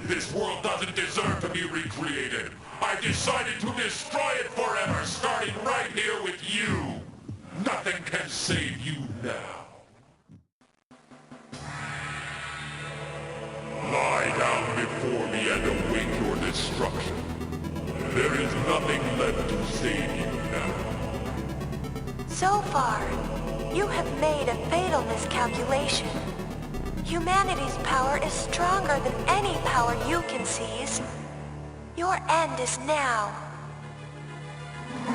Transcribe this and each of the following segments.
This world doesn't deserve to be recreated. I've decided to destroy it forever, starting right here with you. Nothing can save you now. Lie down before me and await your destruction. There is nothing left to save you now. Zophar, you have made a fatal miscalculation. Humanity's power is stronger than any power you can seize. Your end is now. I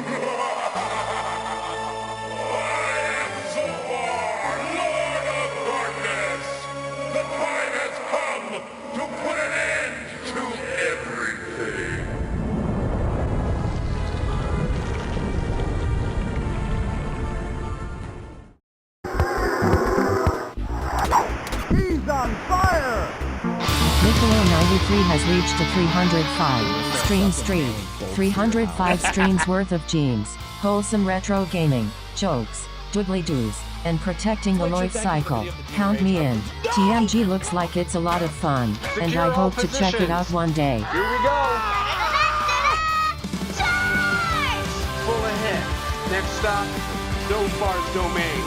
am Zophar, Lord of Darkness! The time has come to put an end to everything! He's on fire! Nicola93 has reached a 305 stream. 305 streams worth of jeans, wholesome retro gaming, jokes, doodly-doos, and protecting the life cycle. Count me in. TMG looks like it's a lot of fun, and I hope to check it out one day. Here we go! Full ahead. Next stop, Zophar's domain.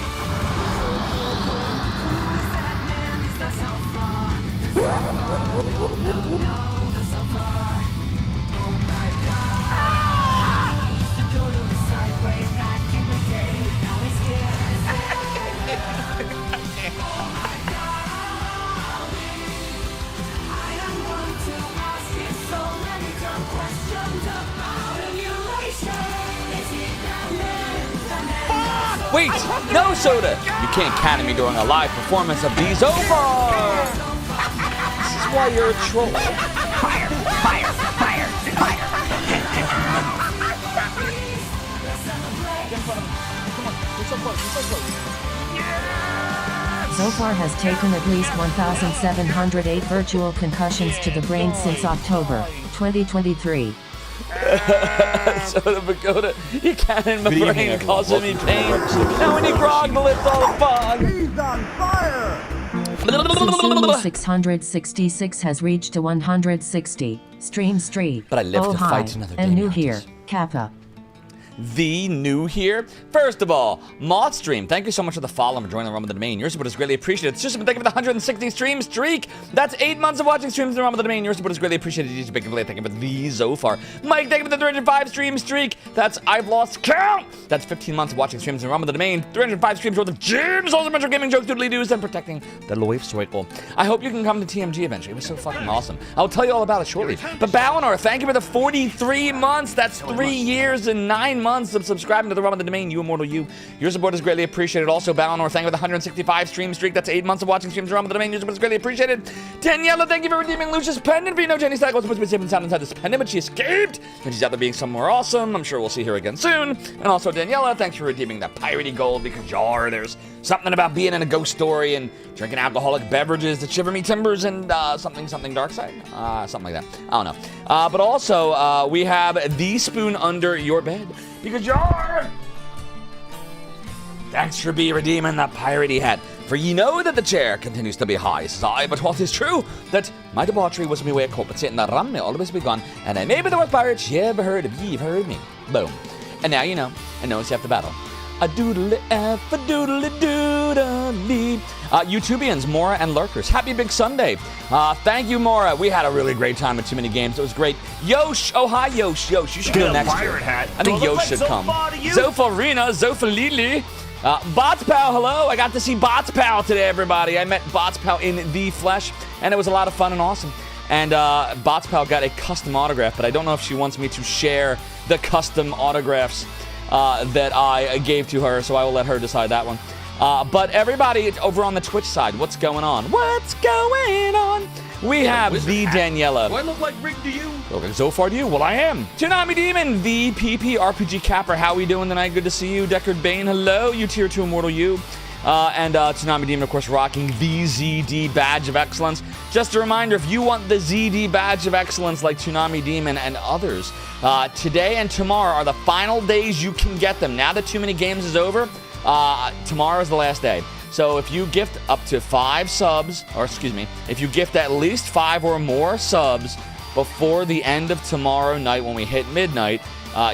Wait! No soda! You can't catch me during a live performance of the Zophar! This is why you're a troll. Fire! Fire! Fire! Fire! Zophar has taken at least 1,708 virtual concussions to the brain since October 2023. Soda Pagoda, you can't in my brain cause me pain. Now we need grog to lift all the fog. He's on fire! Susulu 666 has reached to 160 Stream Street. But I live oh, to hi. fight another day. And new here, Mountains. Kappa. The new here. First of all, Moth Stream, thank you so much for the follow and for joining the Realm of the Domain. Your support is greatly appreciated. It's just been thank you for the 160 stream streak. That's 8 months of watching streams in the Realm of the Domain. Your support is greatly appreciated. DJ Big Blade, thank you for the Zophar. Mike, thank you for the 305 stream streak. That's I've lost count. That's 15 months of watching streams in the Realm of the Domain. 305 streams worth of James, also retro gaming jokes, doodly doos, and protecting the life cycle. I hope you can come to TMG eventually. It was so fucking awesome. I'll tell you all about it shortly. But Balinor, thank you for the 43 months. That's 3 years and 9 months of subscribing to the Realm of the Domain, you immortal you. Your support is greatly appreciated. Also, Balinor, thank you for the 165 stream streak. That's 8 months of watching streams in the Realm of the Domain. Your support is greatly appreciated. Daniela, thank you for redeeming Lucia's pendant. For you know, Jenny Stack was supposed to be safe and sound inside this pendant, but she escaped. And she's out there being somewhere awesome. I'm sure we'll see her again soon. And also, Daniela, thanks for redeeming that piratey gold because there's something about being in a ghost story and drinking alcoholic beverages that shiver me timbers and something dark side. Something like that. I don't know. But also, we have the spoon under your bed because thanks for redeeming that piratey hat. For ye know that the chair continues to be high, says I, but what is true, that my debauchery was me way of compensating the rum may always be gone, and I may be the worst pirate ye ever heard of, ye've heard me. Boom. And now you know, and notice you have to battle. A doodly F, a doodly doodly. YouTubians, Mora and Lurkers, happy big Sunday. Thank you, Mora. We had a really great time at TooManyGames. It was great. Yosh, oh hi, Yosh. You should go next year. I think Yosh should come. Zopharina, Zophalili. Bots Pal, hello. I got to see Bots Pal today, everybody. I met Bots Pal in the flesh, and it was a lot of fun and awesome. And Bots Pal got a custom autograph, but I don't know if she wants me to share the custom autographs that I gave to her, so I will let her decide that one. But everybody over on the Twitch side, what's going on? What's going on? We have the Daniela. Do I look like Rick to you? Okay, Zophar to you? Well, I am. Toonami Demon, the PP RPG Capper. How we doing tonight? Good to see you. Deckard Bane, hello. You tier 2 immortal you. And Toonami Demon, of course, rocking the ZD Badge of Excellence. Just a reminder, if you want the ZD Badge of Excellence like Toonami Demon and others, today and tomorrow are the final days you can get them. Now that TooManyGames is over, tomorrow is the last day. So if you gift up to 5 subs, or excuse me, if you gift at least 5 or more subs before the end of tomorrow night when we hit midnight,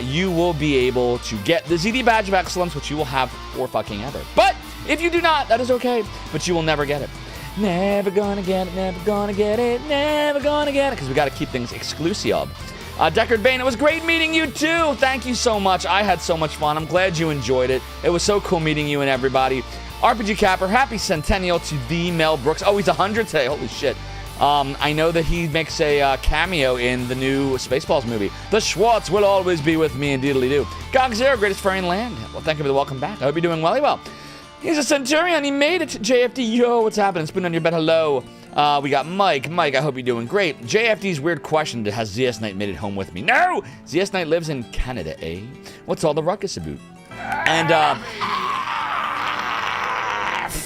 you will be able to get the ZD Badge of Excellence, which you will have for fucking ever. But if you do not, that is okay, but you will never get it. Never gonna get it, never gonna get it, never gonna get it, because we got to keep things exclusive. Deckard Bane, it was great meeting you too. Thank you so much. I had so much fun. I'm glad you enjoyed it. It was so cool meeting you and everybody. RPG Capper, happy centennial to the Mel Brooks. Oh, he's 100 today. Holy shit. I know that he makes a cameo in the new Spaceballs movie. The Schwartz will always be with me, indeedly-do. Gog Zero, greatest furry in land. Well, thank you for the welcome back. I hope you're doing well. He's a Centurion. He made it. JFD, yo, what's happening? Spoon on your bed, hello. We got Mike. Mike, I hope you're doing great. JFD's weird question, has ZS Knight made it home with me? No! ZS Knight lives in Canada, eh? What's all the ruckus about? And,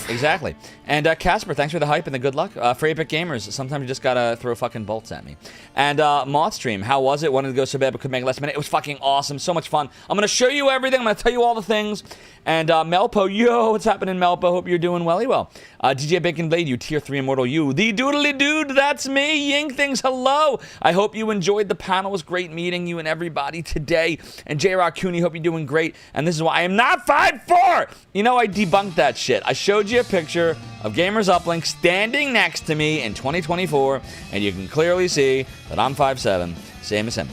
exactly. And Casper, thanks for the hype and the good luck. For Epic Gamers, sometimes you just gotta throw fucking bolts at me. And Mothstream, how was it? Wanted to go so bad but couldn't make it last minute. It was fucking awesome. So much fun. I'm gonna show you everything. I'm gonna tell you all the things. And Melpo, yo, what's happening, Melpo? Hope you're doing well. DJ Bacon Blade, you tier 3 immortal you. The doodly dude, that's me. Ying Things, hello. I hope you enjoyed the panel. It was great meeting you and everybody today. And J-Rock Cooney, hope you're doing great. And this is why I am not 5'4". You know, I debunked that shit. I showed you a picture of Gamers Uplink standing next to me in 2024, and you can clearly see that I'm 5'7", same as him.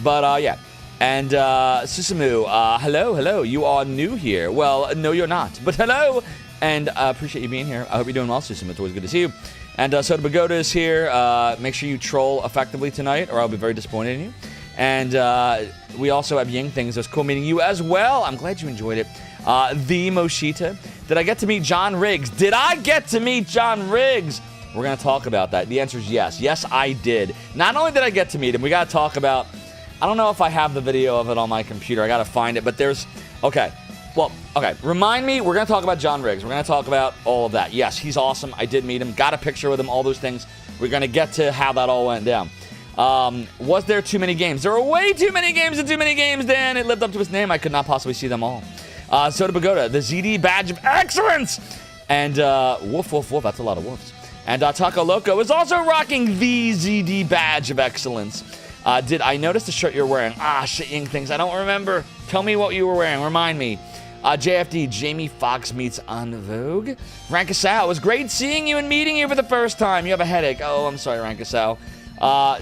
But, yeah. And, Susumu, hello, you are new here. Well, no, you're not, but hello, and appreciate you being here. I hope you're doing well, Susumu. It's always good to see you. And, Soda Pagoda is here. Make sure you troll effectively tonight, or I'll be very disappointed in you. And, we also have Ying Things. It was cool meeting you as well. I'm glad you enjoyed it. The Moshita. Did I get to meet John Riggs? Did I get to meet John Riggs? We're going to talk about that. The answer is yes. Yes, I did. Not only did I get to meet him, we got to talk about... I don't know if I have the video of it on my computer. I got to find it, but there's... Okay. Well, okay. Remind me, we're going to talk about John Riggs. We're going to talk about all of that. Yes, he's awesome. I did meet him. Got a picture with him, all those things. We're going to get to how that all went down. Was there too many games? There were way too many games and too many games, Dan. It lived up to its name. I could not possibly see them all. Soda Pagoda, the ZD Badge of Excellence! And, woof, woof, woof, that's a lot of woofs. And Taco Loco is also rocking the ZD badge of excellence. Did I notice the shirt you're wearing? Shit, Ying things. I don't remember. Tell me what you were wearing. Remind me. JFD, Jamie Foxx meets En Vogue. Rankasau, it was great seeing you and meeting you for the first time. You have a headache. Oh, I'm sorry, Rankasau.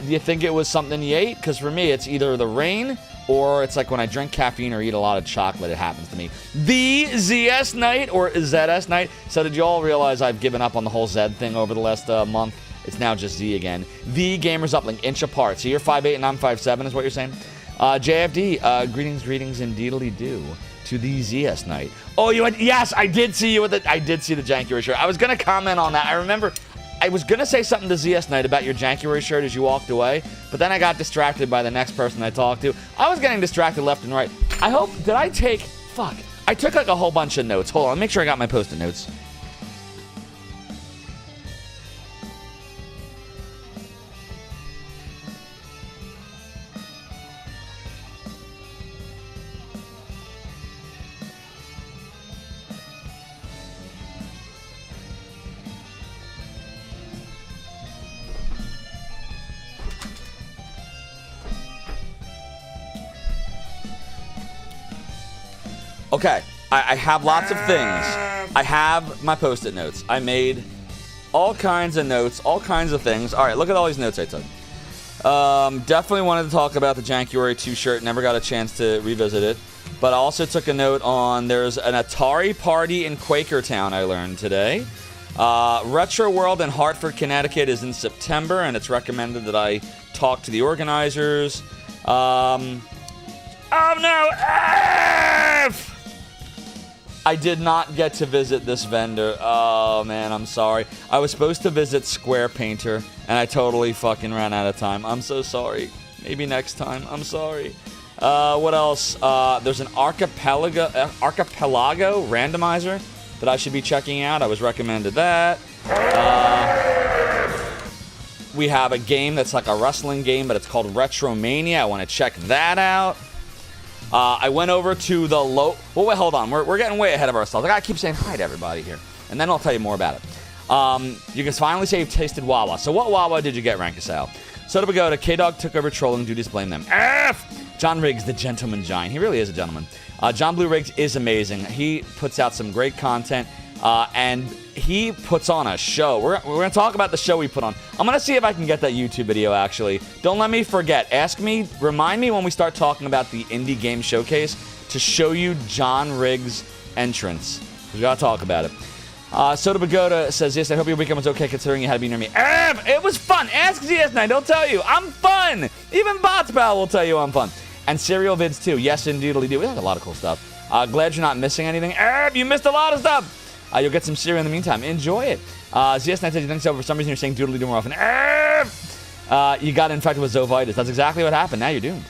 Do you think it was something you ate? Because for me, it's either the rain or it's like when I drink caffeine or eat a lot of chocolate, it happens to me. The ZS Night or ZS Night. So did you all realize I've given up on the whole Z thing over the last month? It's now just Z again. The Gamers Uplink, inch apart. So you're 5'8" and I'm 5'7" is what you're saying? JFD, greetings, and deedly-doo to the ZS Night. Oh, yes, I did see you with it. I did see the Jankuary shirt. I was going to comment on that. I remember I was going to say something to ZS Night about your Jankuary shirt as you walked away, but then I got distracted by the next person I talked to. I was getting distracted left and right. I took like a whole bunch of notes. Hold on, make sure I got my post-it notes. Okay, I have lots of things. I have my post-it notes. I made all kinds of notes, all kinds of things. All right, look at all these notes I took. Definitely wanted to talk about the Jankuary 2 shirt. Never got a chance to revisit it. But I also took a note on there's an Atari party in Quakertown I learned today. Retro World in Hartford, Connecticut is in September, and it's recommended that I talk to the organizers. Oh no! F! I did not get to visit this vendor. Oh, man, I'm sorry. I was supposed to visit Square Painter, and I totally fucking ran out of time. I'm so sorry. Maybe next time. I'm sorry. What else? There's an archipelago randomizer that I should be checking out. I was recommended that. We have a game that's like a wrestling game, but it's called Retromania. I want to check that out. I went over to the Well, wait, hold on. We're getting way ahead of ourselves. I gotta keep saying hi to everybody here, and then I'll tell you more about it. You can finally say you've tasted Wawa. So what Wawa did you get, Rankasau? Soda Pagoda, K-Dog took over trolling duties, blame them. F! John Riggs, the gentleman giant. He really is a gentleman. John Blue Riggs is amazing. He puts out some great content, and he puts on a show. We're going to talk about the show we put on. I'm going to see if I can get that YouTube video, actually. Don't let me forget. Remind me when we start talking about the Indie Game Showcase to show you John Riggs' entrance. We got to talk about it. Soda Pagoda says, yes, I hope your weekend was okay considering you had to be near me. It was fun. Ask ZS9. Don't tell you. I'm fun. Even Bots Pal will tell you I'm fun. And Serial Vids, too. Yes, indeed. We had a lot of cool stuff. Glad you're not missing anything. You missed a lot of stuff. You'll get some cereal in the meantime. Enjoy it. ZS9 says you think so. For some reason, you're saying doodly do more often. You got infected with Zophitis. That's exactly what happened. Now you're doomed.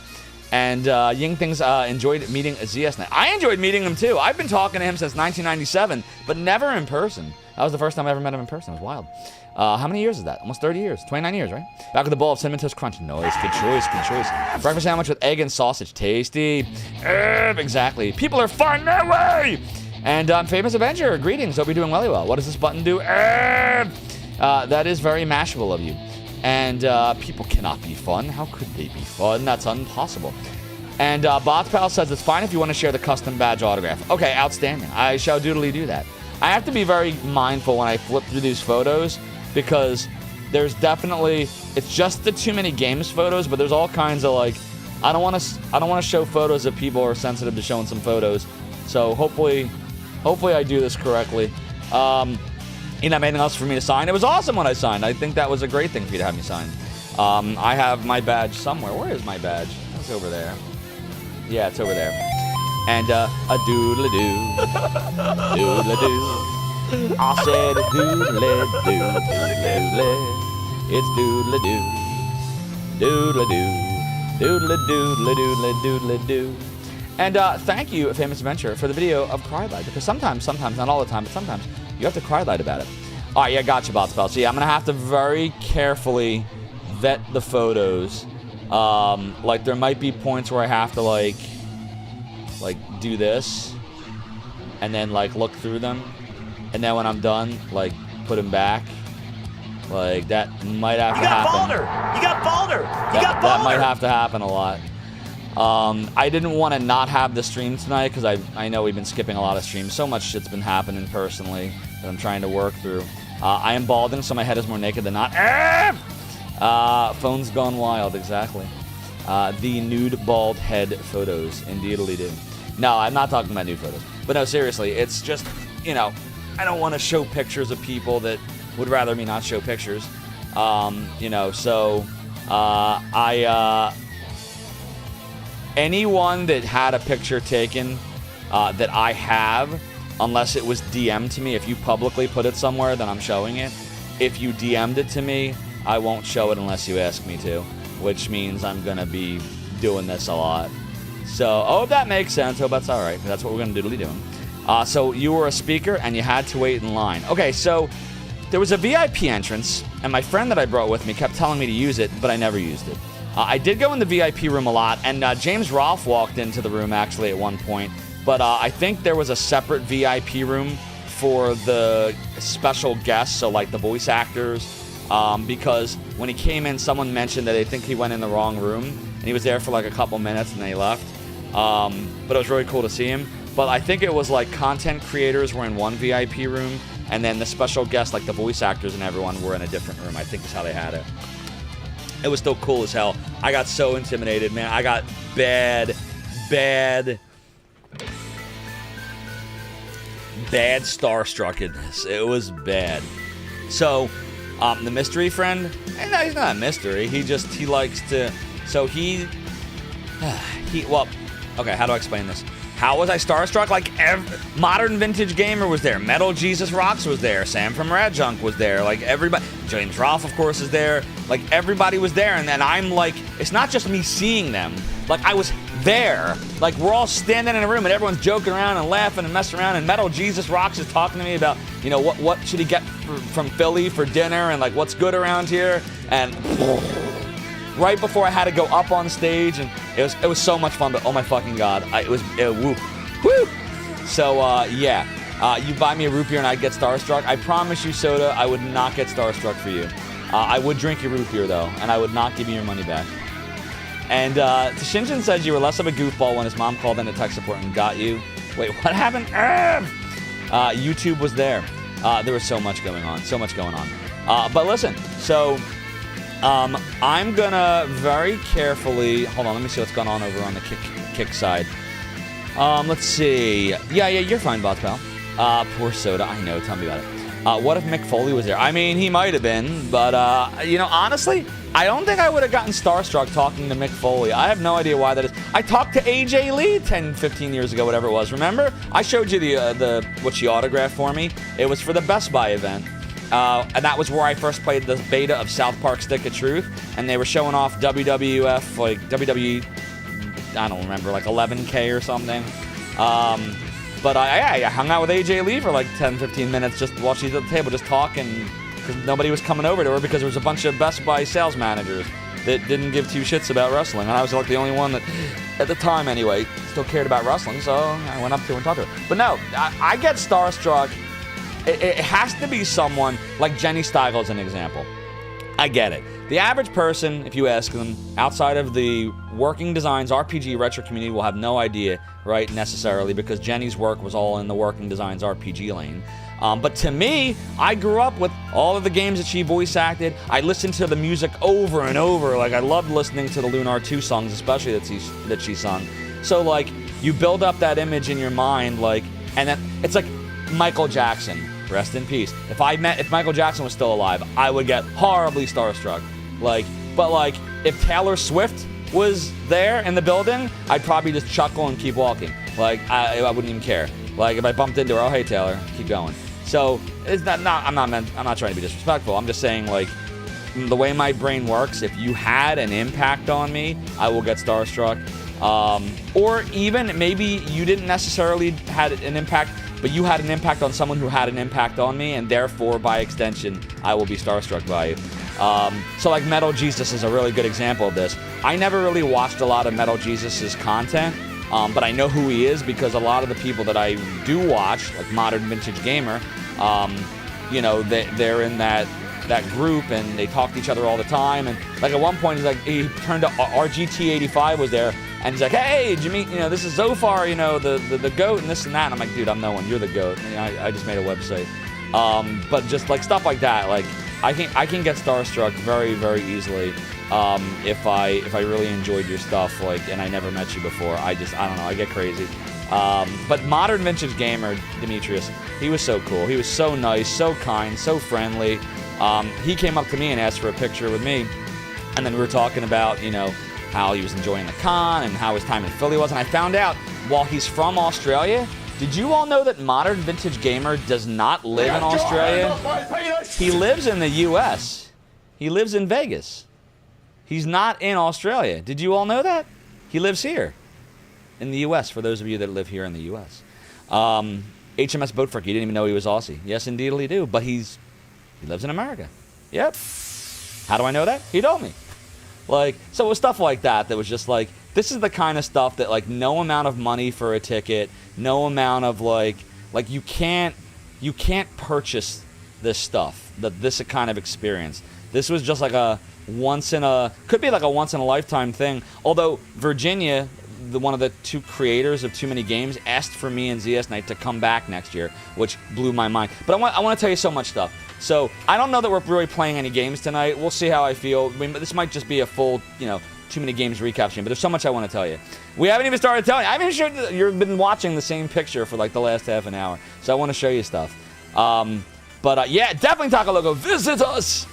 And Ying Things enjoyed meeting ZS9. I enjoyed meeting him, too. I've been talking to him since 1997, but never in person. That was the first time I ever met him in person. It was wild. How many years is that? Almost 30 years. 29 years, right? Back with the bowl of Cinnamon Toast Crunch. Nice. Good choice. Good choice. Breakfast sandwich with egg and sausage. Tasty. Exactly. People are fun. No way! And Famous Avenger, greetings. Hope you're doing well. What does this button do? That is very mashable of you. And people cannot be fun. How could they be fun? That's impossible. And Bots Pal says it's fine if you want to share the custom badge autograph. Okay, outstanding. I shall doodly do that. I have to be very mindful when I flip through these photos because there's definitely, it's just the Too Many Games photos, but there's all kinds of like, I don't want to show photos if people are sensitive to showing some photos. So hopefully I do this correctly. Anything else for me to sign? It was awesome when I signed. I think that was a great thing for you to have me sign. I have my badge somewhere. Where is my badge? It's over there. Yeah, it's over there. And a doodle-a-doo. Doodle-a-doo. I said a doodle-a-doo. Doodle-a-doo. It's doodle-a-doo. Doodle-a-doo. Doodle-a-doodle-a-doodle-a-doo. And thank you, Famous Adventure, for the video of Cry Light, because sometimes, not all the time, but sometimes, you have to cry light about it. All right, yeah, gotcha, Bots Pal. So yeah, I'm going to have to very carefully vet the photos. Like, there might be points where I have to, like do this, and then, like, look through them, and then when I'm done, like, put them back, Like, that might have You to got happen. Balder! You got Balder! You got That Balder! might have to happen a lot. I didn't want to not have the stream tonight because I know we've been skipping a lot of streams. So much shit's been happening personally that I'm trying to work through. I am balding, so my head is more naked than not. Phone's gone wild, exactly. The nude bald head photos, indeedly do. No, I'm not talking about nude photos. But no, seriously, it's just, you know, I don't want to show pictures of people that would rather me not show pictures. You know, so anyone that had a picture taken that I have, unless it was DM'd to me, if you publicly put it somewhere, then I'm showing it. If you DM'd it to me, I won't show it unless you ask me to, which means I'm going to be doing this a lot. So, I hope that makes sense. Hope that's all right. That's what we're going to be doing. So, you were a speaker and you had to wait in line. Okay, so there was a VIP entrance, and my friend that I brought with me kept telling me to use it, but I never used it. I did go in the VIP room a lot, and James Rolfe walked into the room actually at one point, but I think there was a separate VIP room for the special guests, so like the voice actors, because when he came in, someone mentioned that they think he went in the wrong room, and he was there for like a couple minutes and then he left. But it was really cool to see him. But I think it was like content creators were in one VIP room, and then the special guests, like the voice actors and everyone, were in a different room. I think is how they had it. It was still cool as hell. I got so intimidated, man. I got bad starstruck in this. It was bad. So, the mystery friend, and no, he's not a mystery. He likes to, so well, okay, how do I explain this? How was I starstruck? Like, Modern Vintage Gamer was there. Metal Jesus Rocks was there. Sam from Red Junk was there. Like, everybody. James Rolfe, of course, is there. Like, everybody was there. And then I'm like, it's not just me seeing them. Like, I was there. Like, we're all standing in a room and everyone's joking around and laughing and messing around. And Metal Jesus Rocks is talking to me about, you know, what should he get from Philly for dinner and, like, what's good around here. And right before I had to go up on stage, and it was so much fun, but oh my fucking god, woo. So, yeah, you buy me a root beer and I'd get starstruck. I promise you, Soda, I would not get starstruck for you. I would drink your root beer, though, and I would not give you your money back. And Shinjin says you were less of a goofball when his mom called into tech support and got you. Wait, what happened? YouTube was there. There was so much going on. But listen, so I'm gonna very carefully, hold on, let me see what's going on over on the kick side. Let's see. Yeah, you're fine, Bots Pal. Poor Soda, I know, tell me about it. What if Mick Foley was there? I mean, he might have been, but, you know, honestly, I don't think I would have gotten starstruck talking to Mick Foley. I have no idea why that is. I talked to AJ Lee 10, 15 years ago, whatever it was. Remember? I showed you what she autographed for me. It was for the Best Buy event. And that was where I first played the beta of South Park Stick of Truth. And they were showing off WWF, like WWE, I don't remember, like 11K or something. But I hung out with AJ Lee for like 10, 15 minutes just while she's at the table, just talking, because nobody was coming over to her because there was a bunch of Best Buy sales managers that didn't give two shits about wrestling. And I was like the only one that, at the time anyway, still cared about wrestling, so I went up to her and talked to her. But no, I get starstruck. It has to be someone like Jenny Steigel as an example. I get it. The average person, if you ask them, outside of the working designs, RPG, retro community will have no idea, right, necessarily, because Jenny's work was all in the working designs RPG lane. But to me, I grew up with all of the games that she voice acted. I listened to the music over and over. Like, I loved listening to the Lunar 2 songs, especially that she sung. So, like, you build up that image in your mind, like, and then it's like Michael Jackson. Rest in peace. If Michael Jackson was still alive, I would get horribly starstruck. But if Taylor Swift was there in the building, I'd probably just chuckle and keep walking. Like, I wouldn't even care. Like, if I bumped into her, oh hey Taylor, keep going. So it's not. I'm not trying to be disrespectful. I'm just saying, like, the way my brain works. If you had an impact on me, I will get starstruck. Or even maybe you didn't necessarily had an impact, but you had an impact on someone who had an impact on me, and therefore, by extension, I will be starstruck by you. So like Metal Jesus is a really good example of this. I never really watched a lot of Metal Jesus' content, but I know who he is because a lot of the people that I do watch, like Modern Vintage Gamer, you know, they're in that that group, and they talk to each other all the time. And like at one point, he turned to RGT85 was there, and he's like, "Hey, did you meet? This is Zophar, the goat, and this and that." And I'm like, "Dude, I'm no one. You're the goat." And, I just made a website. But just like stuff like that, like I can get starstruck very, very easily if I really enjoyed your stuff, like, and I never met you before. I don't know, I get crazy. But Modern Vintage Gamer, Demetrius, he was so cool. He was so nice, so kind, so friendly. He came up to me and asked for a picture with me, and then we were talking about, how he was enjoying the con and how his time in Philly was. And I found out, while he's from Australia, did you all know that Modern Vintage Gamer does not live in Australia? He lives in the U.S. He lives in Vegas. He's not in Australia. Did you all know that? He lives here in the U.S., for those of you that live here in the U.S. HMS Boatfrick, you didn't even know he was Aussie. Yes, indeed, he do, but he lives in America. Yep. How do I know that? He told me. Like, so it was stuff like that was just like, this is the kind of stuff that, like, no amount of money for a ticket, no amount of, like you can't purchase this stuff, this kind of experience. This was just like could be like a once in a lifetime thing. Although Virginia, one of the two creators of Too Many Games, asked for me and ZS Knight to come back next year, which blew my mind. But I want to tell you so much stuff. So I don't know that we're really playing any games tonight. We'll see how I feel. I mean, this might just be a full, Too Many Games recap stream, but there's so much I want to tell you. We haven't even started telling you. I'm even sure that you've been watching the same picture for like the last half an hour. So I want to show you stuff. Yeah, definitely Taco Logo, visit us!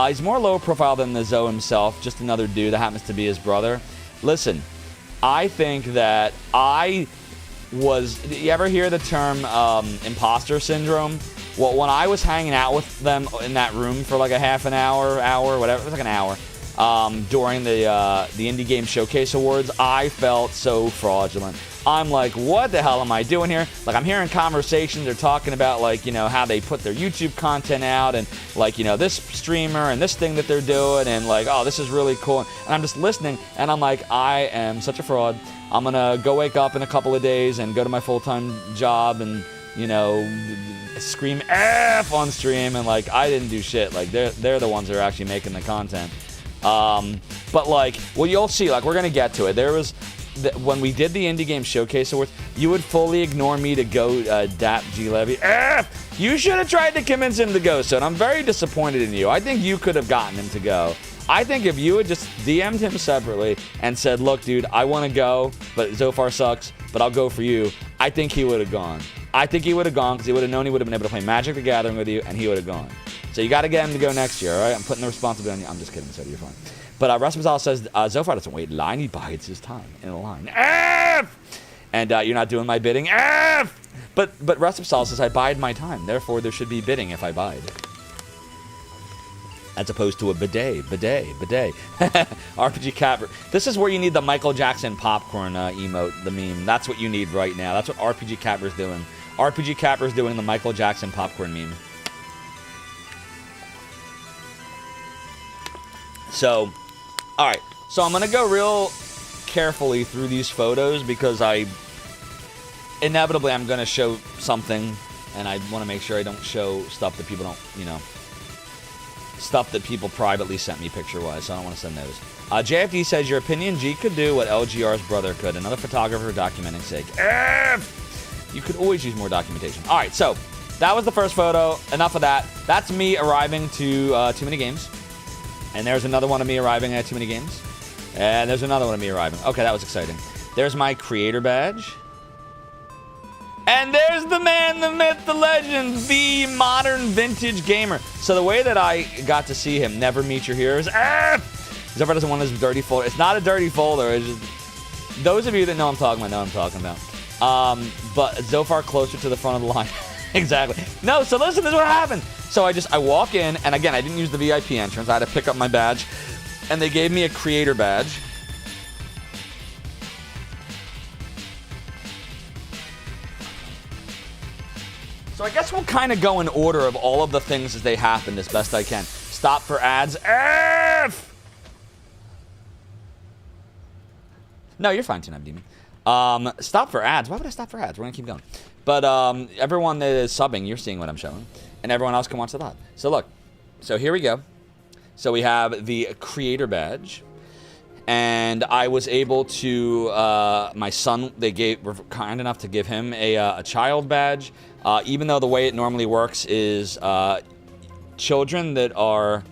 He's more low profile than the Zoe himself, just another dude that happens to be his brother. Listen, I think that you ever hear the term imposter syndrome? Well, when I was hanging out with them in that room for like a half an hour, whatever, it was like an hour, during the Indie Game Showcase Awards, I felt so fraudulent. I'm like, what the hell am I doing here? Like, I'm hearing conversations, they're talking about, like, how they put their YouTube content out, and, like, this streamer and this thing that they're doing, and, like, oh, this is really cool. And I'm just listening, and I'm like, I am such a fraud. I'm gonna go wake up in a couple of days and go to my full-time job and, scream F on stream, and, like, I didn't do shit. Like, they're the ones that are actually making the content. But, like, well, you'll see, like, we're gonna get to it. There was... when we did the Indie Game Showcase Awards, you would fully ignore me to go dap G Levy. You should have tried to convince him to go, so I'm very disappointed in you. I think you could have gotten him to go. I think if you had just DM'd him separately and said, look, dude, I want to go, but Zophar sucks, but I'll go for you, I think he would have gone. I think he would have gone because he would have known he would have been able to play Magic the Gathering with you, and he would have gone. So you got to get him to go next year, all right? I'm putting the responsibility on you. I'm just kidding, so you're fine. But Russ Mazal says, Zophar doesn't wait in line, he bides his time in a line. F! And you're not doing my bidding. F! But Russ Mazal says, I bide my time, therefore there should be bidding if I bide. As opposed to a bidet. RPG Capper. This is where you need the Michael Jackson popcorn emote, the meme. That's what you need right now. That's what RPG Capper's doing. RPG Capper's doing the Michael Jackson popcorn meme. So, alright. So I'm going to go real carefully through these photos because inevitably I'm going to show something, and I want to make sure I don't show stuff that people don't, stuff that people privately sent me picture-wise, so I don't want to send those. JFD says, your opinion, G could do what LGR's brother could. Another photographer documenting sake. You could always use more documentation. All right, so that was the first photo. Enough of that. That's me arriving to Too Many Games. And there's another one of me arriving at Too Many Games. And there's another one of me arriving. Okay, that was exciting. There's my creator badge. And there's the man, the myth, the legend, the modern vintage gamer. So the way that I got to see him, never meet your heroes. Zophar doesn't want this dirty folder. It's not a dirty folder. It's just, those of you that know I'm talking about know what I'm talking about. But Zophar closer to the front of the line. Exactly. No, so listen, this is what happened. So I walk in, and again, I didn't use the VIP entrance. I had to pick up my badge. And they gave me a creator badge. So I guess we'll kind of go in order of all of the things as they happened as best I can. Stop for ads. F! No, you're fine, Tonight Demon. Stop for ads. Why would I stop for ads? We're going to keep going. But everyone that is subbing, you're seeing what I'm showing. And everyone else can watch the live. So look. So here we go. So we have the creator badge. And I was able to, my son, were kind enough to give him a child badge. Even though the way it normally works is children that are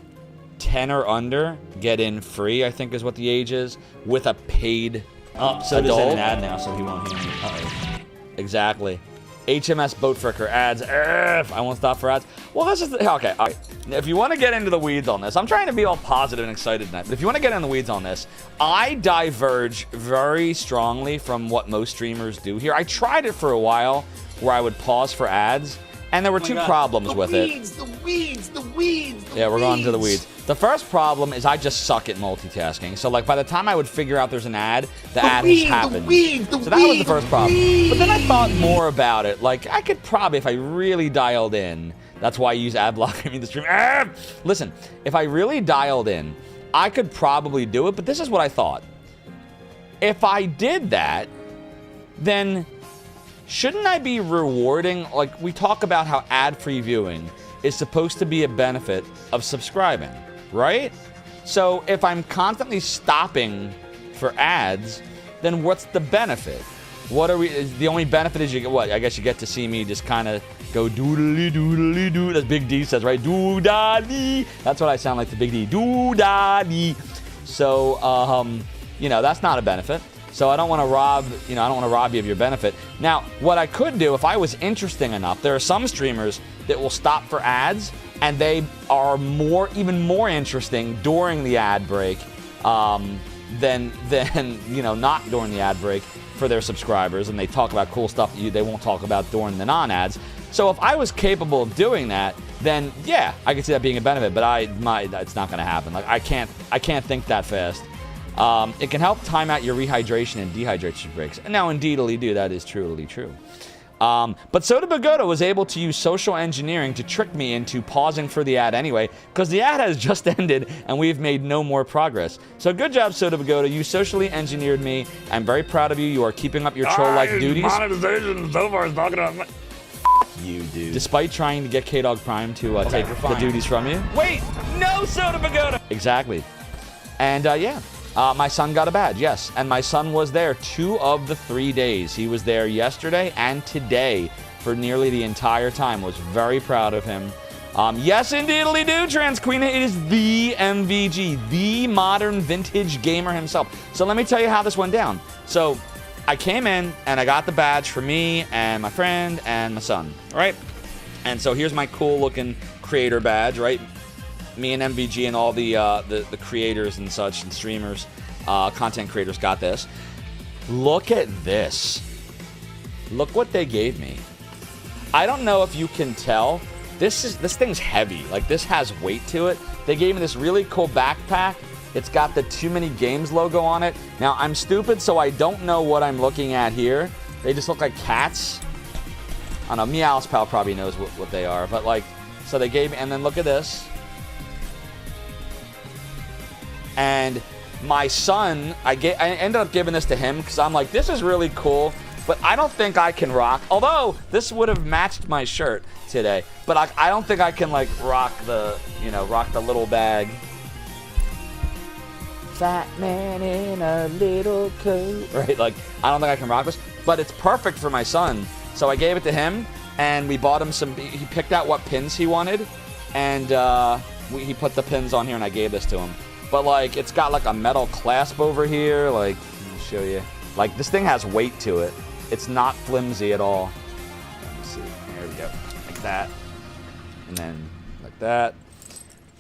10 or under get in free, I think is what the age is, with a paid So adult. there's an ad now, so he won't hear me. Uh-oh. Exactly. HMS Boat Fricker ads. I won't stop for ads. Well, this is okay. All right. If you want to get into the weeds on this, I'm trying to be all positive and excited tonight. But if you want to get in the weeds on this, I diverge very strongly from what most streamers do here. I tried it for a while, where I would pause for ads, and there were two problems with it. The weeds. Yeah, we're going to the weeds. The first problem is I just suck at multitasking. So, like, by the time I would figure out there's an ad, the ad has happened. So that was the first problem. But then I thought more about it. Like, I could probably, if I really dialed in, that's why I use ad block. I mean, the stream. Listen, if I really dialed in, I could probably do it. But this is what I thought. If I did that, then shouldn't I be rewarding? Like, we talk about how ad-free viewing is supposed to be a benefit of subscribing, right? So if I'm constantly stopping for ads, then what's the benefit? What are we? The only benefit is you get what? I guess you get to see me just kind of go doodly doodly doo. As Big D says, right? Doo-da-dee. That's what I sound like to Big D. Doo-da-dee. So, you know, that's not a benefit. So I don't want to rob, I don't want to rob you of your benefit. Now, what I could do if I was interesting enough, there are some streamers that will stop for ads, and they are even more interesting during the ad break than not during the ad break for their subscribers, and they talk about cool stuff that they won't talk about during the non-ads. So if I was capable of doing that, then yeah, I could see that being a benefit. But it's not going to happen. Like I can't think that fast. It can help time out your rehydration and dehydration breaks. And now, indeedly do, that is truly true. But Soda Bagoda was able to use social engineering to trick me into pausing for the ad anyway, because the ad has just ended and we've made no more progress. So good job, Soda Bagoda. You socially engineered me. I'm very proud of you. You are keeping up your troll-like duties. Monetization, Zophar is talking about you, dude. Despite trying to get K-Dog Prime to take the duties from you. Wait! No, Soda Bagoda! Exactly. And, yeah. My son got a badge, yes. And my son was there 2 of the 3 days. He was there yesterday and today for nearly the entire time. Was very proud of him. Yes, indeedly do, Trans Queen. It is the MVG, the modern vintage gamer himself. So let me tell you how this went down. So I came in and I got the badge for me and my friend and my son, right? And so here's my cool looking creator badge, right? Me and MVG and all the creators and such and streamers, content creators got this. Look at this. Look what they gave me. I don't know if you can tell. This thing's heavy. Like, this has weight to it. They gave me this really cool backpack. It's got the TooManyGames logo on it. Now, I'm stupid, so I don't know what I'm looking at here. They just look like cats. I don't know. Meow's Pal probably knows what they are. But, like, so they gave me, and then look at this. And my son, I ended up giving this to him because I'm like, this is really cool, but I don't think I can rock. Although this would have matched my shirt today, but I don't think I can like rock the little bag. Fat man in a little coat, right? Like I don't think I can rock this, but it's perfect for my son. So I gave it to him, and we bought him some. He picked out what pins he wanted, and he put the pins on here, and I gave this to him. But, like, it's got, like, a metal clasp over here. Like, let me show you. Like, this thing has weight to it. It's not flimsy at all. Let me see. There we go. Like that. And then like that.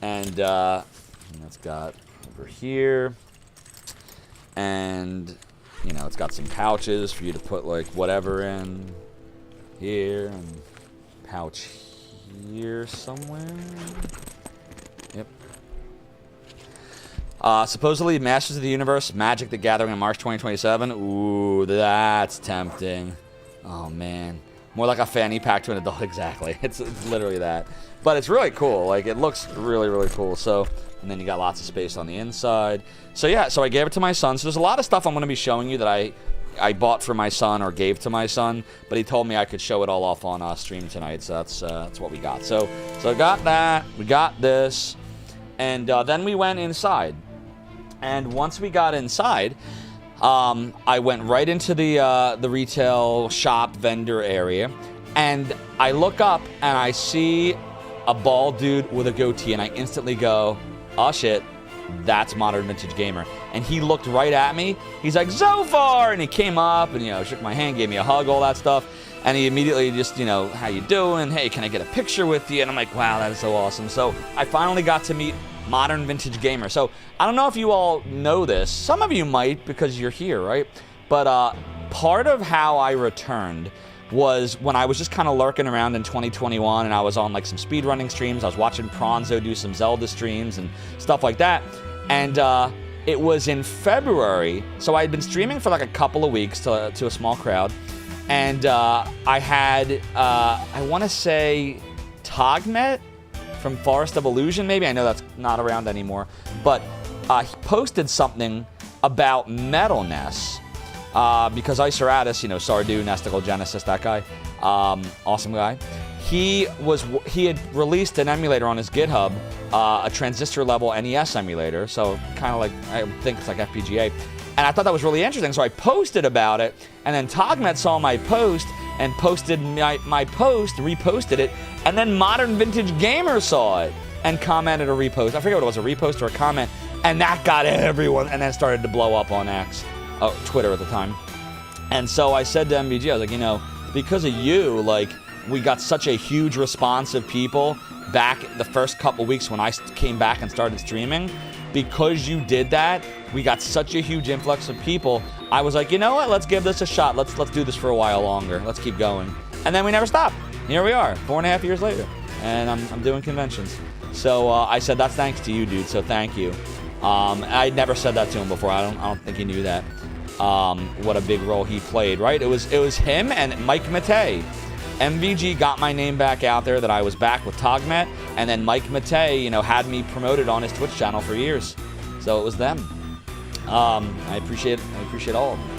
And that's got over here. And, it's got some pouches for you to put, like, whatever in. Here. And pouch here somewhere. Yep. Supposedly Masters of the Universe, Magic the Gathering in March 2027. Ooh, that's tempting. Oh, man. More like a fanny pack to an adult. Exactly. It's literally that. But it's really cool. Like, it looks really, really cool. So, and then you got lots of space on the inside. So, yeah, so I gave it to my son. So there's a lot of stuff I'm going to be showing you that I I bought for my son or gave to my son, but he told me I could show it all off on stream tonight, so that's what we got. So I got that, we got this, and then we went inside. And once we got inside, I went right into the retail shop vendor area, and I look up and I see a bald dude with a goatee, and I instantly go, oh shit, that's Modern Vintage Gamer. And he looked right at me. He's like, Zophar! And he came up and, shook my hand, gave me a hug, all that stuff. And he immediately just, how you doing? Hey, can I get a picture with you? And I'm like, wow, that is so awesome. So I finally got to meet Modern Vintage Gamer. So I don't know if you all know this. Some of you might because you're here, right? But part of how I returned was when I was just kind of lurking around in 2021 and I was on like some speedrunning streams. I was watching Pronzo do some Zelda streams and stuff like that. And it was in February. So I had been streaming for like a couple of weeks to a small crowd. And I had, I want to say, Togmet from Forest of Illusion, maybe. I know that's not around anymore. But he posted something about Metalness. Because Iseratus, Sardu, Nesticle, Genesis, that guy, awesome guy. He had released an emulator on his GitHub, a transistor level NES emulator, so kind of like, I think it's like FPGA. And I thought that was really interesting, so I posted about it, and then Togmet saw my post and posted my post, reposted it, and then Modern Vintage Gamer saw it and commented a repost. I forget what it was, a repost or a comment, and that got everyone, and then started to blow up on Twitter at the time. And so I said to MVG, I was like, because of you, like, we got such a huge response of people back the first couple weeks when I came back and started streaming. Because you did that, we got such a huge influx of people. I was like, you know what? Let's give this a shot. Let's do this for a while longer. Let's keep going. And then we never stopped. Here we are, 4.5 years later, and I'm doing conventions. So I said that's thanks to you, dude. So thank you. I never said that to him before. I don't think he knew that. What a big role he played, right? It was him and Mike Matei. MVG got my name back out there, that I was back with Togmet, and then Mike Matei, had me promoted on his Twitch channel for years. So it was them. I appreciate all of them.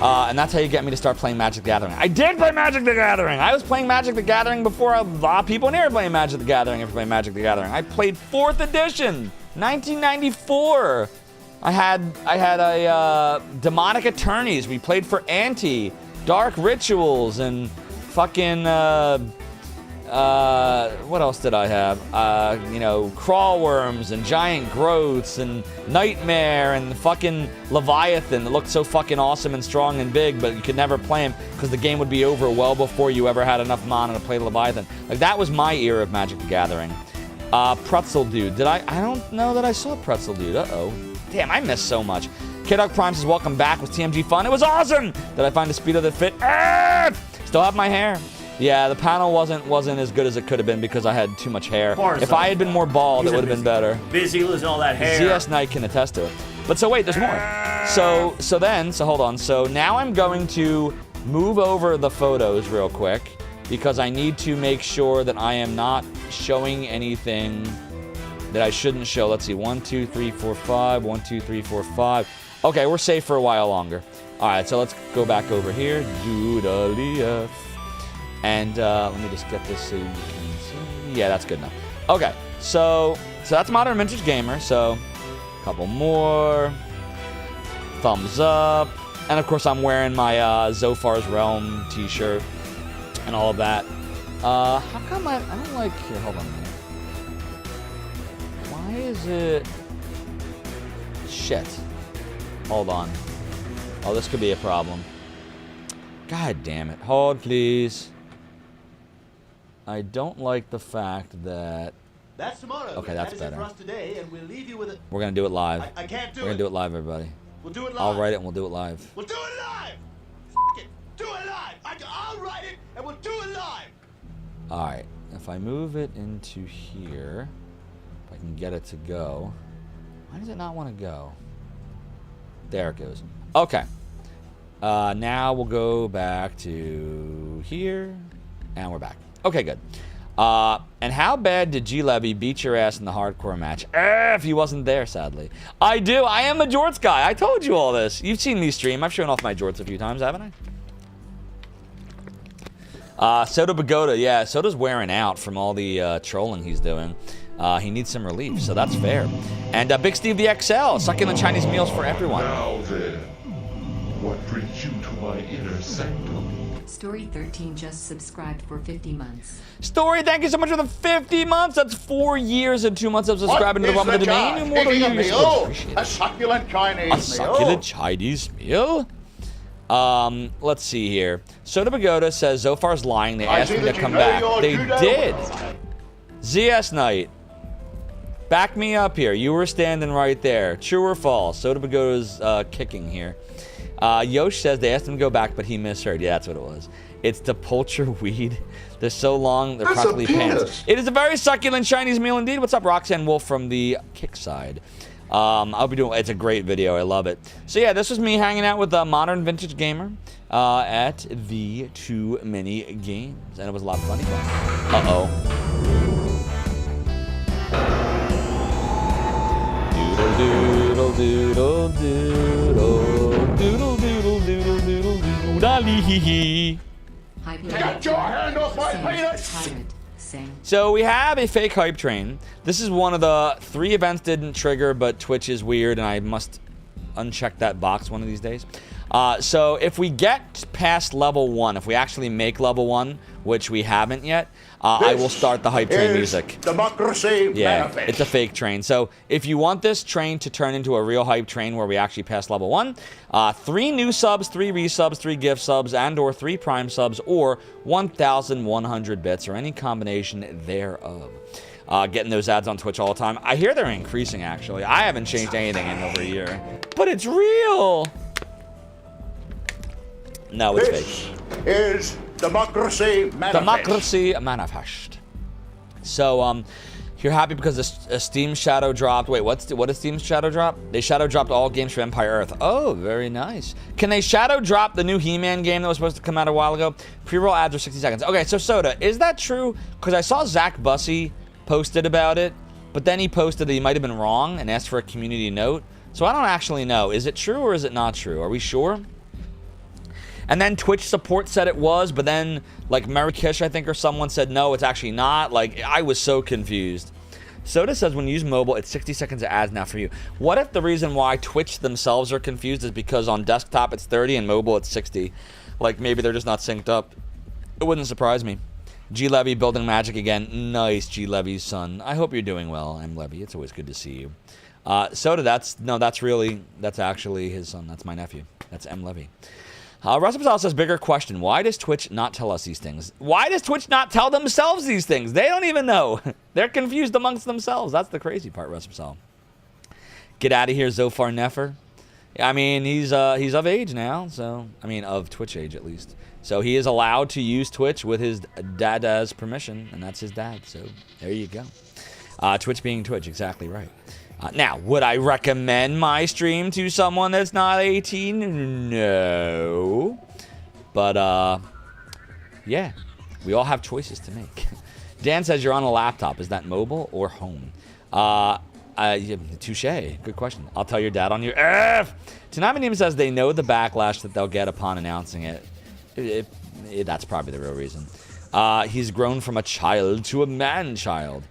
And that's how you get me to start playing Magic the Gathering. I did play Magic the Gathering! I was playing Magic the Gathering before a lot of people in here were playing Magic the Gathering after playing Magic the Gathering. I played 4th edition, 1994. I had a Demonic Attorneys. We played for Ante, Dark Rituals, and fucking, what else did I have? Crawlworms and Giant Growths and Nightmare and fucking Leviathan that looked so fucking awesome and strong and big, but you could never play him because the game would be over well before you ever had enough mana to play Leviathan. Like, that was my era of Magic the Gathering. Pretzel Dude. I don't know that I saw Pretzel Dude. Uh-oh. Damn, I missed so much. Kidog Prime says, welcome back with TMG Fun. It was awesome! Did I find a speedo that fit? Still have my hair. Yeah, the panel wasn't as good as it could have been because I had too much hair. If I had been more bald, it would have been better. Busy losing all that hair. ZS Knight can attest to it. But so wait, there's more. So hold on. So now I'm going to move over the photos real quick because I need to make sure that I am not showing anything that I shouldn't show. Let's see, 1, 2, 3, 4, 5, 1, 2, 3, 4, 5. Okay, we're safe for a while longer. All right, so let's go back over here. Doodalef. And let me just get this so you can see. Yeah, that's good enough. Okay, so that's Modern Vintage Gamer. So a couple more. Thumbs up. And of course, I'm wearing my Zophar's Realm t-shirt and all of that. How come I don't like... Here, hold on a minute. Why is it... Shit. Hold on. Oh, this could be a problem. God damn it. Hold, please. I don't like the fact that... That's tomorrow. Okay, that's that is better. It for us today, and we'll leave you with it. We're going to do it live. I can't do it. We're going to do it live, everybody. We'll do it live. I'll write it and we'll do it live. We'll do it live! F it! Do it live! I'll write it, and we'll do it live! Alright. If I move it into here, if I can get it to go... Why does it not want to go? There it goes. Okay. Now we'll go back to here, and we're back. Okay, good. And how bad did G-Levy beat your ass in the hardcore match? If he wasn't there, sadly. I do. I am a jorts guy. I told you all this. You've seen me stream. I've shown off my jorts a few times, haven't I? Soda Pagoda. Yeah, Soda's wearing out from all the trolling he's doing. He needs some relief, so that's fair. And Big Steve the XL, succulent Chinese meals for everyone. Now then, what brings you to my inner sanctum? Story 13 just subscribed for 50 months. Story, thank you so much for the 50 months. That's 4 years and 2 months of subscribing to the Rumble of the Domain. Eating a meal? A succulent Chinese meal? A succulent Chinese meal? Let's see here. Soda Pagoda says Zophar's lying. They asked me to come back. They did. ZS Knight. Back me up here. You were standing right there. True or false? Soda Pagoda's kicking here. Yosh says they asked him to go back, but he misheard. Yeah, that's what it was. It's the poultry weed. They're so long, they're practically pants. It is a very succulent Chinese meal indeed. What's up, Roxanne Wolf from the kick side? I'll be doing. It's a great video. I love it. So yeah, this was me hanging out with a modern vintage gamer at the Too Many Games, and it was a lot of fun. Doodle doodle doodle doodle doodle doodle doodle doodle dolly hee hee. Get your hand off my penis! So we have a fake hype train. This is one of the 3 events didn't trigger, but Twitch is weird, and I must uncheck that box one of these days. So if we get past level 1, if we actually make level 1, which we haven't yet, I will start the hype train music. Democracy Yeah, manifest. it's a fake train. So if you want this train to turn into a real hype train where we actually pass level 1, 3 new subs, 3 resubs, 3 gift subs, and or 3 prime subs, or 1,100 bits, or any combination thereof. Getting those ads on Twitch all the time. I hear they're increasing, actually. I haven't changed anything in over a year. But it's real! No, it's fake. Is democracy manifest. Democracy manifest. So, you're happy because the Steam Shadow dropped. Wait, what did Steam Shadow drop? They Shadow dropped all games for Empire Earth. Oh, very nice. Can they Shadow drop the new He-Man game that was supposed to come out a while ago? Pre-roll ads are 60 seconds. Okay, so Soda, is that true? Because I saw Zach Bussey posted about it, but then he posted that he might have been wrong and asked for a community note. So I don't actually know. Is it true or is it not true? Are we sure? And then Twitch support said it was, but then, like, Mary Kish, I think, or someone said, no, it's actually not. Like, I was so confused. Soda says when you use mobile, it's 60 seconds of ads now for you. What if the reason why Twitch themselves are confused is because on desktop it's 30 and mobile it's 60? Like, maybe they're just not synced up. It wouldn't surprise me. G-Levy building magic again. Nice, G-Levy's son. I hope you're doing well, M. Levy. It's always good to see you. Soda, that's actually his son. That's my nephew. That's M. Levy. Russell says, bigger question. Why does Twitch not tell us these things? Why does Twitch not tell themselves these things? They don't even know. They're confused amongst themselves. That's the crazy part, Russell. Get out of here, Zophar Nefer. I mean, he's of age now, so, I mean, of Twitch age at least. So he is allowed to use Twitch with his dada's permission, and that's his dad, so there you go. Twitch being Twitch, exactly right. Now, would I recommend my stream to someone that's not 18? No. But, yeah. We all have choices to make. Dan says you're on a laptop. Is that mobile or home? Yeah, touche. Good question. I'll tell your dad on your F. TooManyGames says they know the backlash that they'll get upon announcing it. That's probably the real reason. He's grown from a child to a man-child.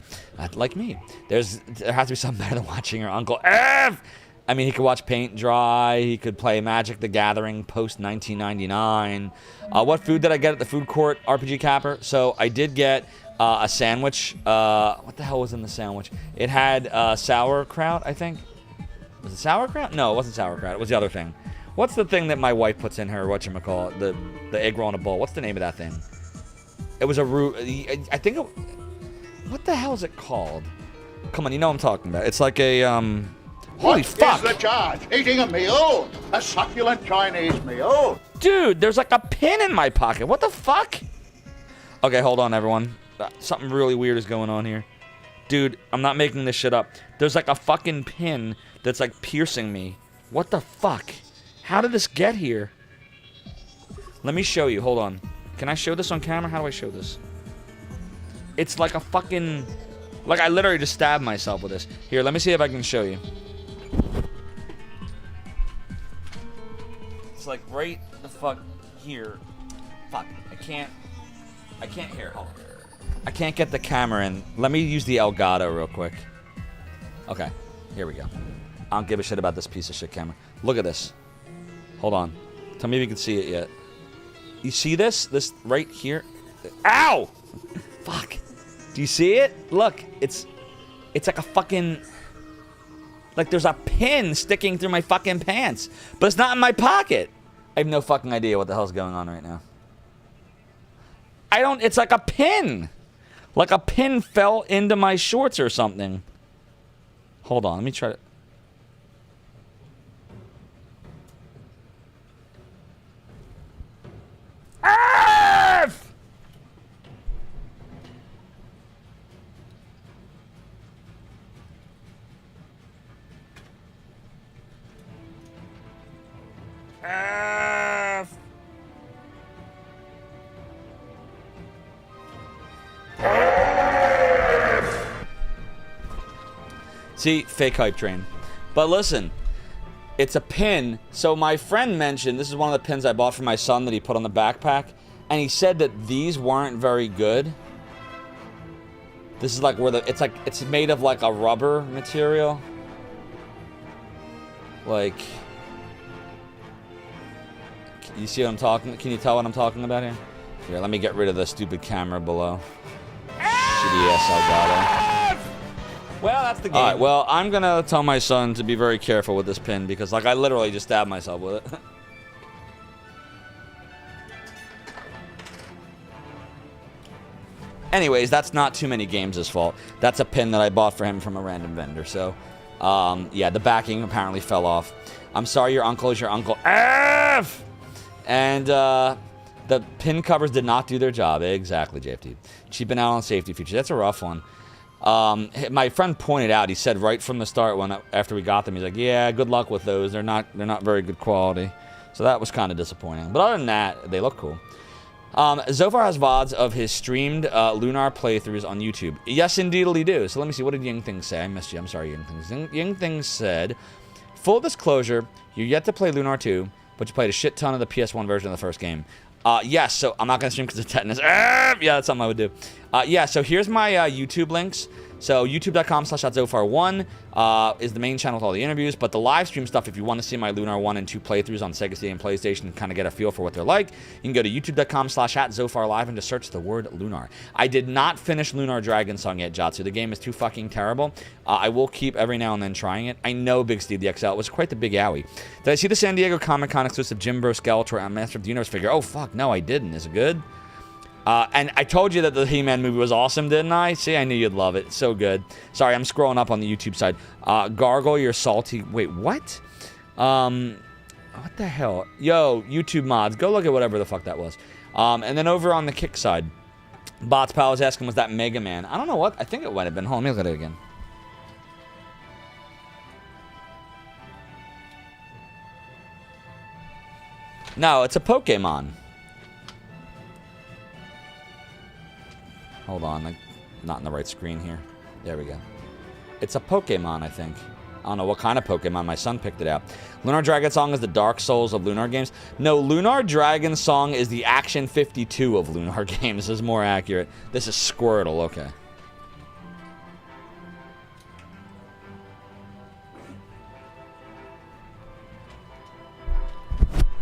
Like me. There has to be something better than watching your Uncle F. I mean, he could watch paint dry. He could play Magic the Gathering post-1999. What food did I get at the food court, RPG Capper? So I did get a sandwich. What the hell was in the sandwich? It had sauerkraut, I think. Was it sauerkraut? No, it wasn't sauerkraut. It was the other thing. What's the thing that my wife puts in her, whatchamacallit, the egg roll in a bowl? What's the name of that thing? It was a root. I think it... What the hell is it called? Come on, you know what I'm talking about. It's like a, Holy fuck! What is the charge? Eating a meal? A succulent Chinese meal? Dude, there's like a pin in my pocket. What the fuck? Okay, hold on, everyone. Something really weird is going on here. Dude, I'm not making this shit up. There's like a fucking pin that's like piercing me. What the fuck? How did this get here? Let me show you. Hold on. Can I show this on camera? How do I show this? It's like a fucking... Like, I literally just stabbed myself with this. Here, let me see if I can show you. It's like right the fuck here. Fuck, I can't hear. Hold on. I can't get the camera in. Let me use the Elgato real quick. Okay, here we go. I don't give a shit about this piece of shit camera. Look at this. Hold on. Tell me if you can see it yet. You see this? This right here? Ow! Fuck. Do you see it? Look, it's like a fucking... Like there's a pin sticking through my fucking pants. But it's not in my pocket. I have no fucking idea what the hell's going on right now. It's like a pin. Like a pin fell into my shorts or something. Hold on, let me try to... F! F! See, fake hype train. But listen, it's a pin. So my friend mentioned, this is one of the pins I bought for my son that he put on the backpack, and he said that these weren't very good. This is like where it's made of like a rubber material. Like, you see what I'm talking? Can you tell what I'm talking about here? Here, let me get rid of the stupid camera below. Shitty ass Elgato. Well, that's the game. Alright, well, I'm gonna tell my son to be very careful with this pin because, like, I literally just stabbed myself with it. Anyways, that's not TooManyGames' fault. That's a pin that I bought for him from a random vendor. So, yeah, the backing apparently fell off. I'm sorry your uncle is your uncle. F! And, the pin covers did not do their job. Exactly, JFT. Cheaping out on safety features. That's a rough one. My friend pointed out, he said right from the start after we got them, he's like, yeah, good luck with those. They're not very good quality. So that was kind of disappointing. But other than that, they look cool. Zophar has VODs of his streamed Lunar playthroughs on YouTube. Yes, indeedly do. So let me see. What did Ying Thing say? I missed you. I'm sorry, Ying Thing. Ying Thing said, full disclosure, you're yet to play Lunar 2, but you played a shit ton of the PS1 version of the first game. Yes, so I'm not going to stream because of tetanus. Yeah, that's something I would do. Yeah, so here's my YouTube links. So youtube.com/Zophar1 is the main channel with all the interviews, but the live stream stuff, if you want to see my Lunar 1 and 2 playthroughs on Sega CD and PlayStation and kind of get a feel for what they're like, you can go to youtube.com/@ZopharLive and just search the word Lunar. I did not finish Lunar Dragon Song yet, Jatsu. The game is too fucking terrible. I will keep every now and then trying it. I know Big Steve the XL. It was quite the big owie. Did I see the San Diego Comic-Con exclusive Jimbo Skeletor and Master of the Universe figure? Oh, fuck, no, I didn't. Is it good? And I told you that the He-Man movie was awesome, didn't I? See, I knew you'd love it. It's so good. Sorry, I'm scrolling up on the YouTube side. Gargle, you're salty. Wait, what? What the hell? Yo, YouTube mods, go look at whatever the fuck that was. And then over on the Kick side, Bots Pal was asking, was that Mega Man? I don't know what. I think it might have been. Hold on, let me look at it again. No, it's a Pokemon. Hold on, I'm not in the right screen here. There we go. It's a Pokemon, I think. I don't know what kind of Pokemon. My son picked it out. Lunar Dragon Song is the Dark Souls of Lunar games. No, Lunar Dragon Song is the Action 52 of Lunar games. This is more accurate. This is Squirtle, okay.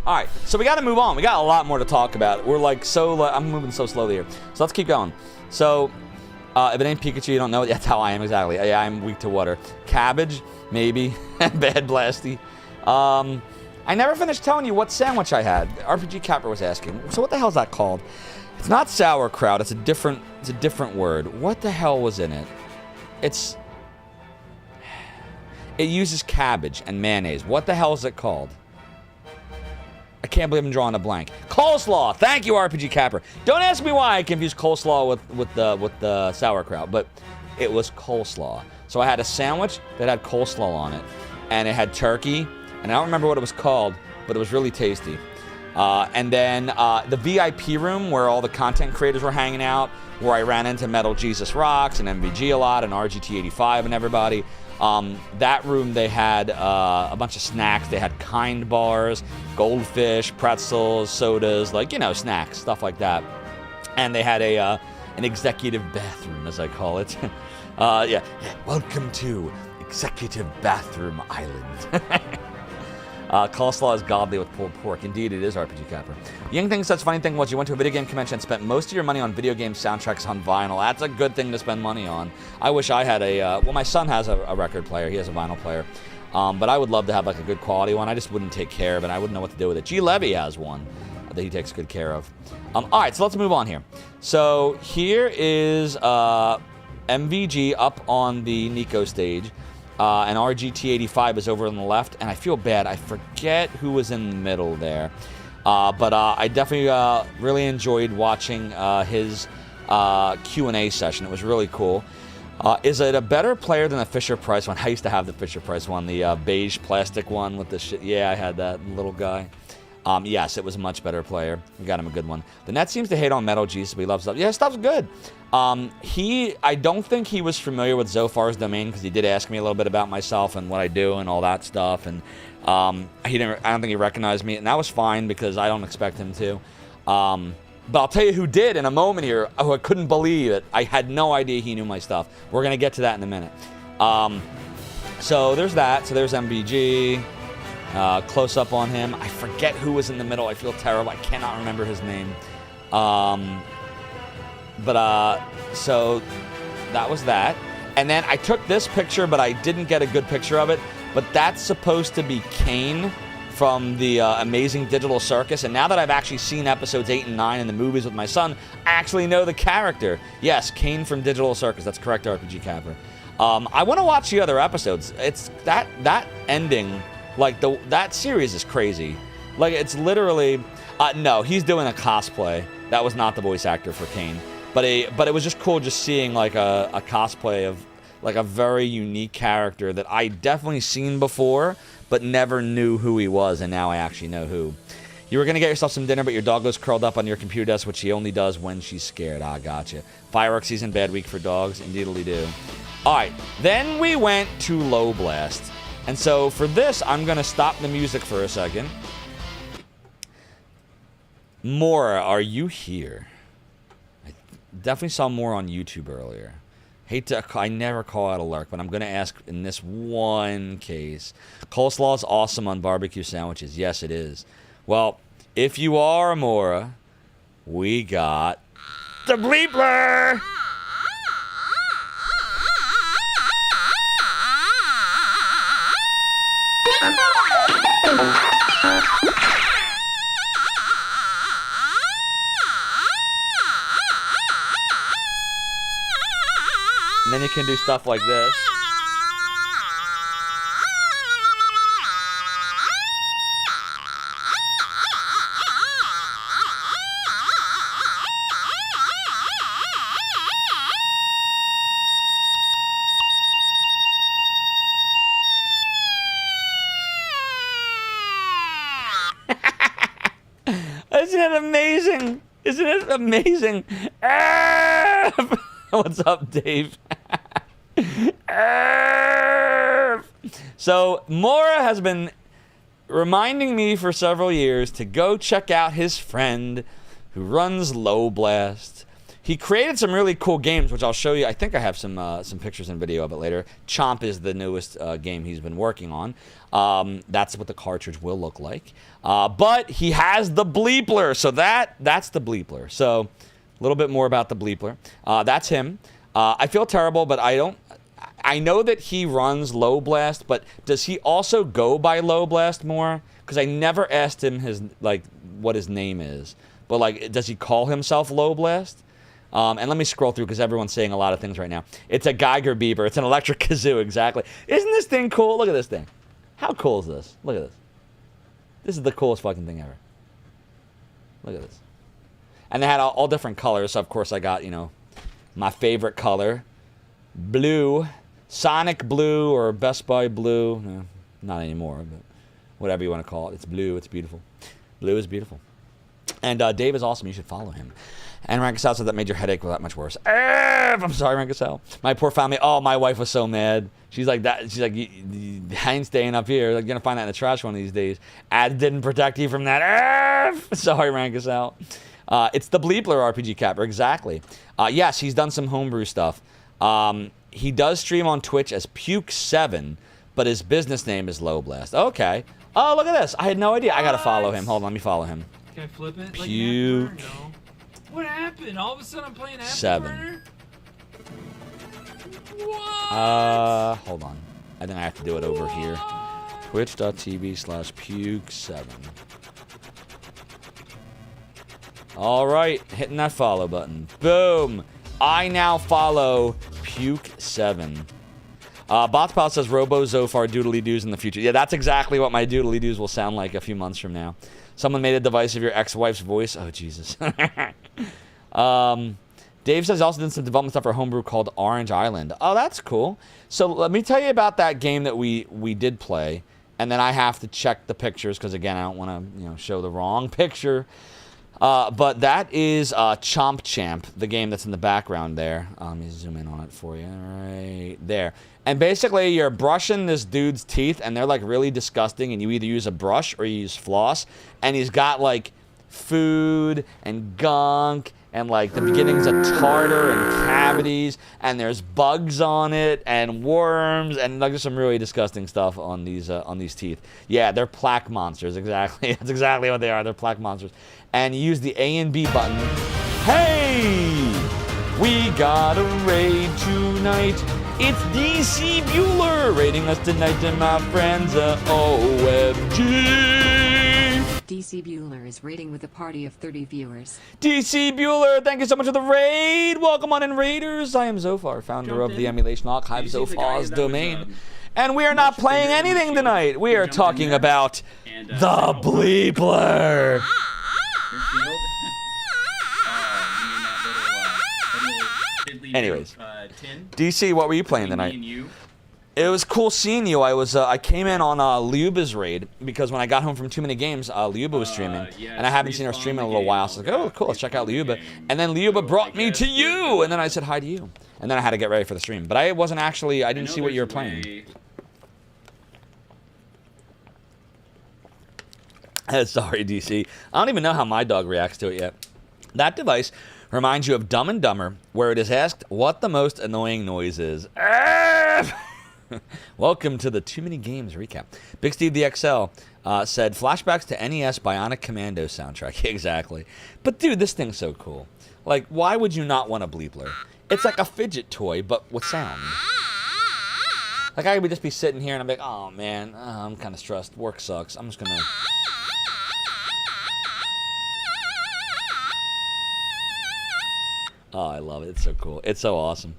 Alright, so we gotta move on. We got a lot more to talk about. We're like I'm moving so slowly here. So let's keep going. So, if it ain't Pikachu, you don't know it. That's how I am, exactly. Yeah, I'm weak to water. Cabbage, maybe. Bad Blasty. I never finished telling you what sandwich I had. RPG Capper was asking. So what the hell is that called? It's not sauerkraut. It's a different word. What the hell was in it? It uses cabbage and mayonnaise. What the hell is it called? I can't believe I'm drawing a blank. Coleslaw. Thank you, RPG Capper. Don't ask me why I confused coleslaw with the sauerkraut, but it was coleslaw. So I had a sandwich that had coleslaw on it, and it had turkey, and I don't remember what it was called, but it was really tasty. And then the VIP room where all the content creators were hanging out, where I ran into Metal Jesus Rocks and MVG a lot and RGT85 and everybody. That room, they had a bunch of snacks. They had Kind bars, goldfish, pretzels, sodas, like, you know, snacks, stuff like that. And they had an executive bathroom, as I call it. Yeah, welcome to Executive Bathroom Island. Coleslaw is godly with pulled pork. Indeed, it is, RPG Capper. Ying thinks such funny thing was you went to a video game convention and spent most of your money on video game soundtracks on vinyl. That's a good thing to spend money on. I wish I had well, my son has a record player. He has a vinyl player. But I would love to have like a good quality one. I just wouldn't take care of it. I wouldn't know what to do with it. G. Levy has one that he takes good care of. All right, so let's move on here. So here is MVG up on the Nico stage. And RGT85 is over on the left, and I feel bad. I forget who was in the middle there. But I definitely really enjoyed watching his Q&A session. It was really cool. Is it a better player than the Fisher-Price one? I used to have the Fisher-Price one, the beige plastic one with the shit. Yeah, I had that little guy. Yes, it was a much better player. We got him a good one. The net seems to hate on Metal Jesus, but he loves stuff. Yeah, stuff's good. I don't think he was familiar with Zophar's domain because he did ask me a little bit about myself and what I do and all that stuff. And I don't think he recognized me, and that was fine because I don't expect him to. But I'll tell you who did in a moment here, who I couldn't believe it. I had no idea he knew my stuff. We're going to get to that in a minute. So there's that. So there's MVG. Close up on him. I forget who was in the middle. I feel terrible. I cannot remember his name. So that was that. And then I took this picture, but I didn't get a good picture of it. But that's supposed to be Kane from the Amazing Digital Circus. And now that I've actually seen episodes 8 and 9 in the movies with my son, I actually know the character. Yes, Kane from Digital Circus. That's correct, RPG Capper. I want to watch the other episodes. It's that ending, like that series is crazy. Like it's literally, no, he's doing a cosplay. That was not the voice actor for Kane. But it was just cool just seeing like a cosplay of like a very unique character that I definitely seen before, but never knew who he was, and now I actually know who. You were going to get yourself some dinner, but your dog was curled up on your computer desk, which she only does when she's scared. Ah, gotcha. Fireworks season, bad week for dogs. Indeedly do. All right, then we went to Low Blast. And so for this, I'm going to stop the music for a second. Mora, are you here? I definitely saw more on YouTube earlier. I never call out a lurk, but I'm going to ask in this one case. Coleslaw is awesome on barbecue sandwiches. Yes, it is. Well, if you are Mora, we got the bleepler. And then you can do stuff like this. Isn't it amazing? Isn't it amazing? What's up, Dave? So, Mora has been reminding me for several years to go check out his friend who runs Low Blast. He created some really cool games, which I'll show you. I think I have some pictures and video of it later. Chomp is the newest game he's been working on. That's what the cartridge will look like. But he has the bleepler, so that's the bleepler. So, a little bit more about the bleepler. That's him. I feel terrible, but I know that he runs Low Blast, but does he also go by Low Blast more? Because I never asked him what his name is. But does he call himself Low Blast? And let me scroll through because everyone's saying a lot of things right now. It's a Geiger Beaver. It's an electric kazoo, exactly. Isn't this thing cool? Look at this thing. How cool is this? Look at this. This is the coolest fucking thing ever. Look at this. And they had all different colors. So, of course, I got, my favorite color. Blue. Sonic Blue or Best Buy Blue. No, not anymore, but whatever you want to call it. It's blue. It's beautiful. Blue is beautiful. And Dave is awesome. You should follow him. And Rankasal said that made your headache that much worse. I'm sorry, Rankasal. My poor family. Oh, my wife was so mad. She's like that. She's like, you ain't staying up here. Like, you're gonna find that in the trash one of these days. Ads didn't protect you from that. Sorry, Rankasal. It's the Bleepler RPG Capper. Exactly. Yes, he's done some homebrew stuff. He does stream on Twitch as Puke7, but his business name is Low Blast. Okay. Oh, look at this. I had no idea. I gotta follow him. Hold on, let me follow him. Can I flip it? Puke. Like no. What happened? All of a sudden I'm playing Afterburner? 7. What? Hold on. I think I have to do it over here. Twitch.tv/Puke7. All right, hitting that follow button. Boom. I now follow Puke7. Botspot says Robo Zophar doodly doos in the future. Yeah, that's exactly what my doodly doos will sound like a few months from now. Someone made a device of your ex-wife's voice. Oh, Jesus. Dave says he also did some development stuff for homebrew called Orange Island. Oh, that's cool. So let me tell you about that game that we did play, and then I have to check the pictures because, again, I don't want to show the wrong picture. But that is Chomp Champ, the game that's in the background there. Let me zoom in on it for you. Right there. And basically, you're brushing this dude's teeth, and they're, like, really disgusting, and you either use a brush or you use floss. And he's got, like, food and gunk and, like, the beginnings of tartar and cavities, and there's bugs on it and worms and, like, there's some really disgusting stuff on these teeth. Yeah, they're plaque monsters, exactly. That's exactly what they are. They're plaque monsters. And you use the A and B button. Hey! We got a raid tonight. It's DC Bueller raiding us tonight, and my friends are OMG. DC Bueller is raiding with a party of 30 viewers. DC Bueller, thank you so much for the raid. Welcome on in, Raiders. I am Zophar, founder of the Emulation Archive, Zophar's Domain. And we are not playing anything tonight. We are talking about the Bleepler. Anyways, DC, what were you playing tonight? It was cool seeing you. I came in on Liuba's raid because when I got home from TooManyGames, Liuba was streaming, and I haven't seen her stream in a little while. So I was like, oh, cool, let's check out Liuba. And then Liuba brought me to you, and then I said hi to you, and then I had to get ready for the stream. But I didn't see what you were playing. Sorry, DC. I don't even know how my dog reacts to it yet. That device reminds you of Dumb and Dumber, where it is asked what the most annoying noise is. Welcome to the TooManyGames recap. Big Steve the XL said, flashbacks to NES Bionic Commando soundtrack. Exactly. But dude, this thing's so cool. Like, why would you not want a Bleepler? It's like a fidget toy, but with sound. Like, I would just be sitting here and I'm like, oh man, I'm kind of stressed. Work sucks. I'm just gonna... Oh, I love it. It's so cool. It's so awesome.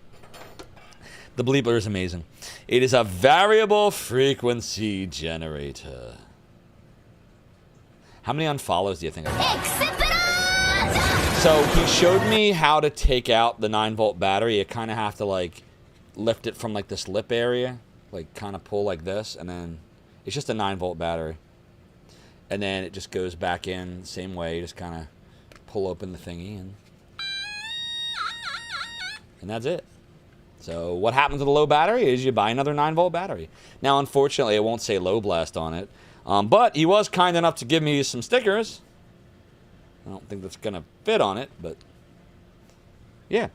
The Bleepler is amazing. It is a variable frequency generator. How many unfollows do you think I got? So he showed me how to take out the 9-volt battery. You kind of have to, like, lift it from, like, this lip area. Like, kind of pull like this. And then it's just a 9-volt battery. And then it just goes back in the same way. You just kind of pull open the thingy and that's it. So what happens with a low battery is you buy another 9-volt battery. Now, unfortunately, it won't say Low Blast on it. But he was kind enough to give me some stickers. I don't think that's going to fit on it, but yeah.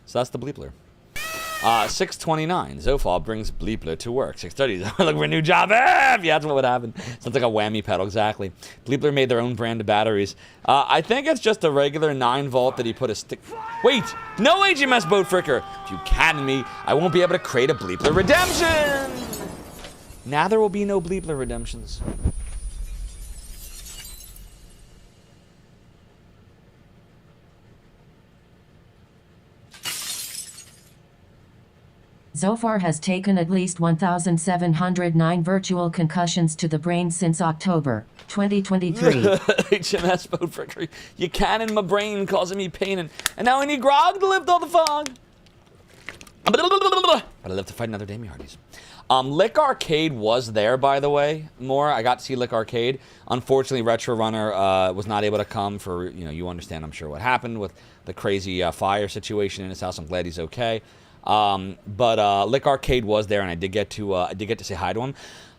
So that's the Bleepler. 6:29. Zophar brings Bleepler to work. 6:30. Look for a new job. Yeah, that's what would happen. Sounds like a whammy pedal. Exactly. Bleepler made their own brand of batteries. I think it's just a regular 9-volt that he put a stick... Wait! No HMS Boat Fricker! If you can me, I won't be able to create a Bleepler redemption! Now there will be no Bleepler redemptions. Zophar has taken at least 1,709 virtual concussions to the brain since October 2023. HMS Boat Fricker. You can in my brain causing me pain, and now I need grog to lift all the fog. But I live to fight another day, me hearties. Lick Arcade was there, by the way, more. I got to see Lick Arcade. Unfortunately, Retro Runner was not able to come for, you understand, I'm sure, what happened with the crazy fire situation in his house. I'm glad he's okay. But Lick Arcade was there, and I did get to say hi to him.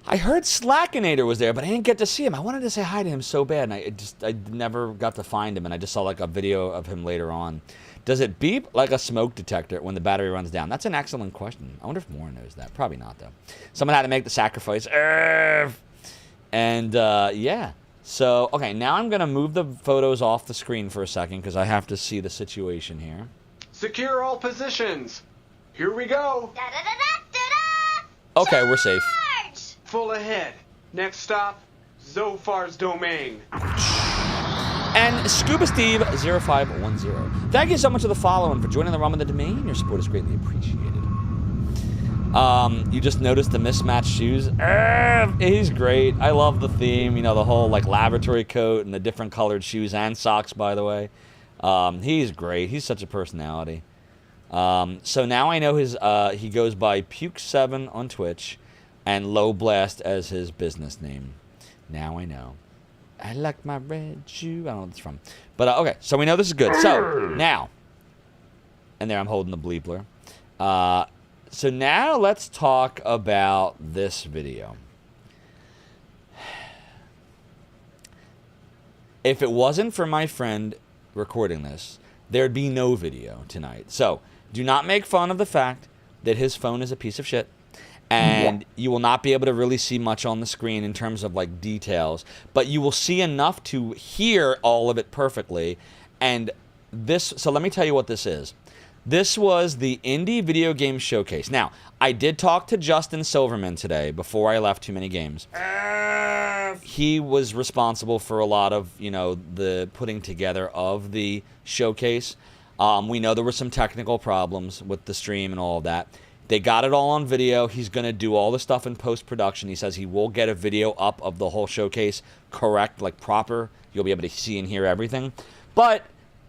I heard Slackinator was there, but I didn't get to see him. I wanted to say hi to him so bad, and I never got to find him, and I just saw like a video of him later on. Does it beep like a smoke detector when the battery runs down? That's an excellent question. I wonder if Moore knows that. Probably not, though. Someone had to make the sacrifice. And, yeah. So, okay, now I'm going to move the photos off the screen for a second because I have to see the situation here. Secure all positions. Here we go. Okay, we're safe. Full ahead. Next stop, Zophar's domain. And Scuba Steve 0510. Thank you so much for the follow and for joining the Rum of the Domain. Your support is greatly appreciated. You just noticed the mismatched shoes. He's great. I love the theme. The whole like laboratory coat and the different colored shoes and socks, by the way. He's great. He's such a personality. So now I know he goes by Puke7 on Twitch and Low Blast as his business name. Now I know. I like my red shoe. I don't know what it's from. But, okay, so we know this is good. So, now. And there I'm holding the bleepler. So now let's talk about this video. If it wasn't for my friend recording this, there'd be no video tonight. So, do not make fun of the fact that his phone is a piece of shit. And you will not be able to really see much on the screen in terms of like details, but you will see enough to hear all of it perfectly. And so let me tell you what this is. This was the Indie Video Game Showcase. Now, I did talk to Justin Silverman today before I left TooManyGames. He was responsible for a lot of, the putting together of the showcase. We know there were some technical problems with the stream and all of that. They got it all on video. He's going to do all the stuff in post-production. He says he will get a video up of the whole showcase correct, like proper. You'll be able to see and hear everything. But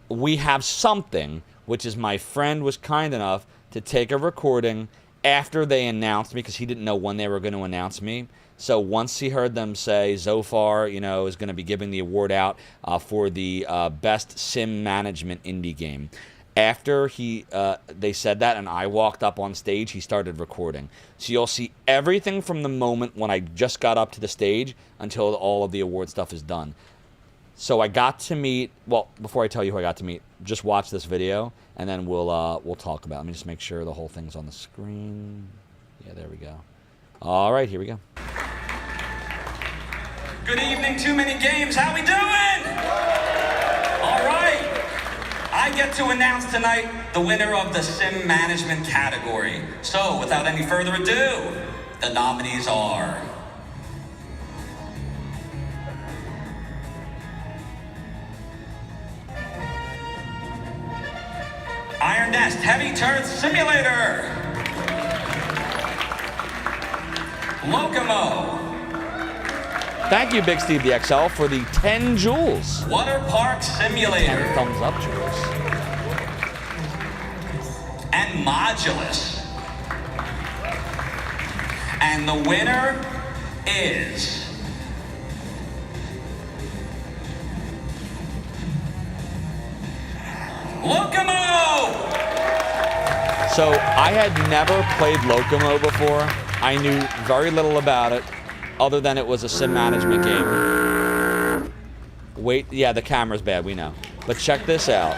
we have something, which is my friend was kind enough to take a recording after they announced me, because he didn't know when they were going to announce me. So once he heard them say Zophar, is going to be giving the award out for the best sim management indie game. After they said that and I walked up on stage, he started recording. So you'll see everything from the moment when I just got up to the stage until all of the award stuff is done. So I got to meet, well, before I tell you who I got to meet, just watch this video and then we'll talk about it. Let me just make sure the whole thing's on the screen. Yeah, there we go. All right, here we go. Good evening, TooManyGames. How we doing? All right. I get to announce tonight the winner of the Sim Management category. So, without any further ado, the nominees are... Iron Nest Heavy Turret Simulator. Locomo. Thank you, Big Steve the XL, for the 10 jewels. Water Park Simulator. 10 thumbs up jewels. And Modulus. And the winner is... Locomo! So, I had never played Locomo before. I knew very little about it, other than it was a sim management game. Wait, yeah, the camera's bad, we know. But check this out.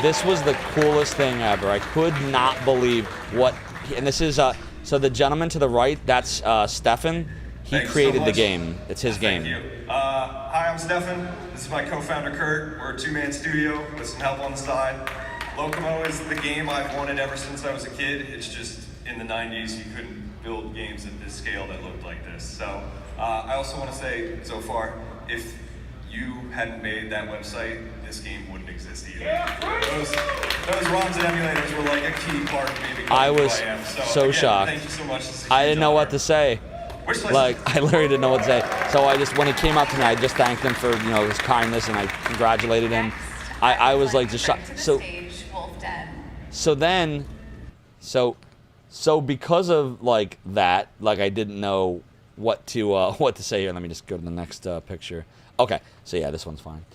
This was the coolest thing ever. I could not believe what... And this is... so the gentleman to the right, that's Stefan. He created the game. It's his game. Thank you. Hi, I'm Stefan. This is my co-founder, Kurt. We're a two-man studio with some help on the side. Locomo is the game I've wanted ever since I was a kid. It's just, in the 90s, you couldn't build games at this scale that looked like this. So, I also want to say, Zophar, if you hadn't made that website, this game wouldn't exist either. Those ROMs and emulators were like a key part of me becoming I was who I am. so again, shocked. Thank you so much. I didn't know what to say. Like, I literally didn't know what to say. So I just, when he came up to me, I just thanked him for, his kindness, and I congratulated him. I was like just shocked. So then, So because of like that, like I didn't know what to say here. Let me just go to the next picture. Okay, so yeah, this one's fine.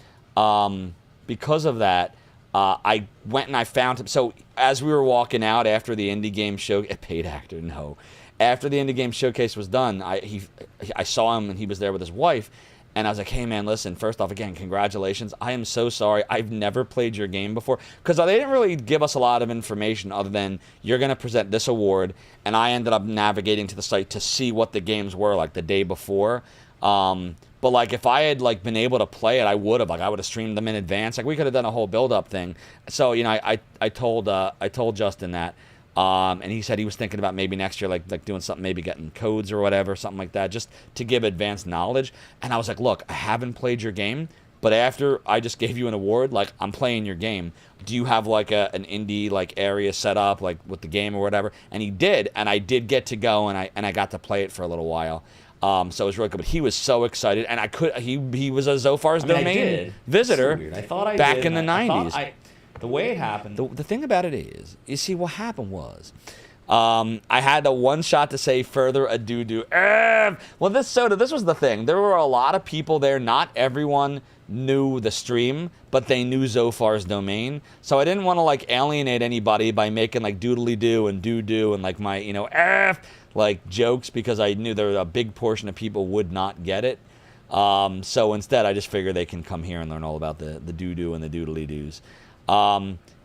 Because of that, I went and I found him. So as we were walking out after the indie game show, paid actor, no. After the indie game showcase was done, I saw him and he was there with his wife. And I was like, hey, man, listen, first off, again, congratulations. I am so sorry. I've never played your game before. Because they didn't really give us a lot of information other than you're going to present this award. And I ended up navigating to the site to see what the games were like the day before. But like if I had like been able to play it, I would have. Like I would have streamed them in advance. Like we could have done a whole build-up thing. So, you know, I told Justin that. And he said he was thinking about maybe next year, like doing something, maybe getting codes or whatever, something like that, just to give advanced knowledge. And I was like, look, I haven't played your game, but after I just gave you an award, like I'm playing your game. Do you have like an indie like area set up like with the game or whatever? And he did, and I did get to go, and I got to play it for a little while. So it was really good. But he was so excited, and he was a Zophar's Domain visitor back in the 90s. The way it happened. The thing about it is, you see, what happened was, I had a one shot to say further ado. Well, this was the thing. There were a lot of people there. Not everyone knew the stream, but they knew Zophar's Domain. So I didn't want to like alienate anybody by making like doodly doo and like my like jokes, because I knew there was a big portion of people would not get it. So instead, I just figured they can come here and learn all about the doo and the doodly doos.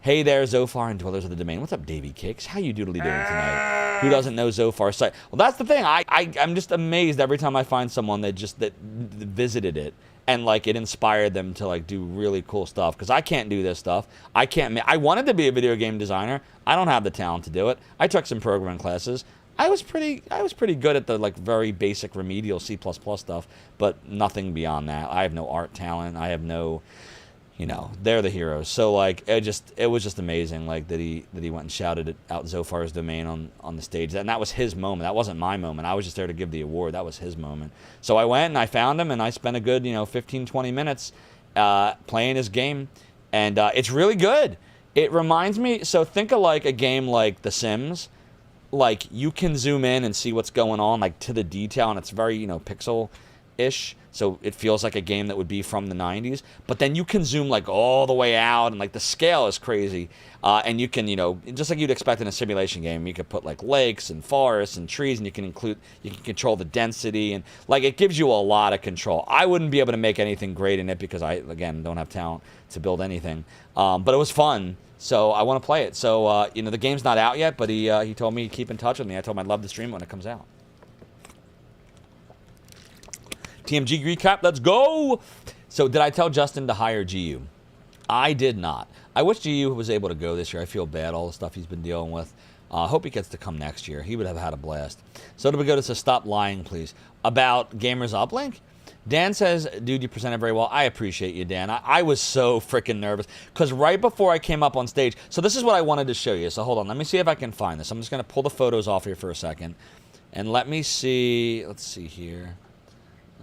Hey there, Zophar and Dwellers of the Domain. What's up, Davy Kicks? How you doodly doing tonight? Who doesn't know Zophar's site? Well, that's the thing. I'm just amazed every time I find someone that visited it and like it inspired them to like do really cool stuff. Because I can't do this stuff. I wanted to be a video game designer. I don't have the talent to do it. I took some programming classes. I was pretty good at the like very basic remedial C++ stuff, but nothing beyond that. I have no art talent. I have no. You know, they're the heroes. So like it was just amazing, like that he went and shouted it out Zophar's Domain on the stage. And that was his moment. That wasn't my moment. I was just there to give the award. That was his moment. So I went and I found him and I spent a good 15-20 minutes playing his game, and it's really good. It reminds me. So think of like a game like The Sims. Like you can zoom in and see what's going on like to the detail, and it's very pixel-ish. So it feels like a game that would be from the 90s. But then you can zoom like all the way out, and like the scale is crazy. And you can, just like you'd expect in a simulation game, you could put like lakes and forests and trees, and you can control the density, and like it gives you a lot of control. I wouldn't be able to make anything great in it because I, again, don't have talent to build anything. But it was fun. So I want to play it. So, the game's not out yet, but he told me to keep in touch with me. I told him I'd love to stream it when it comes out. TMG recap, let's go! So did I tell Justin to hire GU? I did not. I wish GU was able to go this year. I feel bad, all the stuff he's been dealing with. I hope he gets to come next year. He would have had a blast. So do we go to Stop Lying, please? About Gamers Uplink? Dan says, dude, you presented very well. I appreciate you, Dan. I was so freaking nervous because right before I came up on stage, so this is what I wanted to show you. So hold on, let me see if I can find this. I'm just going to pull the photos off here for a second. And let me see, let's see here.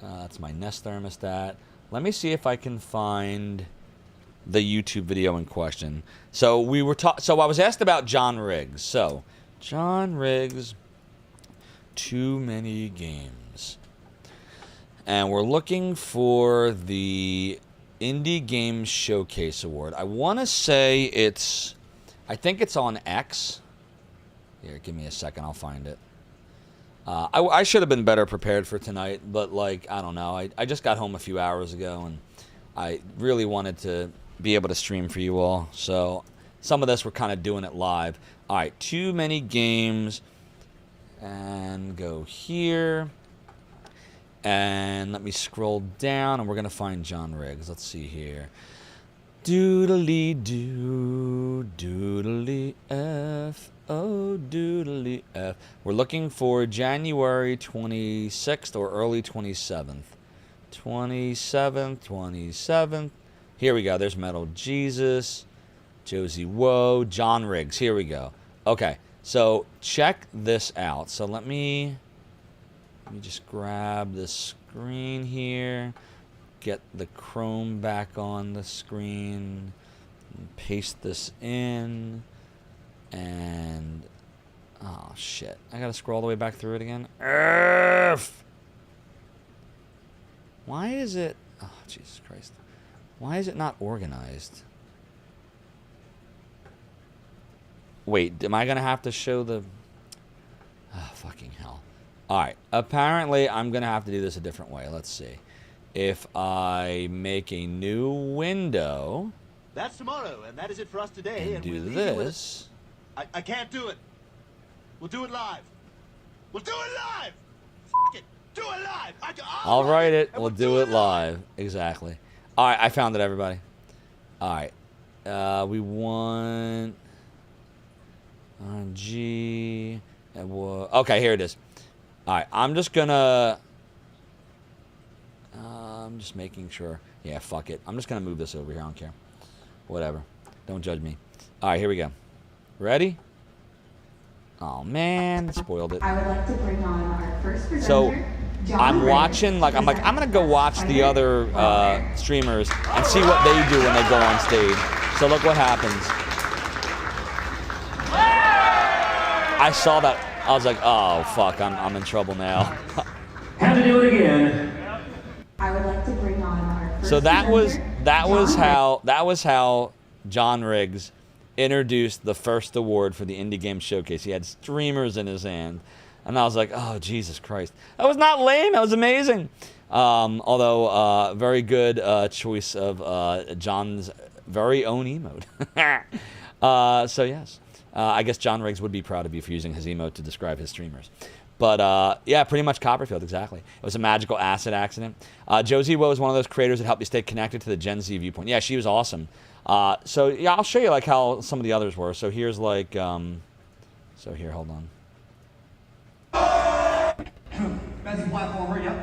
That's my Nest thermostat. Let me see if I can find the YouTube video in question. So I was asked about John Riggs. So John Riggs, Too Many Games, and we're looking for the Indie Games Showcase Award. I want to say I think it's on X. Here, give me a second. I'll find it. I should have been better prepared for tonight, but like, I don't know. I just got home a few hours ago, and I really wanted to be able to stream for you all. So some of this, we're kind of doing it live. All right, Too Many Games, and go here. And let me scroll down, and we're going to find John Riggs. Let's see here. Doodly-doo, doodly-F. Oh, doodly F. We're looking for January 26th or early 27th. 27th. Here we go. There's Metal Jesus, Josie Woe, John Riggs. Here we go. Okay, so check this out. So let me just grab the screen here, get the Chrome back on the screen, and paste this in. And Oh, shit. I gotta scroll all the way back through it again. Urgh. Why is it... Oh, Jesus Christ. Why is it not organized? Wait, am I gonna have to show the... Oh, fucking hell. Alright, apparently I'm gonna have to do this a different way. Let's see. If I make a new window... That's tomorrow, and that is it for us today. And we do leave you with this... I can't do it. We'll do it live. We'll do it live! F it! Do it live! I'll write it. We'll do it live. Exactly. Alright, I found it, everybody. Alright. We want... G... Okay, here it is. Alright, I'm just gonna... I'm just making sure. Yeah, fuck it. I'm just gonna move this over here. I don't care. Whatever. Don't judge me. Alright, here we go. Ready? Oh, man. Spoiled it. I would like to bring on our first presenter. So, I'm watching, like, I'm gonna go watch the other streamers and see what they do when they go on stage. So look what happens. I saw that. I was like, oh, fuck, I'm in trouble now. Have to do it again. I would like to bring on our first So that presenter, was how John Riggs introduced the first award for the Indie Game Showcase. He had streamers in his hand. And I was like, oh, Jesus Christ. That was not lame. That was amazing. Although, very good choice of John's very own emote. So, yes. I guess John Riggs would be proud of you for using his emote to describe his streamers. But, yeah, pretty much Copperfield, exactly. It was a magical acid accident. Josie Woe is one of those creators that helped me stay connected to the Gen Z viewpoint. Yeah, she was awesome. So, yeah, I'll show you, like, how some of the others were. So here's, like, so here, hold on. Fancy platformer, yep,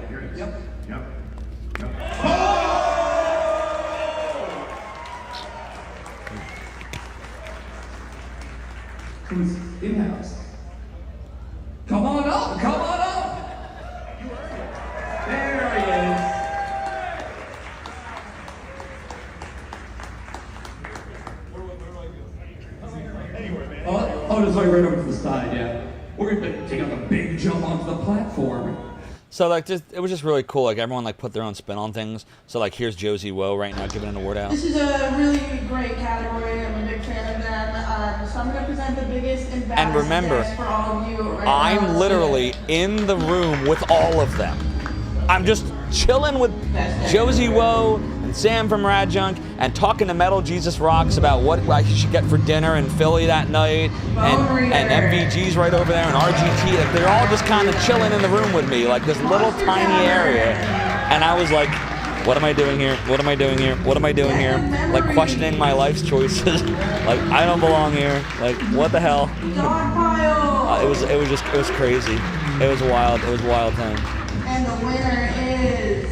here it is. Yep. Who's in-house? Come on up! There he is. Oh, just like right over to the side, yeah. We're gonna take out a big jump onto the platform. So like, it was just really cool. Like everyone like put their own spin on things. So like, here's Josie Woe right now giving an award out. This is a really great category. I'm a big fan of them. So I'm gonna present the biggest and baddest And remember, for all of you right I'm now. literally in the room with all of them. I'm just chilling with Josie Woe and Sam from Radjunk and talking to Metal Jesus Rocks about what I should get for dinner in Philly that night, and MVG's right over there and RGT. Like, they're all just kind of chilling in the room with me, like this little tiny area. And I was like, what am I doing here? What am I doing here? What am I doing here? Like questioning my life's choices. Like, I don't belong here. Like, what the hell? It was crazy. It was wild. It was a wild time. And the winner is...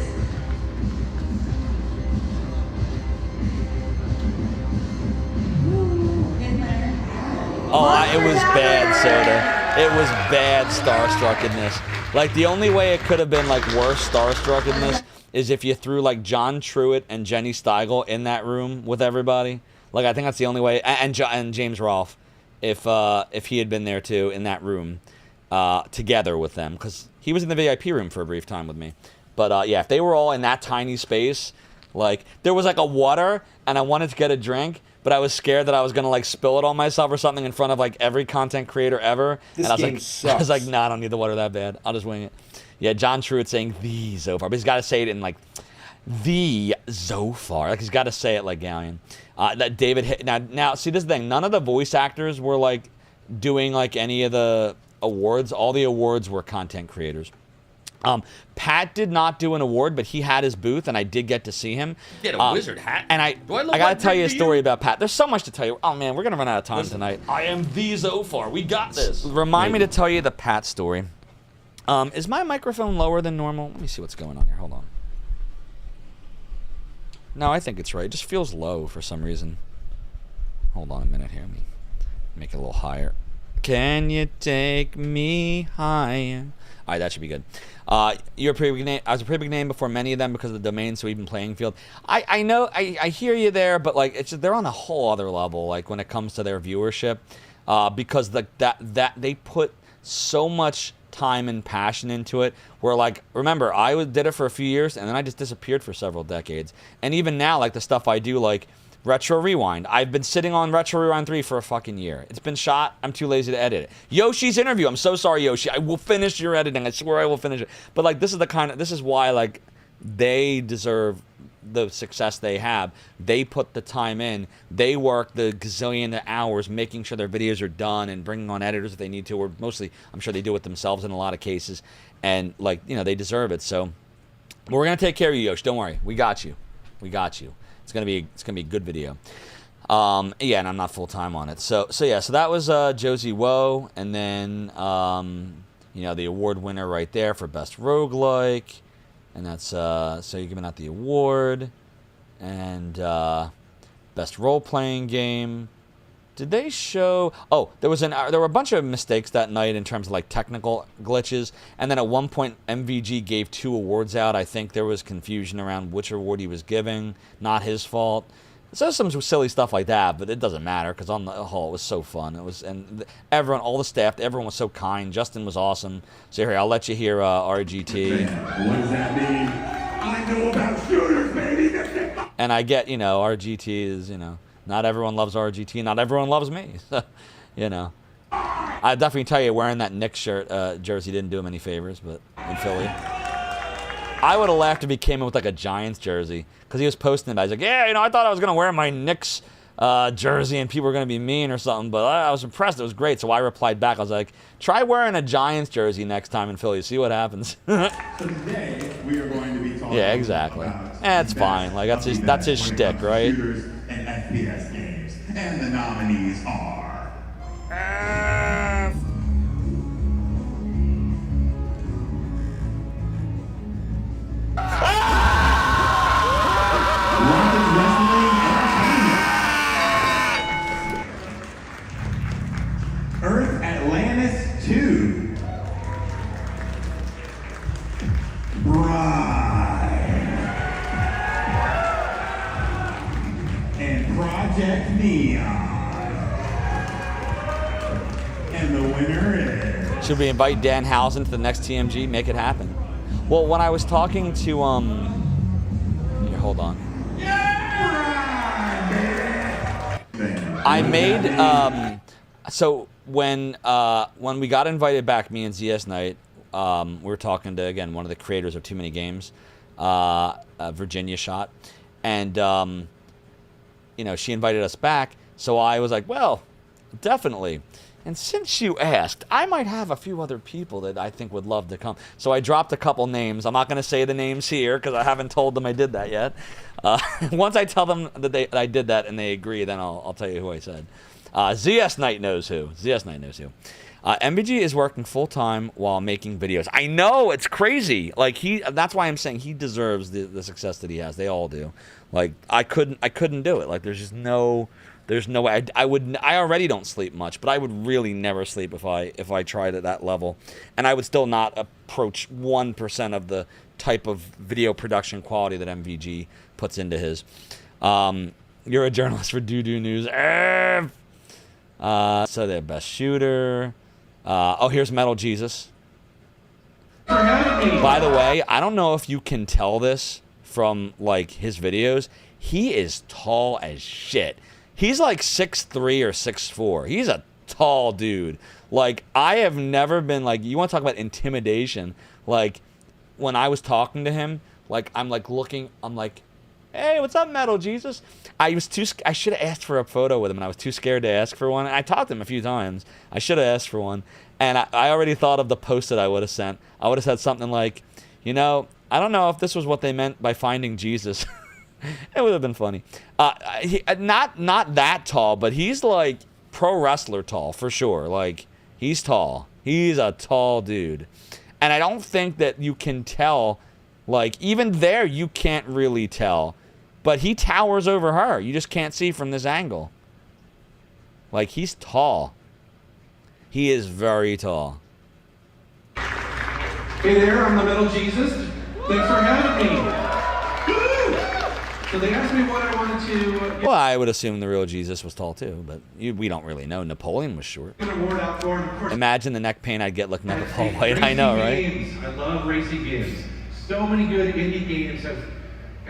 Oh, it was bad, Soda. It was bad starstruckedness. Like, the only way it could have been, like, worse starstruckedness is if you threw, like, John Truitt and Jenny Steigel in that room with everybody. Like, I think that's the only way. And James Rolfe, if he had been there, too, in that room, together with them. Because he was in the VIP room for a brief time with me. But, yeah, if they were all in that tiny space, like, there was, like, a water, and I wanted to get a drink, but I was scared that I was gonna like spill it on myself or something in front of like every content creator ever. This and I was game like, sucks. I was like, nah, I don't need the water that bad. I'll just wing it. Yeah, John Truitt saying the Zophar, but he's got to say it in like the Zophar. Like he's got to say it like Galleon. That David now see this is the thing. None of the voice actors were like doing like any of the awards. All the awards were content creators. Pat did not do an award, but he had his booth, and I did get to see him. He had a wizard hat. And I got to tell you a story about Pat. There's so much to tell you. Oh, man, we're going to run out of time tonight. I am the Zophar. We got this. Remind me to tell you the Pat story. Is my microphone lower than normal? Let me see what's going on here. Hold on. No, I think it's right. It just feels low for some reason. Hold on a minute here. Let me make it a little higher. Can you take me higher? All right, that should be good. You're a pretty big name. I was a pretty big name before many of them because of the domain, so even playing field. I know, I hear you there, but like it's just, they're on a whole other level. Like when it comes to their viewership, because that they put so much time and passion into it. Where like, remember, did it for a few years and then I just disappeared for several decades. And even now, like the stuff I do, like Retro Rewind. I've been sitting on Retro Rewind 3 for a fucking year. It's been shot. I'm too lazy to edit it. Yoshi's interview. I'm so sorry, Yoshi. I will finish your editing. I swear I will finish it. But like, this is why like they deserve the success they have. They put the time in. They work the gazillion hours making sure their videos are done and bringing on editors if they need to, or mostly I'm sure they do it themselves in a lot of cases. And like, you know, they deserve it. So we're gonna take care of you, Yosh. Don't worry. We got you. We got you. It's gonna be a good video. Yeah, and I'm not full time on it. So yeah, so that was Josie Woe, and then you know, the award winner right there for best roguelike. And that's, so you're giving out the award. And best role-playing game. Did they show... Oh, there were a bunch of mistakes that night in terms of, like, technical glitches. And then at one point, MVG gave 2 awards out. I think there was confusion around which award he was giving. Not his fault. So some silly stuff like that, but it doesn't matter because on the whole, it was so fun. It was, and everyone, all the staff, everyone was so kind. Justin was awesome. So here, I'll let you hear RGT. What does that mean? I know about shooters, baby. And I get, you know, RGT is, you know, not everyone loves RGT, not everyone loves me. You know, I definitely tell you, wearing that Knicks shirt jersey didn't do him any favors, but in Philly. I would have laughed if he came in with like a Giants jersey, because he was posting about it. He's like, yeah, you know, I thought I was going to wear my Knicks jersey and people were going to be mean or something, but I was impressed. It was great. So I replied back. I was like, try wearing a Giants jersey next time in Philly. See what happens. Today, we are going to be talking yeah, exactly. It's fine. Like, that's his shtick, right? Shooters and FPS games. And the nominees are... Earth Atlantis 2. Bride. And Project Neon. And the winner is... Should we invite Dan Housen to the next TMG? Make it happen. Well, when I was talking to, here, hold on. I made, so when we got invited back, me and ZS Knight, we were talking to, again, one of the creators of Too Many Games, Virginia Shot, and, you know, she invited us back, so I was like, well, definitely. And since you asked, I might have a few other people that I think would love to come. So I dropped a couple names. I'm not going to say the names here because I haven't told them I did that yet. Once I tell them that I did that and they agree, then I'll tell you who I said. ZS Knight knows who. ZS Knight knows who. MVG is working full-time while making videos. I know, it's crazy. Like, that's why I'm saying he deserves the success that he has. They all do. Like, I couldn't do it. Like, there's no way. I already don't sleep much, but I would really never sleep if I tried at that level. And I would still not approach 1% of the type of video production quality that MVG puts into his. You're a journalist for Doo Doo News. So they're best shooter. Oh, here's Metal Jesus. By the way, I don't know if you can tell this from like his videos. He is tall as shit. He's like 6'3" or 6'4". He's a tall dude. Like, I have never been like, you want to talk about intimidation? Like, when I was talking to him, like, I'm like looking, I'm like, hey, what's up, Metal Jesus? I should have asked for a photo with him, and I was too scared to ask for one. And I talked to him a few times. I should have asked for one. And I already thought of the post that I would have sent. I would have said something like, you know, I don't know if this was what they meant by finding Jesus. It would have been funny. Not that tall, but he's like pro wrestler tall for sure. Like, he's tall. He's a tall dude. And I don't think that you can tell, like, even there you can't really tell. But he towers over her. You just can't see from this angle. Like, he's tall. He is very tall. Hey there, I'm the Metal Jesus. Thanks for having me. So they asked me what I wanted to. Well, I would assume the real Jesus was tall too, but we don't really know. Napoleon was short. Get an award out for him. Of course, Imagine the neck pain I'd get looking at the Paul White. I know, right? Games. I love racing games. So many good indie games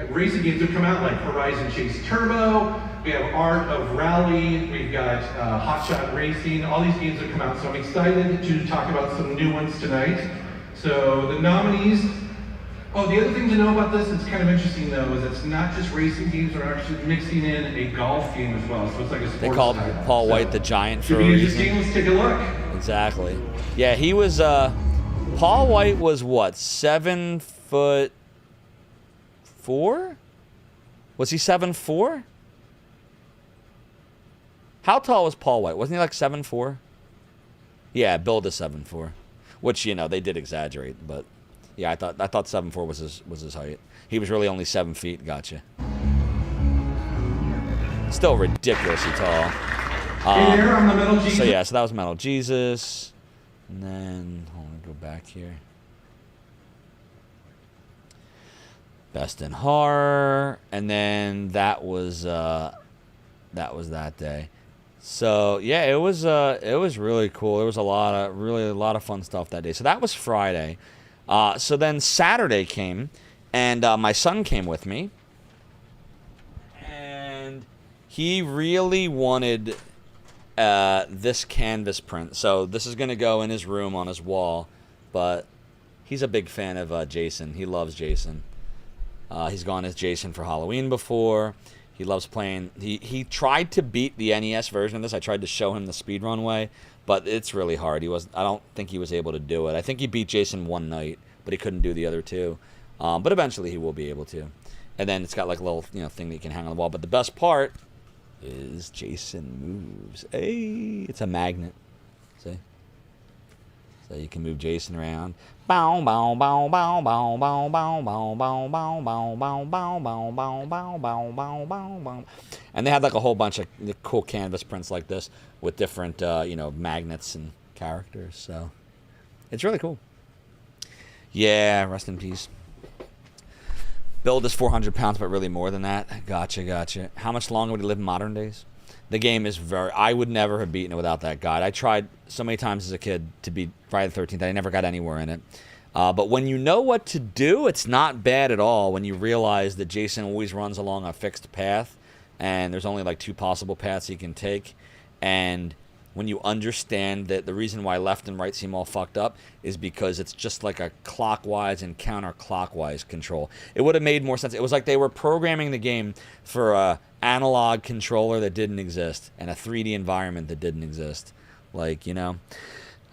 racing games have come out, like Horizon Chase Turbo. We have Art of Rally. We've got Hot Shot Racing. All these games have come out, so I'm excited to talk about some new ones tonight. So the nominees. Oh, the other thing to know about this, it's kind of interesting though, is it's not just racing games, we're actually mixing in a golf game as well. So it's like a sports. They called title. Paul White the Giant for a reason. Let's take a look. Exactly. Yeah, he was, Paul White was what, 7'4"? Was he 7'4"? How tall was Paul White? Wasn't he like 7'4"? Yeah, billed as 7'4", which, you know, they did exaggerate, but yeah, I thought 7'4" was his height. He was really only 7 feet. Gotcha. Still ridiculously tall. So yeah, so that was Metal Jesus, and then hold on, go back here. Best in Horror, and then that was that day. So yeah, it was really cool. There was a lot of fun stuff that day. So that was Friday. So then Saturday came, and my son came with me, and he really wanted this canvas print. So this is gonna go in his room on his wall, but he's a big fan of Jason. He loves Jason. He's gone as Jason for Halloween before. He loves playing. He tried to beat the NES version of this. I tried to show him the speedrun way, but it's really hard. I don't think he was able to do it. I think he beat Jason one night, but he couldn't do the other two. But eventually he will be able to. And then it's got like a little thing that you can hang on the wall. But the best part is Jason moves. Hey, it's a magnet. See? So you can move Jason around. And they had like a whole bunch of cool canvas prints like this with different magnets and characters. So it's really cool. Yeah, rest in peace. Build is 400 pounds, but really more than that. Gotcha. How much longer would he live in modern days? The game is I would never have beaten it without that guide. I tried so many times as a kid to beat Friday the 13th. I never got anywhere in it. But when you know what to do, it's not bad at all when you realize that Jason always runs along a fixed path, and there's only like 2 possible paths he can take. And when you understand that the reason why left and right seem all fucked up is because it's just like a clockwise and counterclockwise control. It would have made more sense. It was like they were programming the game for a analog controller that didn't exist and a 3D environment that didn't exist. Like, Ying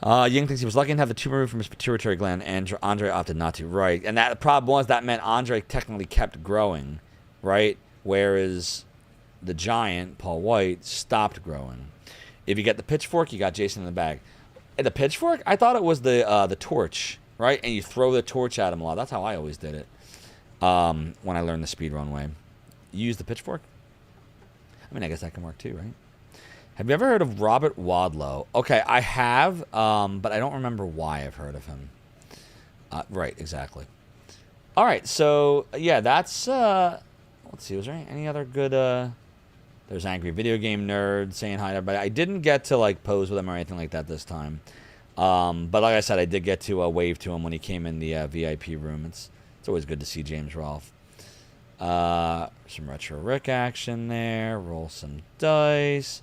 thinks he was lucky to have the tumor removed from his pituitary gland, and Andre opted not to. Right. And that the problem was that meant Andre technically kept growing, right? Whereas the giant, Paul White, stopped growing. If you get the pitchfork, you got Jason in the bag. And the pitchfork? I thought it was the torch, right? And you throw the torch at him a lot. That's how I always did it when I learned the speedrun way. You use the pitchfork? I mean, I guess that can work too, right? Have you ever heard of Robert Wadlow? Okay, I have, but I don't remember why I've heard of him. Right, exactly. All right, so, yeah, that's, let's see, was there any other good, there's Angry Video Game Nerd saying hi to everybody. I didn't get to, like, pose with him or anything like that this time. But like I said, I did get to wave to him when he came in the VIP room. It's always good to see James Rolfe. Some Retro Rick action there. Roll some dice.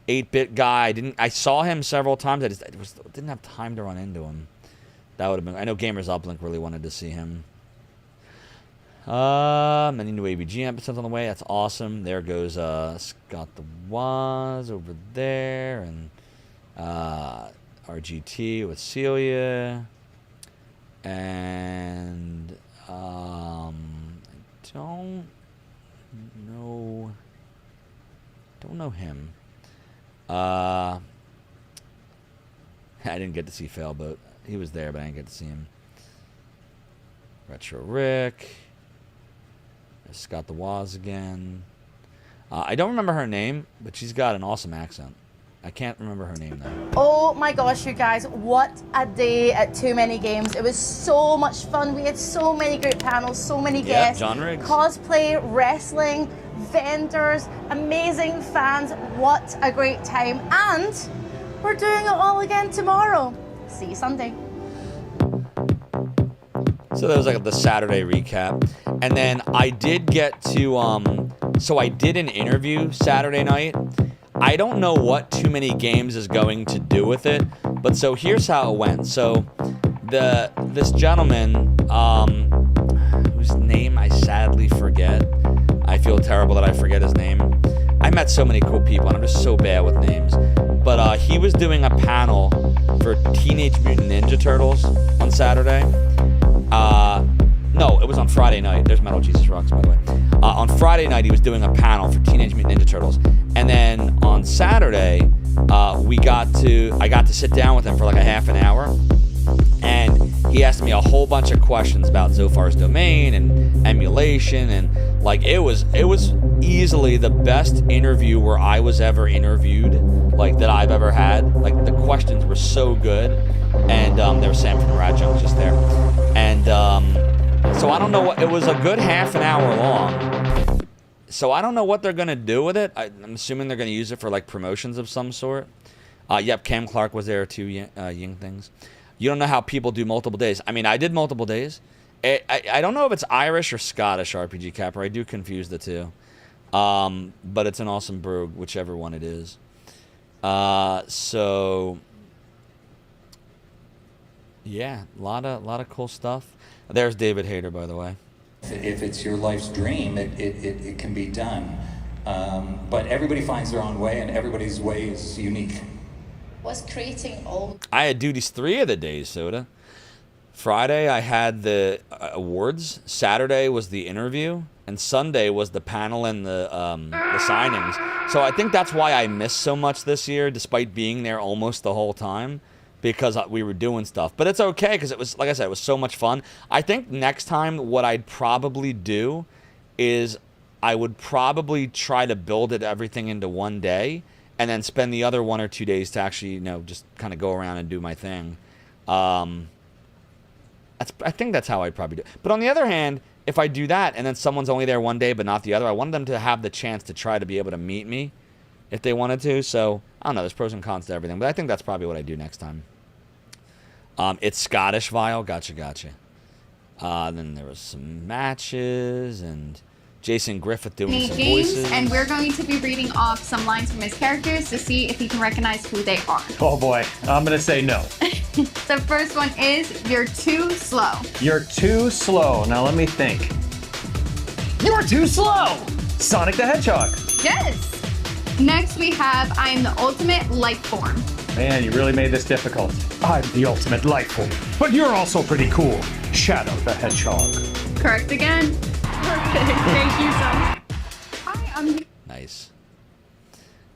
8-bit guy. I saw him several times. I didn't have time to run into him. That would have been. I know Gamers Uplink really wanted to see him. Many new ABG episodes on the way. That's awesome. There goes Scott the Waz over there, and RGT with Celia, and I don't know him. I didn't get to see Failboat. He was there, but I didn't get to see him. Retro Rick. There's Scott the Waz again. I don't remember her name, but she's got an awesome accent. I can't remember her name though. Oh my gosh, you guys, what a day at Too Many Games. It was so much fun. We had so many great panels, so many guests. John Riggs. Cosplay, wrestling, vendors, amazing fans. What a great time. And we're doing it all again tomorrow. See you Sunday. So that was like the Saturday recap. And then I did get to, so I did an interview Saturday night. I don't know what Too Many Games is going to do with it, but so here's how it went. So this gentleman, whose name I sadly forget. I feel terrible that I forget his name. I met so many cool people, and I'm just so bad with names. But he was doing a panel for Teenage Mutant Ninja Turtles on Saturday. No, it was on Friday night. There's Metal Jesus Rocks, by the way. On Friday night, he was doing a panel for Teenage Mutant Ninja Turtles. And then on Saturday, I got to sit down with him for like a half an hour. And he asked me a whole bunch of questions about Zophar's domain and emulation. And like, it was easily the best interview where I was ever interviewed, like that I've ever had. Like, the questions were so good. And there was Sam from the Rat Junk just there. And so I don't know what, it was a good half an hour long. So I don't know what they're going to do with it. I'm assuming they're going to use it for like promotions of some sort. Yep, Cam Clark was there too, Ying Things. You don't know how people do multiple days. I mean, I did multiple days. I don't know if it's Irish or Scottish RPG Capper. I do confuse the two. But it's an awesome brew, whichever one it is. So yeah, a lot of cool stuff. There's David Hayter, by the way. If it's your life's dream, it can be done. But everybody finds their own way, and everybody's way is unique. Was creating all. I had duties 3 of the days, Soda. Friday, I had the awards. Saturday was the interview. And Sunday was the panel and the signings. So I think that's why I missed so much this year, despite being there almost the whole time. Because we were doing stuff. But it's okay, because it was, like I said, it was so much fun. I think next time what I'd probably do is I would probably try to build everything into one day and then spend the other 1 or 2 days to actually, just kind of go around and do my thing. I think that's how I'd probably do it. But on the other hand, if I do that and then someone's only there one day but not the other, I want them to have the chance to try to be able to meet me if they wanted to. So, I don't know. There's pros and cons to everything. But I think that's probably what I do next time. It's Scottish Vile. Gotcha. Then there was some matches and Jason Griffith doing some voices. And we're going to be reading off some lines from his characters to see if he can recognize who they are. Oh boy, I'm gonna say no. The first one is, you're too slow. You're too slow. Now let me think. You're too slow! Sonic the Hedgehog. Yes! Next we have, I am the ultimate life form. Man, you really made this difficult. I'm the ultimate life form, but you're also pretty cool. Shadow the Hedgehog. Correct again. Perfect. Thank you so much. Hi, I'm... Nice.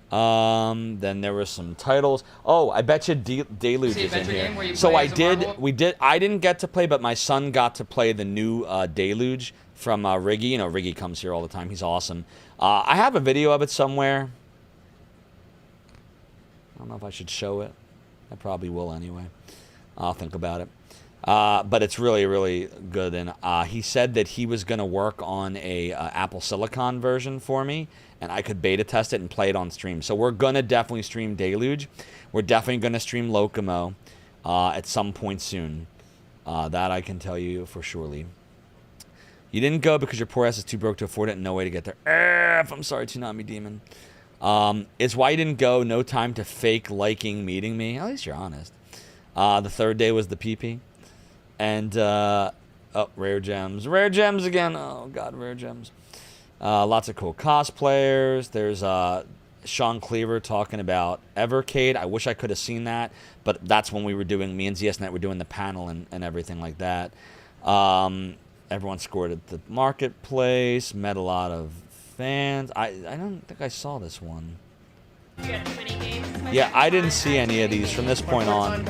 Then there were some titles. Oh, I bet you Deluge is in here. So I didn't get to play, but my son got to play the new Deluge from Riggy. Riggy comes here all the time. He's awesome. I have a video of it somewhere. I don't know if I should show it. I probably will anyway. I'll think about it. But it's really, really good. And he said that he was going to work on a Apple Silicon version for me, and I could beta test it and play it on stream. So we're going to definitely stream Deluge. We're definitely going to stream Locomo at some point soon. That I can tell you for surely. You didn't go because your poor ass is too broke to afford it and no way to get there. I'm sorry, Toonami Demon. It's why you didn't go. No time to fake liking meeting me. At least you're honest. The third day was the PP. And, rare gems. Rare gems again. Oh, God, rare gems. Lots of cool cosplayers. There's Sean Cleaver talking about Evercade. I wish I could have seen that. But that's when me and ZSNet were doing the panel and everything like that. Everyone scored at the marketplace. Met a lot of fans. I don't think I saw this one. Yeah, I didn't see any of these from this point on.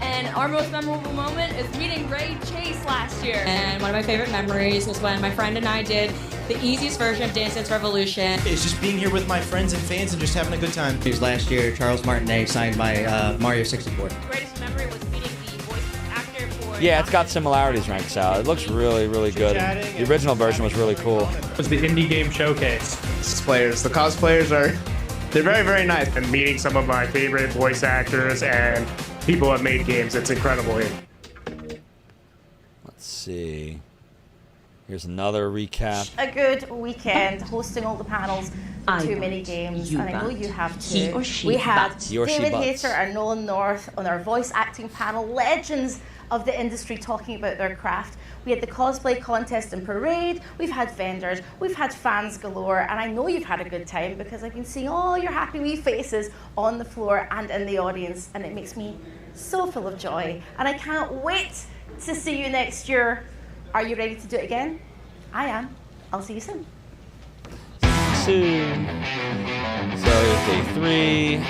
And our most memorable moment is meeting Ray Chase last year. And one of my favorite memories was when my friend and I did the easiest version of Dance Dance Revolution. It's just being here with my friends and fans and just having a good time. It was last year, Charles Martinet signed my Mario 64. Greatest memory was meeting the voice actor for... Yeah, it's got similarities, Rank Sal. It looks really, really good. The original version was really cool. It was the indie game showcase. Cosplayers. The cosplayers they're very, very nice. And meeting some of my favorite voice actors and people who have made games, it's incredible here. Let's see. Here's another recap. A good weekend hosting all the panels for Too Many Games, and I know you have too. We had David Hayter and Nolan North on our voice acting panel, legends of the industry talking about their craft. We had the cosplay contest and parade, we've had vendors, we've had fans galore, and I know you've had a good time because I've been seeing all your happy wee faces on the floor and in the audience, and it makes me so full of joy. And I can't wait to see you next year. Are you ready to do it again? I am. I'll see you soon. Soon. So here's day 3.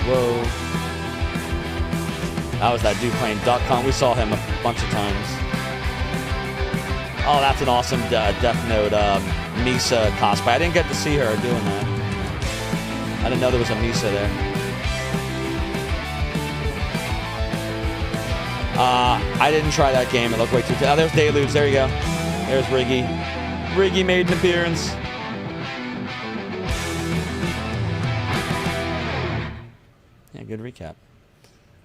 Whoa. That was that dude playing Duck Hunt. We saw him a bunch of times. Oh, that's an awesome Death Note Misa cosplay. I didn't get to see her doing that. I didn't know there was a Misa there. I didn't try that game. It looked way too... Oh, there's Deluge. There you go. There's Riggy. Riggy made an appearance. Good recap.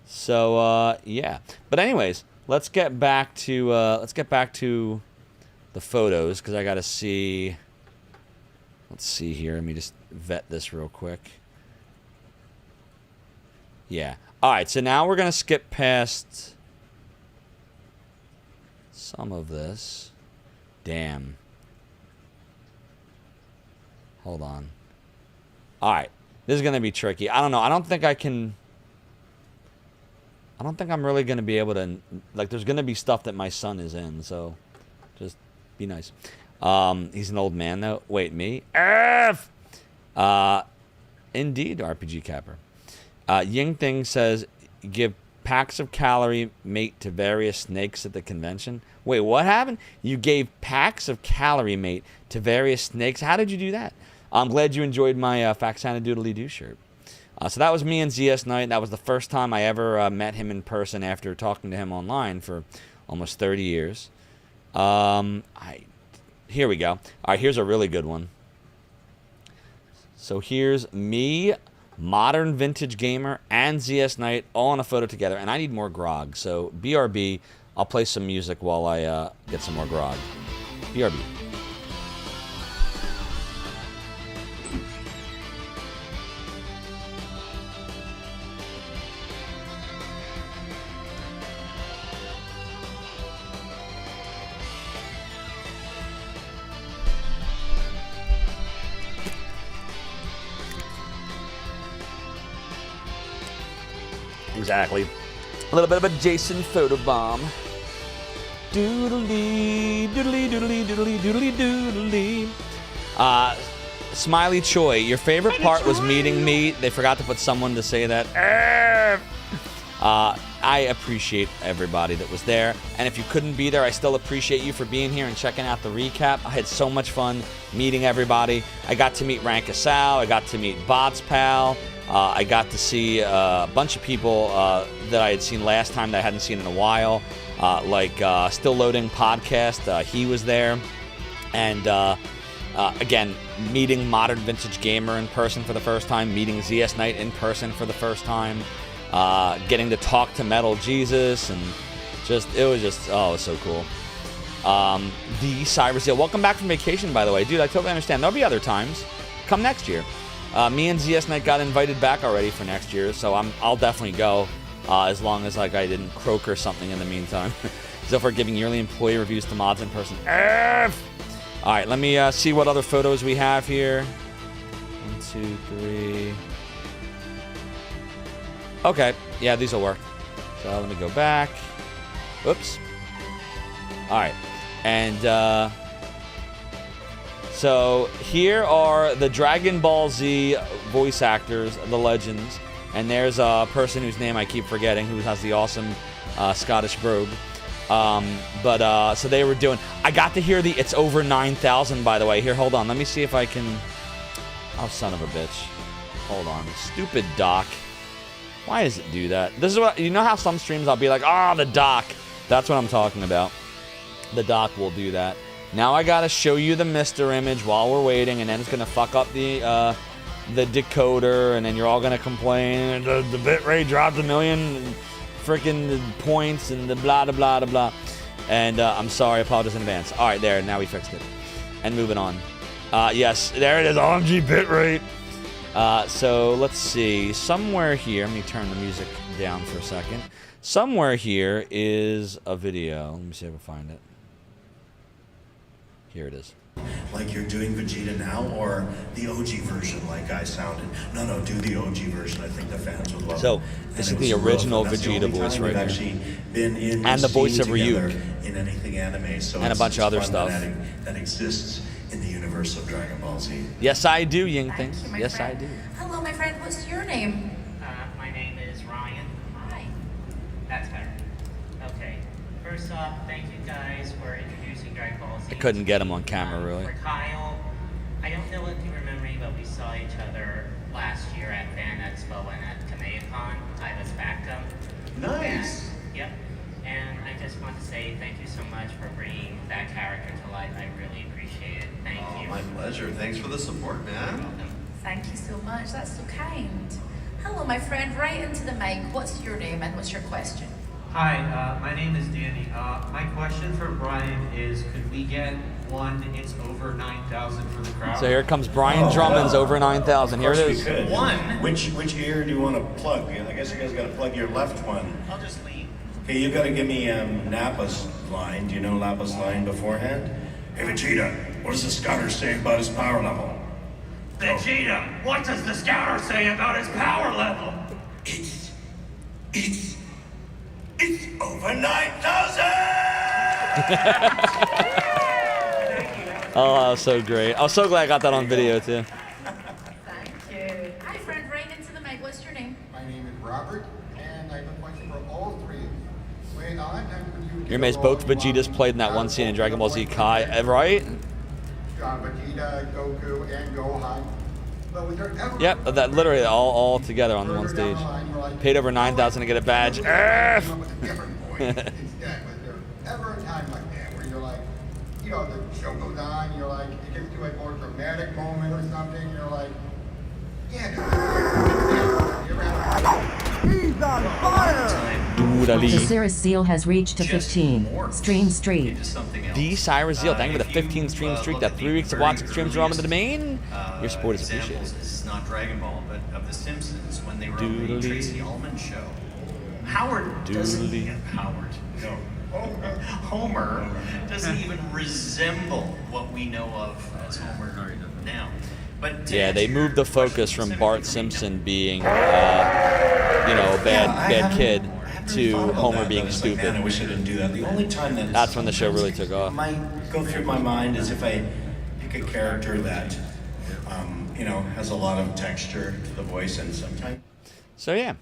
So yeah, but anyways, let's get back to the photos because I gotta see. Let's see here. Let me just vet this real quick. Yeah. All right. So now we're gonna skip past some of this. Damn. Hold on. All right. This is going to be tricky. I don't know. I don't think I'm really going to be able to... Like, there's going to be stuff that my son is in, so just be nice. He's an old man, though. Wait, me? Indeed, RPG Capper. Ying Thing says, give packs of calorie mate to various snakes at the convention. Wait, what happened? You gave packs of calorie mate to various snakes? How did you do that? I'm glad you enjoyed my Faxana Doodly Doo shirt. So that was me and ZS Knight. That was the first time I ever met him in person after talking to him online for almost 30 years. Here we go. All right, here's a really good one. So here's me, Modern Vintage Gamer, and ZS Knight all in a photo together. And I need more grog. So BRB, I'll play some music while I get some more grog. BRB. Exactly. A little bit of a Jason photobomb. Doodly, doodly, doodly, doodly, doodly, doodly. Smiley Choi, your favorite part was meeting me. They forgot to put someone to say that. I appreciate everybody that was there. And if you couldn't be there, I still appreciate you for being here and checking out the recap. I had so much fun meeting everybody. I got to meet Rank Asal. I got to meet Bod's Pal. I got to see a bunch of people that I had seen last time that I hadn't seen in a while, like Still Loading Podcast. He was there. And again, meeting Modern Vintage Gamer in person for the first time, meeting ZS Knight in person for the first time, getting to talk to Metal Jesus, and it was so cool. The Cyrus Deal. Welcome back from vacation, by the way. Dude, I totally understand. There'll be other times. Come next year. Me and ZS Knight got invited back already for next year, so I'll definitely go, as long as I didn't croak or something in the meantime. Zophar giving yearly employee reviews to mods in person. All right, let me see what other photos we have here. 1, 2, 3. Okay, yeah, these will work. So let me go back. Whoops. All right. And so here are the Dragon Ball Z voice actors, the legends. And there's a person whose name I keep forgetting, who has the awesome Scottish brogue. So they were doing... I got to hear the... It's over 9,000, by the way. Here, hold on. Let me see if I can... Oh, son of a bitch. Hold on. Stupid dock. Why does it do that? This is what... You know how some streams I'll be like, oh, the dock. That's what I'm talking about. The dock will do that. Now I gotta show you the Mr. image while we're waiting, and then it's gonna fuck up the decoder, and then you're all gonna complain. The bitrate dropped 1 million freaking points, and the blah blah blah blah. And I'm sorry, I apologize in advance. All right, there. Now we fixed it. And moving on. Yes, there it is. OMG bitrate. So let's see. Somewhere here, let me turn the music down for a second. Somewhere here is a video. Let me see if I can find it. Here it is. Like you're doing Vegeta now, or the OG version like I sounded? No, do the OG version. I think the fans would love it. So, this is the original Vegeta voice right here. Been in and the voice of together Ryuk. In anything anime. So and a bunch of other stuff. That exists in the universe of Dragon Ball Z. Yes, I do, Ying Things. Yes, friend. I do. Hello, my friend. What's your name? My name is Ryan. Hi. That's better. Okay. First off, thank you guys for introducing Dragon Ball Z. I couldn't get him on camera, really. For Kyle, I don't know if you remember me, but we saw each other last year at Fan Expo and at KamehamehaCon. I was Backum. Nice. Yep. And I just want to say thank you so much for bringing that character to life. I really appreciate it. Thank you. My pleasure. Thanks for the support, man. Thank you so much. That's so kind. Hello, my friend. Right into the mic. What's your name and what's your question? Hi, my name is Danny. My question for Brian is, could we get one It's Over 9,000 for the crowd? So here comes Brian Drummond's Over 9,000. Here it is. One. Which ear do you want to plug? I guess you guys got to plug your left one. I'll just leave. Okay, you got to give me Nappa's line. Do you know Nappa's line beforehand? Hey Vegeta, what does the scouter say about his power level? Vegeta, what does the scouter say about his power level? It's over 9,000! Oh, that was so great. I was so glad I got that on video, too. Thank you. Hi, friend. Right into the mic. What's your name? My name is Robert, and I have a question for all three. Wait, I'll have time for you to You're amazed both Vegetas played in that one scene in Dragon Ball Z Kai, right? Vegeta, Goku, and Gohan. But was there ever Yep, that literally all together on the one stage. Paid over 9,000 to get a badge. Instead, was there ever a time like that where you're like, you know, the show goes on, you're like, it gets to a more dramatic moment or something, you're like, yeah, he's on fire! The Cyrus Zeal has reached to 15 stream streak. The Cyrus Zeal, thank you for the 15 stream streak. That 3 weeks of watching streams from the domain. Your support is appreciated. This is not Dragon Ball, but of The Simpsons when they were on the Tracy Ullman show. Howard doesn't even Homer doesn't even resemble what we know of as Homer now. But yeah, they moved the focus from Bart Simpson being, you know, bad kid to Homer being stupid. Man, I wish I didn't do that. The only time that that's when the show really took off. Might go through my mind is if I pick a character that, you know, has a lot of texture to the voice, and sometimes. So yeah.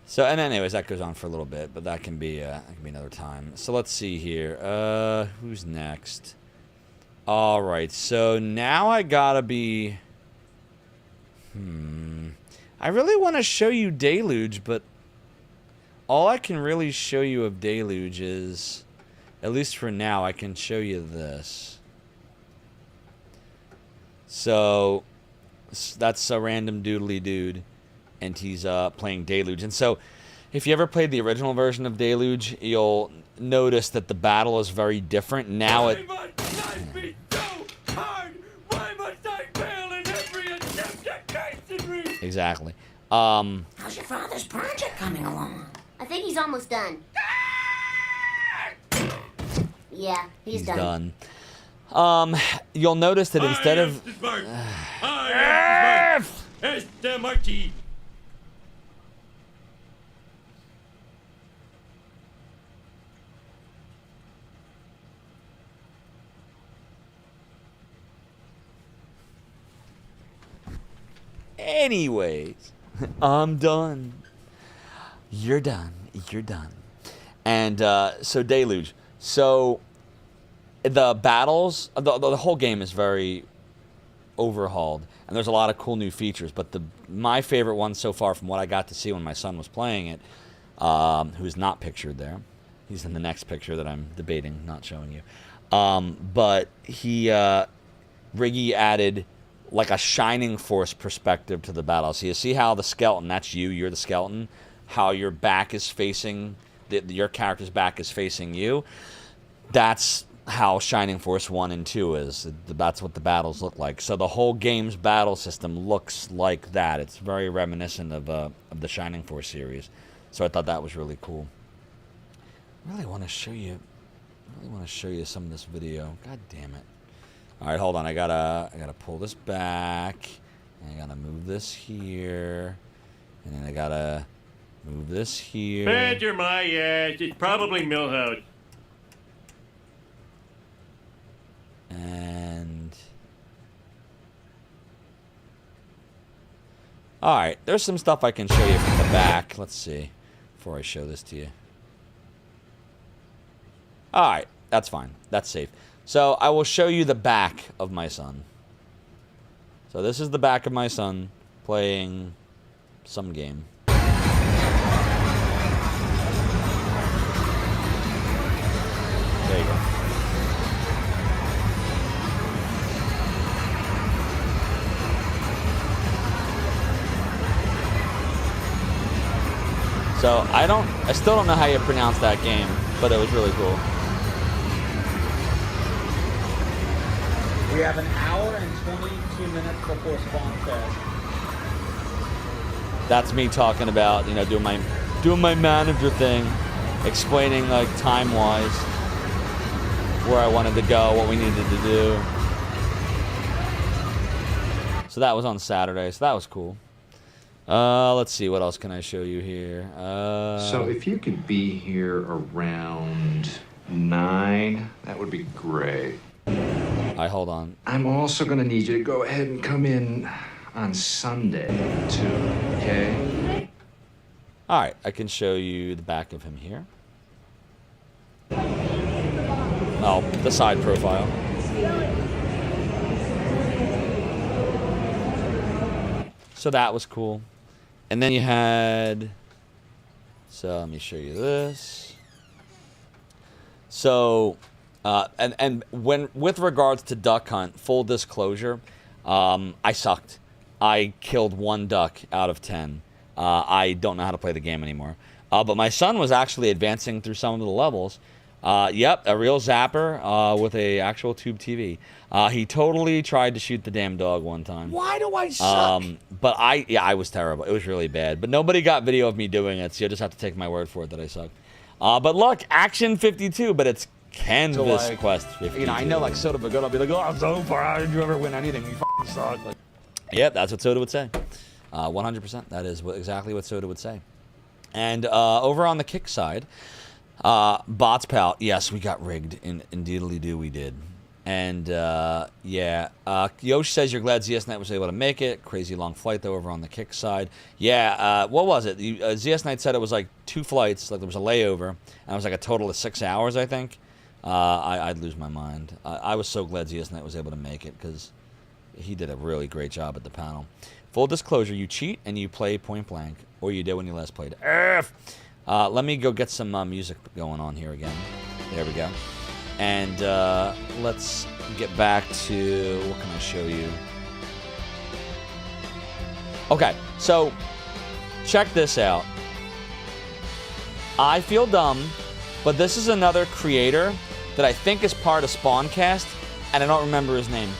So and anyways, that goes on for a little bit, but that can be another time. So let's see here. Who's next? All right. So now I gotta be. I really want to show you Deluge, but all I can really show you of Deluge is, at least for now, I can show you this. So that's a random doodly dude, and he's playing Deluge. And so if you ever played the original version of Deluge, you'll notice that the battle is very different. Now it... Exactly. How's your father's project coming along? I think he's almost done. Yeah, he's done. You'll notice that instead of... Anyways, I'm done. You're done. You're done. And so Deluge. So the battles, the whole game is very overhauled, and there's a lot of cool new features. But my favorite one so far, from what I got to see when my son was playing it, who's not pictured there, he's in the next picture that I'm debating not showing you. But Riggy added like a Shining Force perspective to the battle. So you see how the skeleton, that's you're the skeleton, how your back is facing, your character's back is facing you. That's how Shining Force 1 and 2 is. That's what the battles look like. So the whole game's battle system looks like that. It's very reminiscent of the Shining Force series. So I thought that was really cool. I really want to show you some of this video. God damn it. All right, hold on. I gotta pull this back. And I gotta move this here. And then I gotta move this here. Badger my ass. It's probably Millhouse. And all right, there's some stuff I can show you from the back. Let's see, before I show this to you. All right, that's fine. That's safe. So I will show you the back of my son. So this is the back of my son playing some game. There you go. So I still don't know how you pronounce that game, but it was really cool. We have an hour and 22 minutes before spawn fest. That's me talking about, doing my manager thing, explaining like time-wise where I wanted to go, what we needed to do. So that was on Saturday, so that was cool. Let's see, what else can I show you here? So if you could be here around 9, that would be great. All right, hold on. I'm also going to need you to go ahead and come in on Sunday, too, okay? All right, I can show you the back of him here. Oh, the side profile. So that was cool. And then you had, so let me show you this. So, and when, with regards to duck hunt, full disclosure, I sucked. I killed 1 duck out of 10. I don't know how to play the game anymore. But my son was actually advancing through some of the levels. Yep, a real zapper with a actual tube TV. He totally tried to shoot the damn dog one time. Why do I suck? But I was terrible. It was really bad. But nobody got video of me doing it, so you'll just have to take my word for it that I sucked. But look, Action 52, but it's Canvas Quest 52. I know like Soda Bagoda, I'll be like, oh, Zophar, how did you ever win anything? You f***ing suck. Like, yep, that's what Soda would say. 100%. That is exactly what Soda would say. And over on the kick side, Bots Pal, yes, we got rigged. Indeedly we did. And yeah, Yosh says you're glad ZS Knight was able to make it. Crazy long flight though over on the kick side. Yeah, what was it? ZS Knight said it was like 2 flights, like there was a layover, and it was like a total of 6 hours, I think. I'd lose my mind. I was so glad ZS Knight was able to make it because he did a really great job at the panel. Full disclosure, you cheat and you play point blank, or you did when you last played. Let me go get some music going on here again. There we go. And let's get back to, what can I show you? Okay, so check this out. I feel dumb, but this is another creator that I think is part of Spawncast, and I don't remember his name.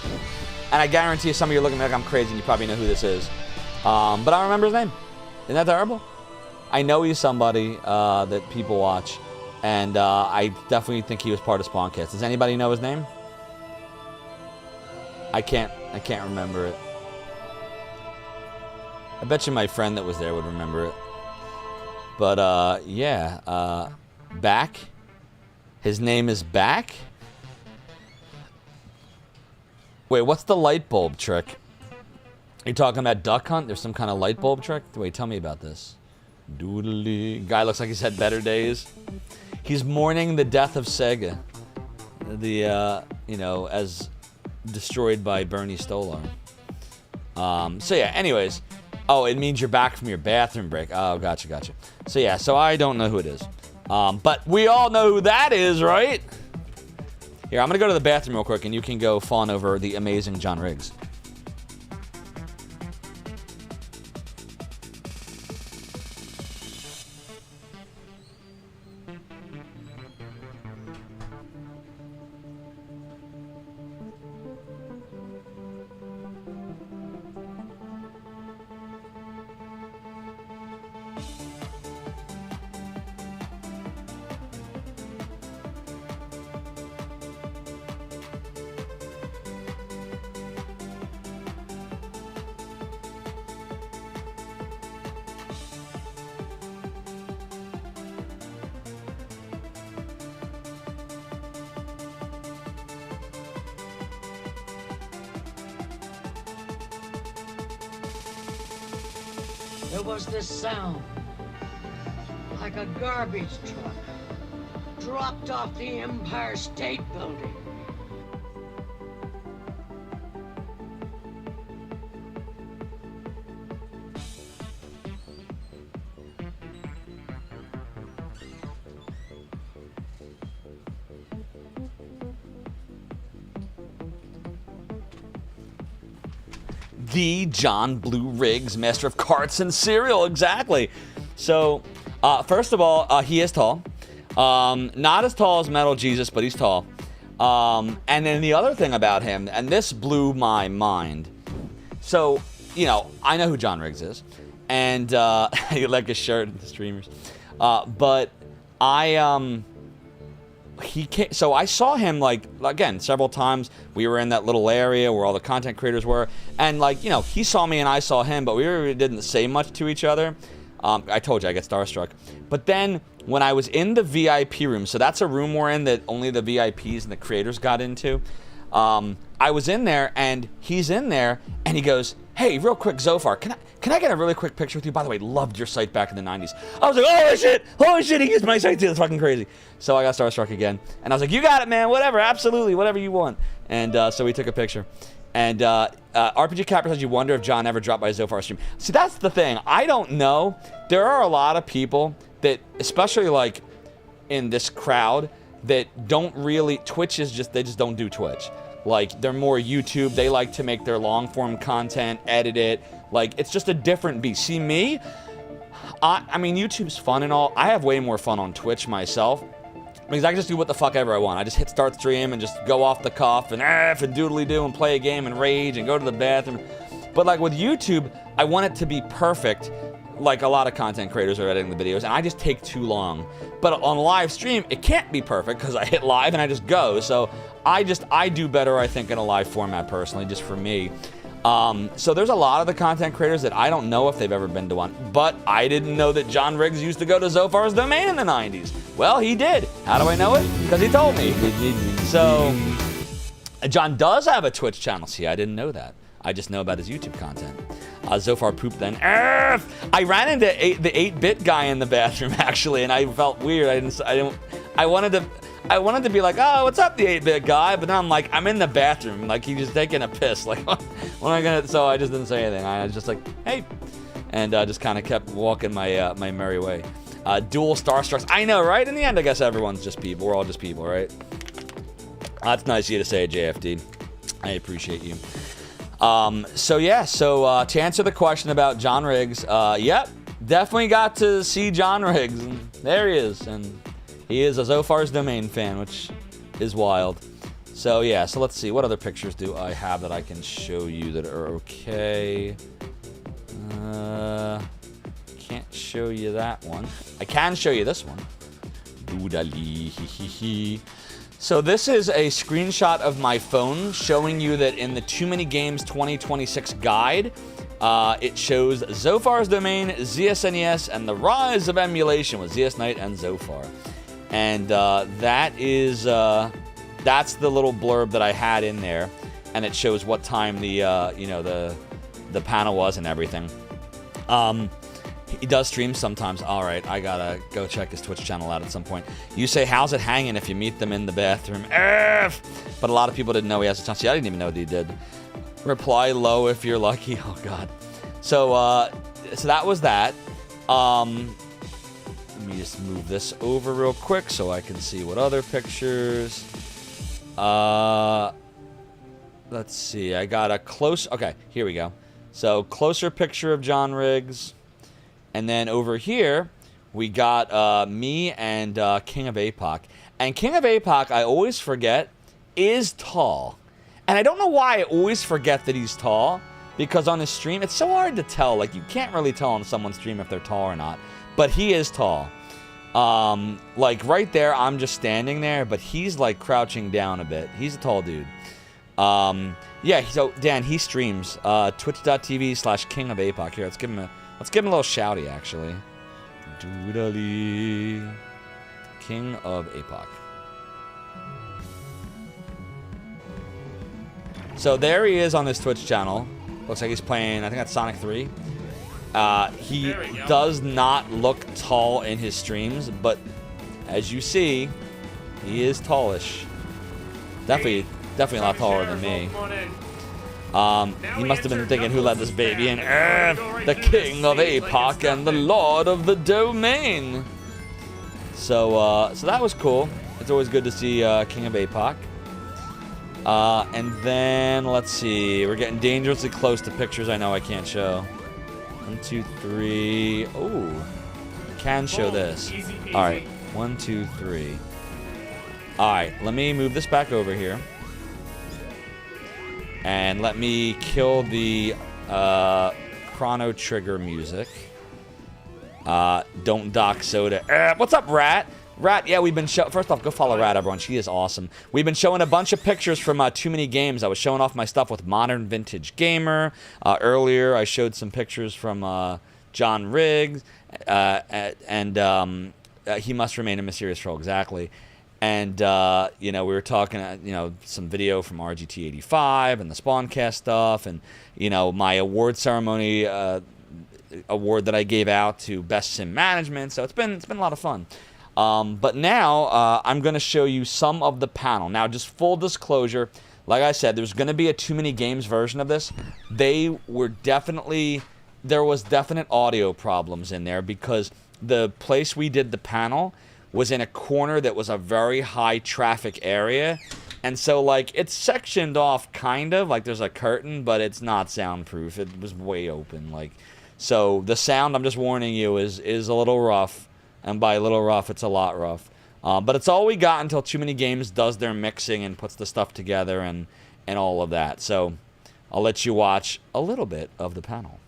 And I guarantee you some of you are looking like I'm crazy and you probably know who this is. But I don't remember his name. Isn't that terrible? I know he's somebody that people watch, and I definitely think he was part of Spawncast. Does anybody know his name? I can't remember it. I bet you my friend that was there would remember it. But yeah, Back. His name is Back. Wait, what's the light bulb trick? You talking about Duck Hunt? There's some kind of light bulb trick? Wait, tell me about this. Doodly. Guy looks like he's had better days. He's mourning the death of Sega. The, you know, as destroyed by Bernie Stolar. So yeah, anyways. Oh, it means you're back from your bathroom break. Oh, gotcha. So yeah, so I don't know who it is. But we all know who that is, right? Here, I'm gonna go to the bathroom real quick and you can go fawn over the amazing John Riggs. There was this sound, like a garbage truck, dropped off the Empire State Building. The John Blue Riggs, master of carts and cereal, exactly. So, first of all, he is tall. Not as tall as Metal Jesus, but he's tall. And then the other thing about him, and this blew my mind. So, you know, I know who John Riggs is. And, you like his shirt, the streamers. But so I saw him, like, again, several times. We were in that little area where all the content creators were. And, like, you know, he saw me and I saw him, but we really didn't say much to each other. I told you, I get starstruck. But then, when I was in the VIP room, so that's a room we're in that only the VIPs and the creators got into. I was in there, and he's in there, and he goes, "Hey, real quick, Zophar, can I get a really quick picture with you? By the way, loved your site back in the 90s. I was like, holy shit, he used my site too. That's fucking crazy. So I got starstruck again. And I was like, you got it, man, whatever, absolutely, whatever you want. And so we took a picture. And RPG Capper says, you wonder if John ever dropped by Zophar's stream. See, that's the thing. I don't know. There are a lot of people that, especially like in this crowd, that don't really, Twitch is just, they just don't do Twitch. Like, they're more YouTube. They like to make their long-form content, edit it. Like, it's just a different beast. See, me, I mean, YouTube's fun and all. I have way more fun on Twitch myself. Because I can just do what the fuck ever I want. I just hit start stream and just go off the cuff and doodly-doo and play a game and rage and go to the bathroom. But, like, with YouTube, I want it to be perfect. Like a lot of content creators are editing the videos, and I just take too long. But on live stream, it can't be perfect because I hit live and I just go. So I do better, I think, in a live format personally, just for me. So there's a lot of the content creators that I don't know if they've ever been to one, but I didn't know that John Riggs used to go to Zophar's domain in the 90s. Well, he did. How do I know it? Because he told me. So John does have a Twitch channel. See, I didn't know that. I just know about his YouTube content. Zophar pooped then. I ran into the 8-bit guy in the bathroom actually, and I felt weird. I wanted to be like, oh, what's up, the 8-bit guy? But then I'm like, I'm in the bathroom, like he's just taking a piss. Like, what am I gonna? So I just didn't say anything. I was just like, hey, and just kind of kept walking my my merry way. Dual starstrucks. I know, right? In the end, I guess everyone's just people. We're all just people, right? That's nice of you to say, JFD. I appreciate you. So yeah, to answer the question about John Riggs, yep, definitely got to see John Riggs. And there he is, and he is a Zophar's Domain fan, which is wild. So yeah, so let's see, what other pictures do I have that I can show you that are okay? Can't show you that one. I can show you this one. Doodali, hee hee hee. So this is a screenshot of my phone showing you that in the TooManyGames 2026 guide, it shows Zophar's Domain, ZSNES, and the rise of emulation with ZS Knight and Zophar. And that's the little blurb that I had in there, and it shows what time the the panel was and everything. He does stream sometimes. All right, I gotta go check his Twitch channel out at some point. You say, how's it hanging if you meet them in the bathroom? But a lot of people didn't know he has a chance. See, I didn't even know that he did. Reply low if you're lucky. Oh, God. So, so that was that. Let me just move this over real quick so I can see what other pictures. Let's see. I got a close... Okay, here we go. So, closer picture of John Riggs. And then over here, we got me and King of APOC. And King of APOC, I always forget, is tall. And I don't know why I always forget that he's tall. Because on his stream, it's so hard to tell. Like, you can't really tell on someone's stream if they're tall or not. But he is tall. Like, right there, I'm just standing there. But he's, like, crouching down a bit. He's a tall dude. Yeah, so, Dan, he streams. Twitch.tv/King of APOC. Here, let's give him a little shouty, actually. Doodly. King of APOC. So there he is on his Twitch channel. Looks like he's playing, I think that's Sonic 3. He does not look tall in his streams, but as you see, he is tallish. Definitely a lot taller than me. He must have been thinking, who let this baby in? The King of APOC and the Lord of the Domain. So that was cool. It's always good to see King of APOC. And then, let's see. We're getting dangerously close to pictures I know I can't show. 1, 2, 3. Oh, I can show this. All right, 1, 2, 3. All right, let me move this back over here. And let me kill the Chrono Trigger music. Don't dock soda. What's up, Rat? Rat, yeah, we've been first off, go follow Rat, everyone. She is awesome. We've been showing a bunch of pictures from TooManyGames. I was showing off my stuff with Modern Vintage Gamer. Earlier, I showed some pictures from John Riggs. And He Must Remain a Mysterious Troll, exactly. And, you know, we were talking, you know, some video from RGT85 and the Spawncast stuff. And, you know, my award ceremony award that I gave out to Best Sim Management. So it's been a lot of fun. But now I'm going to show you some of the panel. Now, just full disclosure, like I said, there's going to be a TooManyGames version of this. There was definite audio problems in there because the place we did the panel was in a corner that was a very high traffic area. And so, like, it's sectioned off kind of, like there's a curtain, but it's not soundproof. It was way open, like. So the sound, I'm just warning you, is a little rough. And by a little rough, it's a lot rough. But it's all we got until TooManyGames does their mixing and puts the stuff together and all of that. So I'll let you watch a little bit of the panel.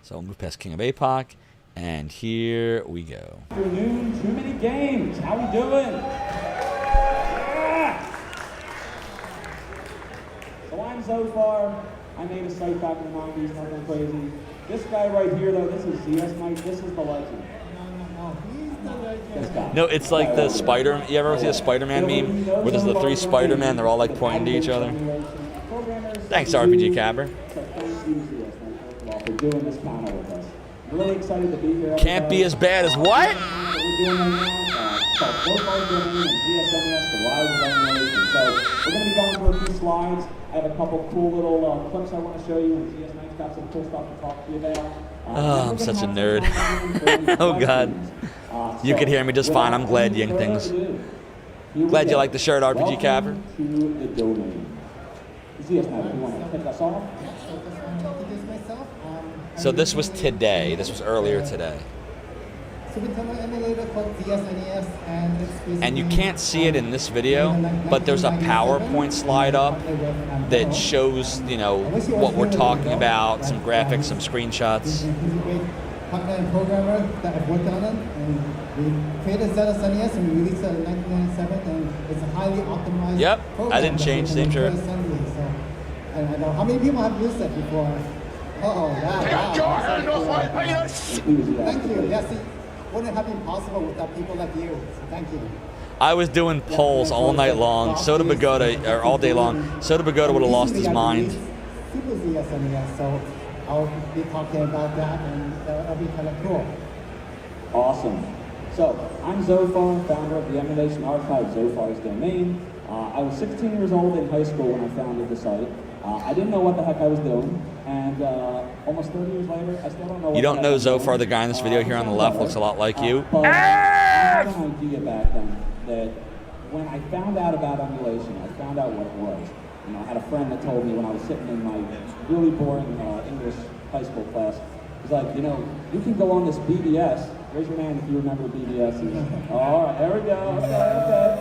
So I'll move past King of APOC, and here we go. Good afternoon, TooManyGames. How we doing? Yeah! So I'm Zophar. I made a site back in the 90s, nothing crazy. This guy right here, though, this is ZS Mike. This is the legend. No, it's like the Spider. You ever see a Spider-Man meme where there's the 3 Spider-Men? They're all like pointing to each other. Thanks, RPG Cabber. Really excited to be here. Can't be as bad as what? We're doing So we're going to be going through a few slides. I have a couple cool little clips I want to show you, and ZS Knight's got some cool stuff to talk to you about. Oh, I'm such a nerd. Oh, God. You can hear me just fine. I'm glad, Yingtings. Glad you like the shirt, RPG Cabber. So this was today. This was earlier today. And you can't see it in this video, but there's a PowerPoint slide up that shows, you know, what we're talking about, some graphics, some screenshots. Programmer that I've worked on it, and we created ZS NES and we released it in 1997, and it's a highly optimized program. I didn't change, same shirt. And I know how many people have used it before. Thank you. Yes, it wouldn't have been possible without people like you. So thank you. I was doing polls all night long. Soda Pagoda, or all day long. Soda Pagoda would have lost his mind. Super ZS NES, so I'll be talking about that, and that'll be kind of cool. Awesome. So, I'm Zophar, founder of the Emulation Archive, Zophar's Domain. I was 16 years old in high school when I founded the site. I didn't know what the heck I was doing, and almost 30 years later, I still don't know what You don't know Zophar, the guy in this video here on the left, looks a lot like you. But I had an idea back then that when I found out about emulation, I found out what it was. You know, I had a friend that told me when I was sitting in my really boring English high school class, he's like, you know, you can go on this BBS. Raise your hand if you remember BBS. All right, there we go. Okay.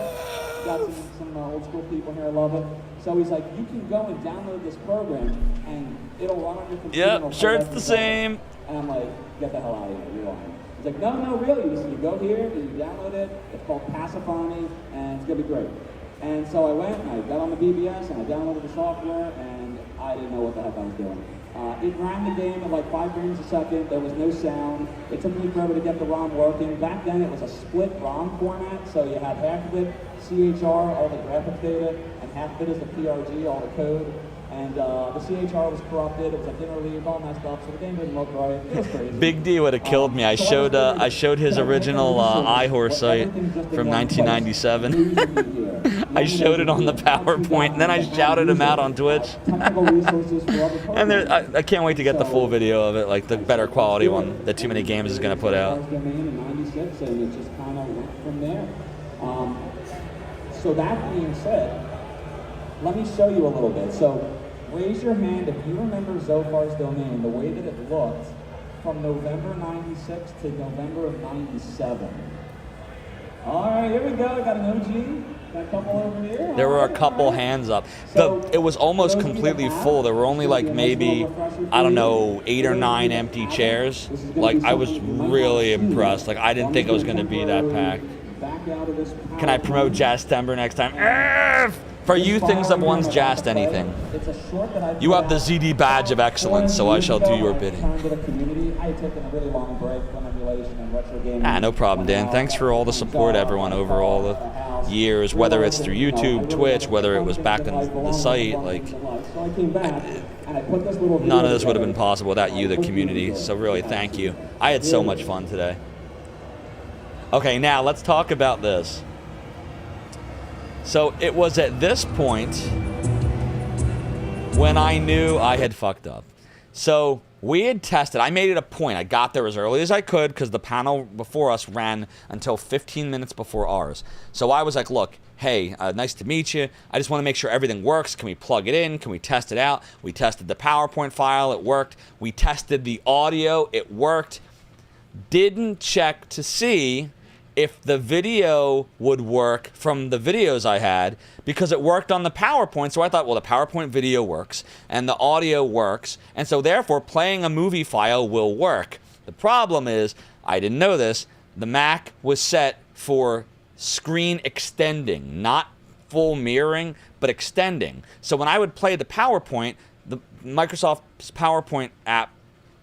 Got some old school people here, I love it. So he's like, you can go and download this program, and it'll run on your computer. Yep, sure it's the same. And I'm like, get the hell out of here, you're lying. He's like, no, really. You go here, you download it, it's called Pacify, and it's gonna be great. And so I went, and I got on the BBS, and I downloaded the software, and I didn't know what the heck I was doing. It ran the game at like 5 frames a second. There was no sound. It took me forever to get the ROM working. Back then, it was a split ROM format, so you had half of it CHR, all the graphics data, and half of it is the PRG, all the code. And the CHR was corrupted. It was like interleaved, all messed up, so the game didn't look right. It was crazy. Big D would have killed me. I showed his original iHorse site from 1997. I showed it on the PowerPoint, and then I shouted him out on Twitch. And I can't wait to get the full video of it, like the better quality one that TooManyGames is going to put out. And it just kind of went from there. So that being said, let me show you a little bit. So raise your hand if you remember Zophar's Domain, the way that it looked from November 96 to November of 97. All right, here we go. I got an OG. Got a couple over here. There were a couple hands up. It was almost completely full. There were only like maybe, I don't know, 8 or 9 empty chairs. Like, I was really impressed. Like, I didn't think it was going to be that packed. Can I promote Jazz Timber next time? For you, things that one's jazzed anything. You have the ZD badge of excellence, so I shall do your bidding. No problem, Dan. Thanks for all the support, everyone, over all the years, whether it's through YouTube, Twitch, whether it was back on the site. Like, none of this would have been possible without you, the community. So really, thank you. I had so much fun today. Okay, now let's talk about this. So it was at this point when I knew I had fucked up. So we had tested. I made it a point. I got there as early as I could because the panel before us ran until 15 minutes before ours. So I was like, look, hey, nice to meet you. I just want to make sure everything works. Can we plug it in? Can we test it out? We tested the PowerPoint file. It worked. We tested the audio. It worked. Didn't check to see if the video would work from the videos I had because it worked on the PowerPoint. So I thought, well, the PowerPoint video works and the audio works. And so therefore playing a movie file will work. The problem is, I didn't know this, the Mac was set for screen extending, not full mirroring, but extending. So when I would play the PowerPoint, the Microsoft's PowerPoint app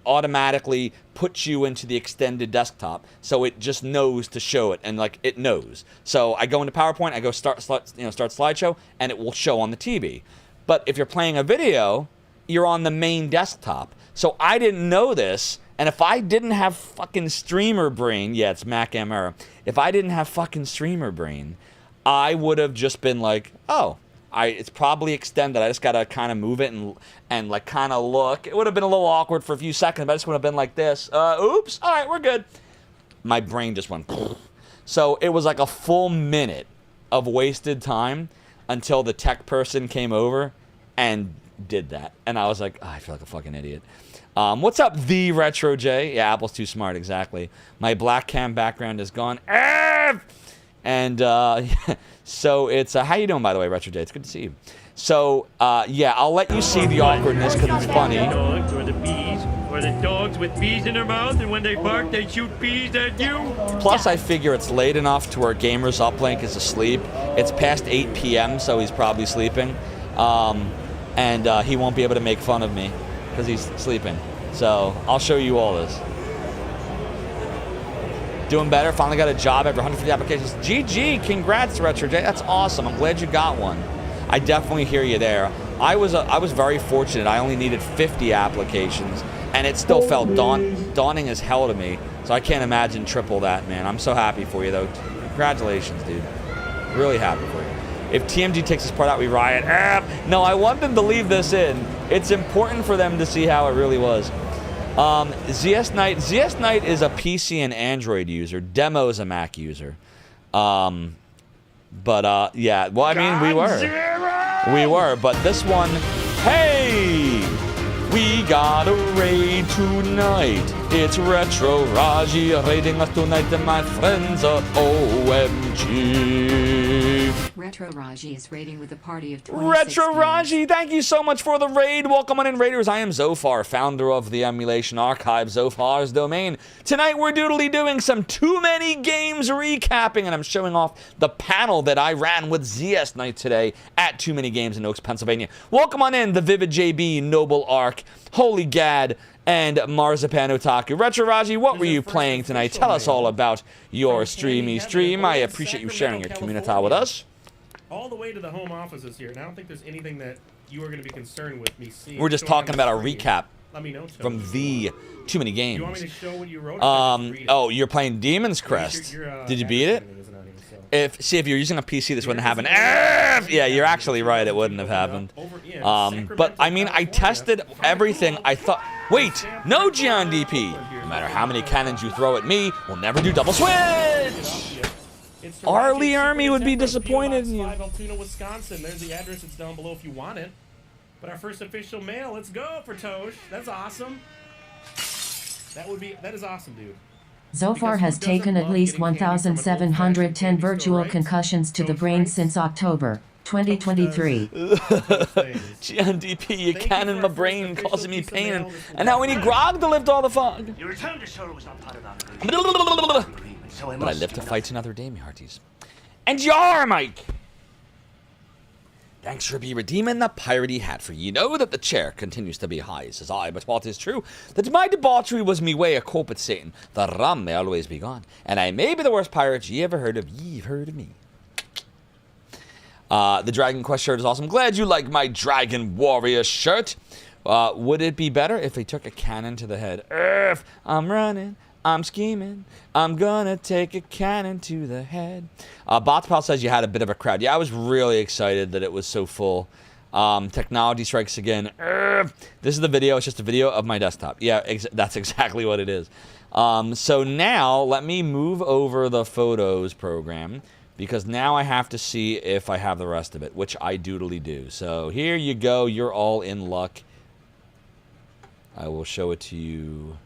automatically puts you into the extended desktop, so it just knows to show it, and like it knows. So I go into PowerPoint, I go start slideshow, and it will show on the TV. But if you're playing a video, you're on the main desktop. So I didn't know this, and if I didn't have fucking streamer brain, yeah, it's Mac M error. If I didn't have fucking streamer brain, I would have just been like, oh, it's probably extended. I just gotta kind of move it and like kind of look. It would have been a little awkward for a few seconds, but I just would have been like this. Oops. All right, we're good. My brain just went. So it was like a full minute of wasted time until the tech person came over and did that, and I was like, I feel like a fucking idiot. What's up, the Retro J? Yeah, Apple's too smart. Exactly. My black cam background is gone. And so it's how you doing, by the way, Retro J? It's good to see you. So yeah, I'll let you see the awkwardness because it's funny. Dogs or the bees, or the dogs with bees in their mouth, and when they bark, they shoot bees at you. Plus, I figure it's late enough to where Gamers Uplink is asleep. It's past 8 p.m., so he's probably sleeping, and he won't be able to make fun of me because he's sleeping. So I'll show you all this. Doing better. Finally got a job after 150 applications. GG. Congrats, Retro J. That's awesome. I'm glad you got one. I definitely hear you there. I was very fortunate. I only needed 50 applications, and it still felt daunting as hell to me. So I can't imagine triple that, man. I'm so happy for you, though. Congratulations, dude. Really happy for you. If TMG takes this part out, we riot. No, I want them to leave this in. It's important for them to see how it really was. ZS Knight is a PC and Android user. Demo is a Mac user. Yeah. Well, I mean, we were. But this one, hey, we got a raid tonight. It's Retro Raji raiding us tonight, and my friends are OMG. Retro Raji is raiding with a party of 26 Retro Raji, thank you so much for the raid. Welcome on in, Raiders. I am Zophar, founder of the Emulation Archive, Zophar's Domain. Tonight we're doing some Too Many Games recapping, and I'm showing off the panel that I ran with ZS Knight today at Too Many Games in Oaks, Pennsylvania. Welcome on in, the Vivid JB, Noble Ark, Holy Gad, and Marzipan Otaku. Retro Raji, what were you playing tonight? Tell us all about your stream. I appreciate you sharing your community with us. All the way to the home offices here, and I don't think there's anything that you are going to be concerned with me seeing. We're just talking about a recap Let me know, from the Too Many Games. You want me to show what you wrote? Oh, you're playing Demon's Crest. Did you beat it? If you're using a PC, this wouldn't happen. Yeah, you're actually right. It wouldn't have happened. But I mean, I tested everything. I thought, wait, no Gian DP. No matter how many cannons you throw at me, we'll never do double switch. Arlie Army would be disappointed in you. Altoona, Wisconsin. There's the address. It's down below if you want it. But our first official mail. Let's go for Tosh. That's awesome. That is awesome, dude. Zophar has taken at least 1,710 virtual concussions to the brain since October 2023. GNDP, you cannon my brain, causing me pain, and now we need Grog to lift all the fog. Your return to Shoro was not part of our agreement, so I But I must live to fight another day, me hearties. And Yar, Mike! Thanks for redeeming the piratey hat, for you know that the chair continues to be high, says I, but what is true, that my debauchery was me way a cope at Satan, the rum may always be gone, and I may be the worst pirate ye ever heard of, ye've heard of me. The Dragon Quest shirt is awesome. Glad you like my Dragon Warrior shirt. Would it be better if they took a cannon to the head? I'm running, I'm scheming, I'm gonna take a cannon to the head. Botspal says you had a bit of a crowd. Yeah, I was really excited that it was so full. Technology strikes again. This is the video. It's just a video of my desktop. Yeah, that's exactly what it is. So now let me move over the photos program, because now I have to see if I have the rest of it, which I doodly do. So here you go. You're all in luck. I will show it to you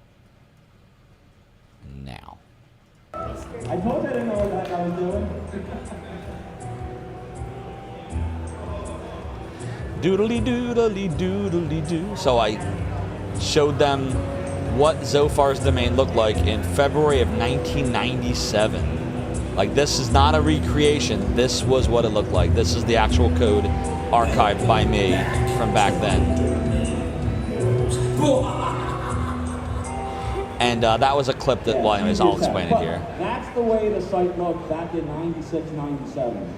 now. I told you I didn't know what that guy was doing. Doodly doodly doodly doo. So I showed them what Zophar's Domain looked like in February of 1997. Like, this is not a recreation. This was what it looked like. This is the actual code archived by me from back then. And that was a clip that, well, anyways, I'll explain it here. That's the way the site looked back in 96, 97.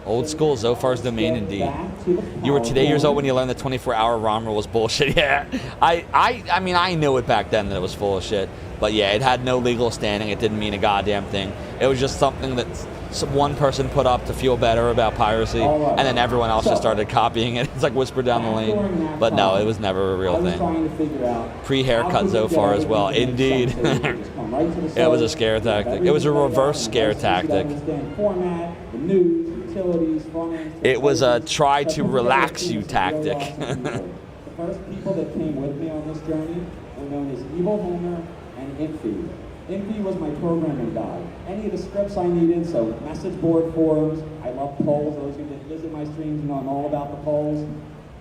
Old school Zophar's Domain, indeed. You were today years old when you learned the 24-hour ROM rule was bullshit. Yeah, I mean, I knew it back then that it was full of shit. But yeah, it had no legal standing. It didn't mean a goddamn thing. It was just something that one person put up to feel better about piracy, and then everyone else just started copying it. It's like whispered down the lane. But no, it was never a real thing. Pre-haircut Zophar as well. Indeed. It was a scare tactic. It was a reverse scare tactic. It was a try to relax you tactic. The first people that came with me on this journey were known as Evil Homer and Infy. Infy was my programming guide. Any of the scripts I needed, so message board forums, I love polls. Those who did visit my streams know I'm all about the polls.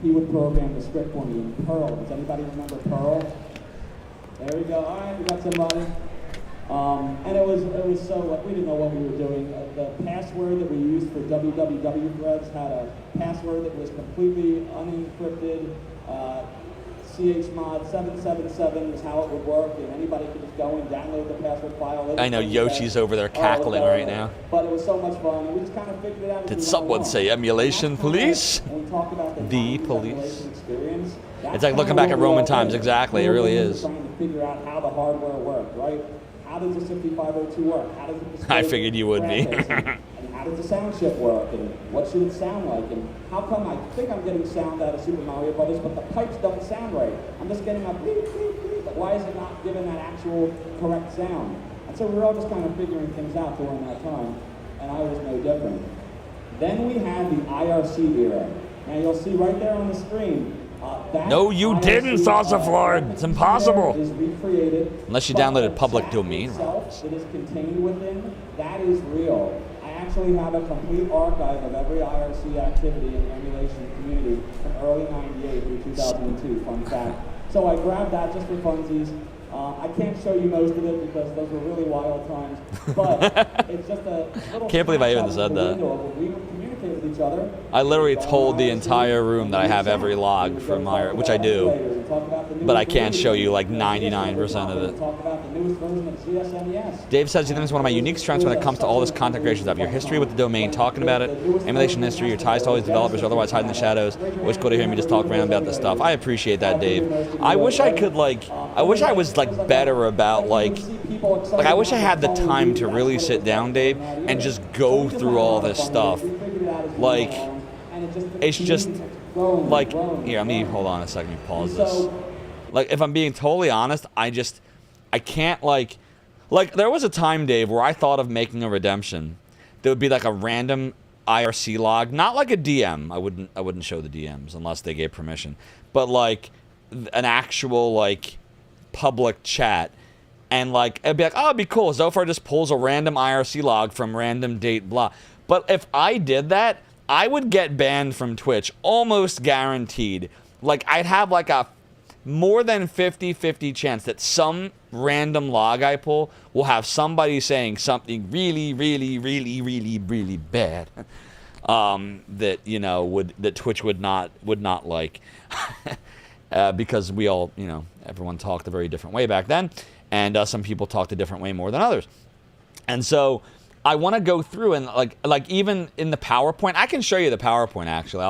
He would program the script for me in Perl. Does anybody remember Perl? There we go. All right, we got somebody. And it was so, we didn't know what we were doing. The password that we used for www threads had a password that was completely unencrypted, chmod 777 is how it would work, and anybody could just go and download the password file. I know Yoshi's over there cackling right now. But it was so much fun, and we just kind of figured it out. Did someone say emulation police? When we talk about The police. experience, It's like looking back at Roman times, exactly. It really is. Trying to figure out how the hardware worked, right? How does the 6502 work? How does it display I figured you would be. and how does the sound chip work? And what should it sound like? And how come I think I'm getting sound out of Super Mario Brothers, but the pipes don't sound right? I'm just getting a beep, beep, beep, but why is it not giving that actual correct sound? And so we were all just kind of figuring things out during that time, and I was no different. Then we had the IRC era. Now you'll see right there on the screen, no, you didn't, Zophar. It's impossible. Is recreated, unless you downloaded public domain. It is contained within. That is real. I actually have a complete archive of every IRC activity in the emulation community from early '98 through 2002. Fun fact. So I grabbed that just for funsies. I can't show you most of it because those were really wild times. But it's just a little. Can't believe I even said that. We would communicate with each other. I literally told the entire room that I have every log from my, which I do, but I can't show you like 99% of it. Talk about the newest version of ZSNES. Dave says he thinks one of my unique strengths when it comes to all this content creation stuff. Your history with the domain, talking about it, emulation history, your ties to all these developers, otherwise hide in the shadows. Always cool to hear me just talk around about this stuff. I appreciate that, Dave. I wish I could I wish I was like better about like I wish I had the time to really sit down, Dave, and just go through all this stuff. Like, it's just like, here, let me hold on a second, let me pause this. Like, if I'm being totally honest, I can't like there was a time, Dave, where I thought of making a redemption. There would be like a random IRC log, not like a DM. I wouldn't show the DMs unless they gave permission, but like an actual like public chat, and like it'd be like, oh, it'd be cool. Zophar just pulls a random IRC log from random date blah. But if I did that, I would get banned from Twitch, almost guaranteed. Like, I'd have like a more than 50-50 chance that some random log I pull will have somebody saying something really, really, really, really, really bad. That, you know, that Twitch would not like. Because we all, you know, everyone talked a very different way back then, and some people talked a different way more than others. And so I want to go through and like even in the PowerPoint, I can show you the PowerPoint actually.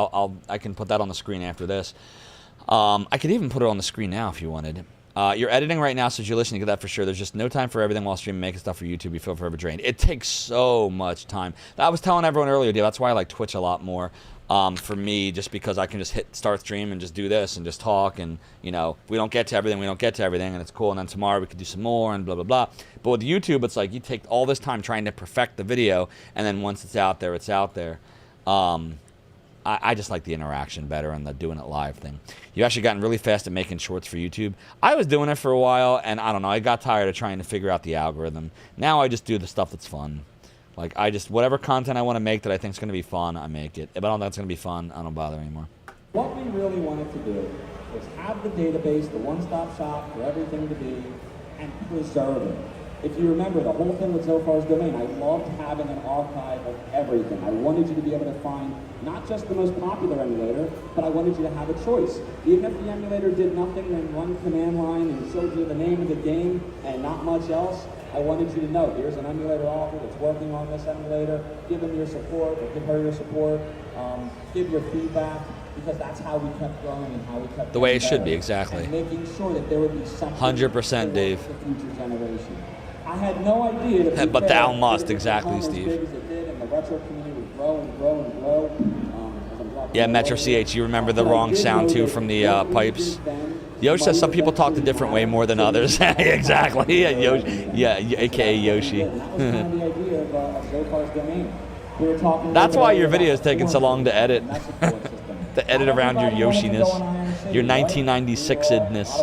I can put that on the screen after this. I could even put it on the screen now if you wanted. You're editing right now, so you're listening to that for sure. There's just no time for everything while streaming, making stuff for YouTube. You feel forever drained. It takes so much time. I was telling everyone earlier, Dave, that's why I like Twitch a lot more. For me, just because I can just hit start stream and just do this and just talk, and you know, we don't get to everything, and it's cool, and then tomorrow we could do some more and blah blah blah. But with YouTube, it's like you take all this time trying to perfect the video, and then once it's out there, it's out there. I just like the interaction better and the doing it live thing. You've actually gotten really fast at making shorts for YouTube. I was doing it for a while, and I don't know, I got tired of trying to figure out the algorithm. Now I just do the stuff that's fun. Like, whatever content I want to make that I think is going to be fun, I make it. If I don't think it's going to be fun, I don't bother anymore. What we really wanted to do was have the database, the one-stop shop for everything to be, and preserve it. If you remember, the whole thing with Zophar's domain, I loved having an archive of everything. I wanted you to be able to find not just the most popular emulator, but I wanted you to have a choice. Even if the emulator did nothing than one command line and showed you the name of the game and not much else, I wanted you to know, here's an emulator author that's working on this emulator. Give him your support, or give her your support. Give your feedback, because that's how we kept growing and how we kept the way it should be, exactly. And making sure that there would be something 100%, Dave. For the future generation. I had no idea that but thou must, exactly, Steve. As it did, and the retro community would grow and grow and grow. Yeah, Metro CH, you remember the wrong sound too from the pipes. Yoshi says some people talk a different way more than others. Exactly. Yeah, Yoshi. Yeah, aka Yoshi. That's why your video is taking so long to edit. To edit around your Yoshiness, your 1996-edness.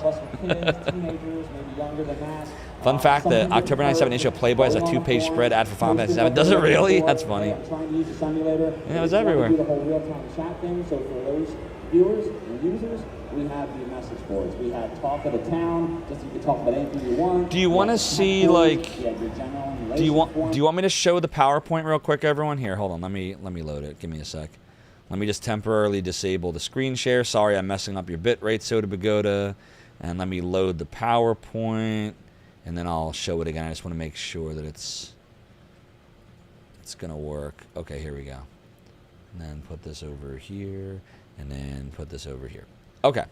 Fun fact, the October 97 issue of Playboy has a 2-page spread ad for Final Fantasy VII. Does it really? That's funny. Yeah, it was everywhere. We do the whole real-time chat thing, so for those viewers and users, we have the message boards. We have talk of the town, just so you can talk about anything you want. Do you want to see like? Do you want me to show the PowerPoint real quick, everyone? Here, hold on. Let me load it. Give me a sec. Let me just temporarily disable the screen share. Sorry, I'm messing up your bitrate, Soda Pagoda. And let me load the PowerPoint, and then I'll show it again. I just want to make sure that it's going to work. Okay, here we go. And then put this over here, and then put this over here. Okay.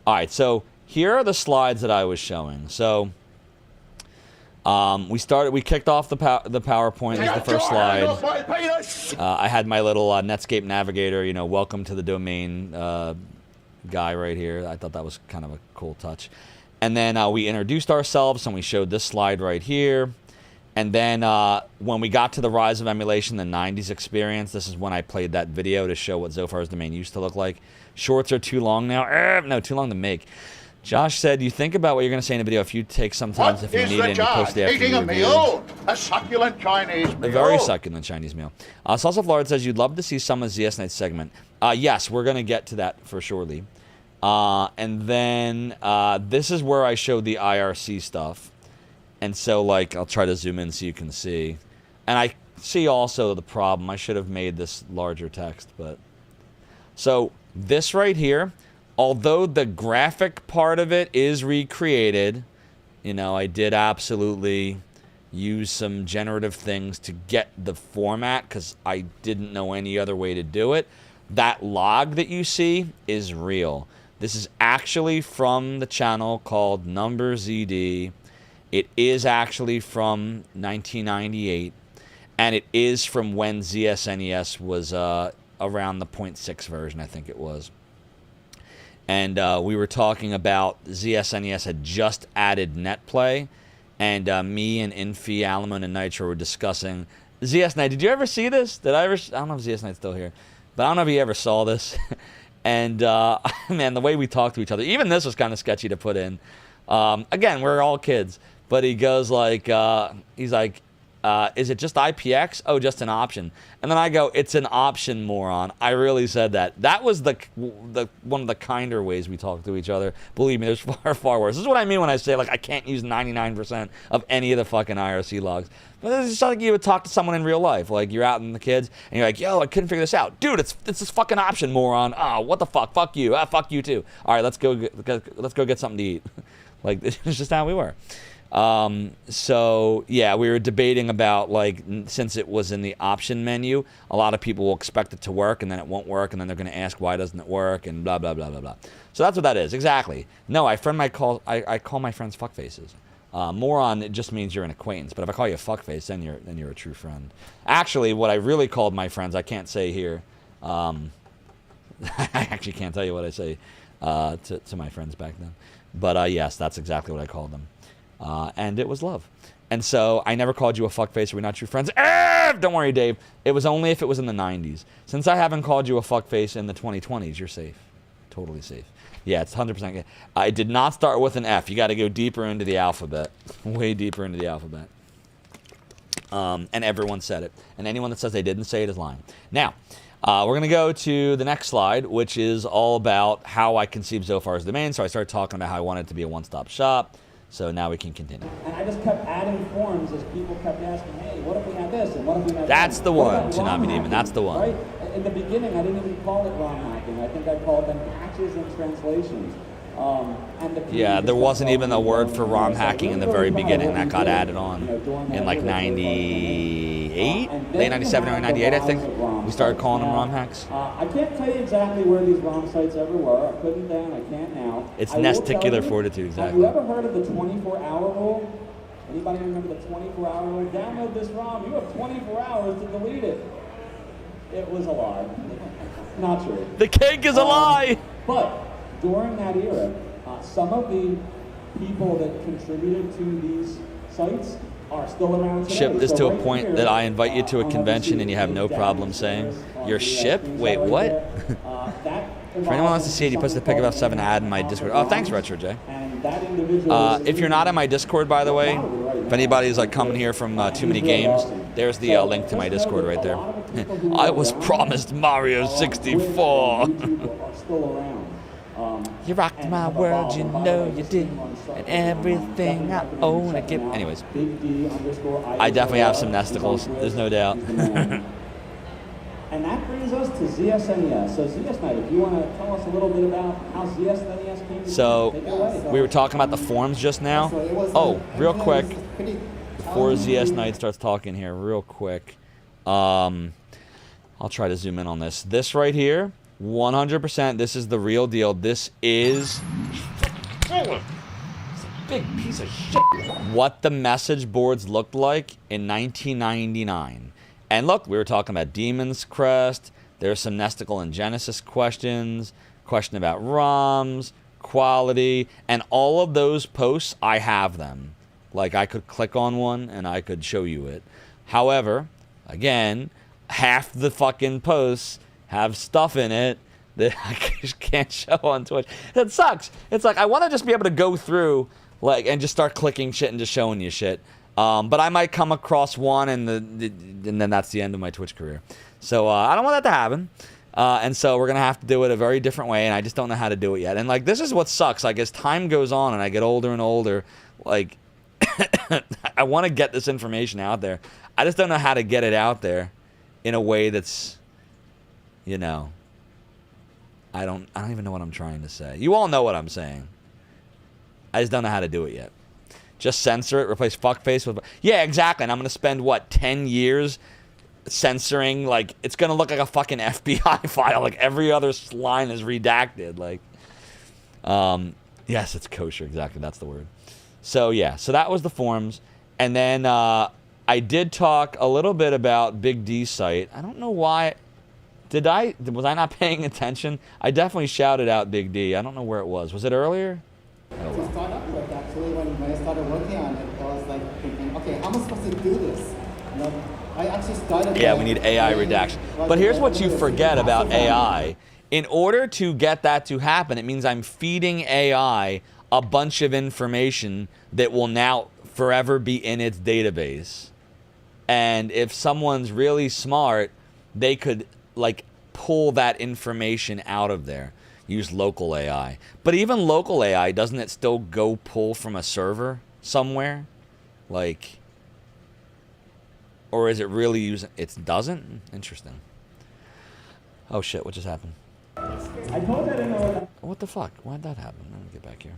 All right, so here are the slides that I was showing. So we kicked off the PowerPoint as the first slide. I had my little Netscape Navigator, you know, welcome to the domain guy right here. I thought that was kind of a cool touch. And then we introduced ourselves, and we showed this slide right here. And then when we got to the rise of emulation, the 90s experience, this is when I played that video to show what Zophar's domain used to look like. Shorts are too long now. No, too long to make. Josh said, you think about what you're going to say in the video if you take some time if you need it and you post it after Eating you a review. meal? A succulent Chinese meal? A very succulent Chinese meal. Salsa Florida says, you'd love to see some of ZS Night's segment. Yes, we're going to get to that for surely. And then this is where I showed the IRC stuff. And so, like, I'll try to zoom in so you can see. And I see also the problem. I should have made this larger text, but... So, this right here, although the graphic part of it is recreated, you know, I did absolutely use some generative things to get the format because I didn't know any other way to do it. That log that you see is real. This is actually from the channel called NumberZD. It is actually from 1998, and it is from when ZSNES was around the 0.6 version, I think it was. And we were talking about ZSNES had just added NetPlay, and me and Infi, Alamon, and Nitro were discussing ZS Night. Did you ever see this? I don't know if ZS Night's still here, but I don't know if you ever saw this. And man, the way we talked to each other, even this was kind of sketchy to put in. Again, we're all kids. But he goes like, he's like, is it just IPX? Oh, just an option. And then I go, it's an option, moron. I really said that. That was the one of the kinder ways we talk to each other. Believe me, there's far, far worse. This is what I mean when I say, like, I can't use 99% of any of the fucking IRC logs. But it's just like you would talk to someone in real life. Like, you're out in the kids, and you're like, yo, I couldn't figure this out. Dude, it's this fucking option, moron. Oh, what the fuck? Fuck you. Fuck you, too. All right, let's go get something to eat. Like, it's just how we were. So yeah, we were debating about, like, since it was in the option menu, a lot of people will expect it to work and then it won't work, and then they're going to ask why doesn't it work and blah blah blah blah blah. So that's what that is exactly. No, I call my friends fuckfaces. Moron, it just means you're an acquaintance. But if I call you a fuckface, then you're a true friend. Actually, what I really called my friends, I can't say here. I actually can't tell you what I say to my friends back then. But yes, that's exactly what I called them. And it was love. And so I never called you a fuckface. We're not true friends. Don't worry, Dave. It was only if it was in the 90s. Since I haven't called you a fuckface in the 2020s, you're safe. Totally safe. Yeah, it's 100%. I did not start with an F. You got to go deeper into the alphabet. Way deeper into the alphabet. And everyone said it. And anyone that says they didn't say it is lying. Now, we're going to go to the next slide, which is all about how I conceived Zophar's domain. So I started talking about how I wanted it to be a one-stop shop. So now we can continue. And I just kept adding forms as people kept asking, hey, what if we had this? And what if we had That's that? the one, Tsunami Demon. That's the one. Right? In the beginning, I didn't even call it ROM hacking. I think I called them patches and translations. Yeah, there wasn't even a word for ROM hacking in the very beginning. That got added on in like 98? Late 97 or 98, I think. We started calling them ROM hacks. I can't tell you exactly where these ROM sites ever were. I couldn't then, I can't now. It's nesticular fortitude, exactly. Have you ever heard of the 24-hour rule? Anybody remember the 24-hour rule? Download this ROM. You have 24 hours to delete it. It was a lie. Not true. The cake is a lie! But during that era, some of the people that contributed to these sites are still around today. Ship this so to right a point here, that I invite you to a convention and you have no problem saying, your ship? Wait, what? For anyone who wants to see it, you post the pic of F7 ad in my Discord. Oh, thanks, Retro J. If you're not in my Discord, by the way, if anybody's like coming here from Too Many Games, there's the link to my Discord right there. I was promised Mario 64. You rocked my world, you know you did, and everything I own I give. Anyways, I definitely have some nesticles, there's no doubt. And that brings us to ZSNES. So ZSNES, if you want to tell us a little bit about how ZSNES came to So take it away. we were talking about the forums just now. Oh, real quick, before ZS Knight starts talking here, real quick. I'll try to zoom in on this. This right here, 100%. This is the real deal. This is big piece of shit. What the message boards looked like in 1999. And look, we were talking about Demon's Crest. There's some Nesticle and Genesis questions. Question about ROMs, quality, and all of those posts, I have them. Like, I could click on one and I could show you it. However, again, half the fucking posts have stuff in it that I just can't show on Twitch. It sucks. It's like, I want to just be able to go through like and just start clicking shit and just showing you shit. But I might come across one and then that's the end of my Twitch career. So I don't want that to happen. And so we're going to have to do it a very different way, and I just don't know how to do it yet. And like, this is what sucks. Like, as time goes on and I get older and older, like, I want to get this information out there. I just don't know how to get it out there in a way that's, you know, I don't even know what I'm trying to say. You all know what I'm saying. I just don't know how to do it yet. Just censor it, replace fuckface with... Yeah, exactly. And I'm going to spend, what, 10 years censoring? Like, it's going to look like a fucking FBI file. Like, every other line is redacted. Like, yes, it's kosher. Exactly. That's the word. So, yeah. So that was the forums. And then I did talk a little bit about Big D's site. I don't know why... Was I not paying attention? I definitely shouted out Big D. I don't know where it was. Was it earlier? To start up with, actually, when I started working on it, I was like thinking, okay, how am I supposed to do this? You know, I actually started... Yeah, we need AI redaction. But here's what you forget about AI. In order to get that to happen, it means I'm feeding AI a bunch of information that will now forever be in its database. And if someone's really smart, they could... like, pull that information out of there. Use local AI. But even local AI, doesn't it still go pull from a server somewhere? Like, or is it really using... It doesn't? Interesting. Oh shit, what just happened? I told you I didn't know that. What the fuck? Why'd that happen? Let me get back here.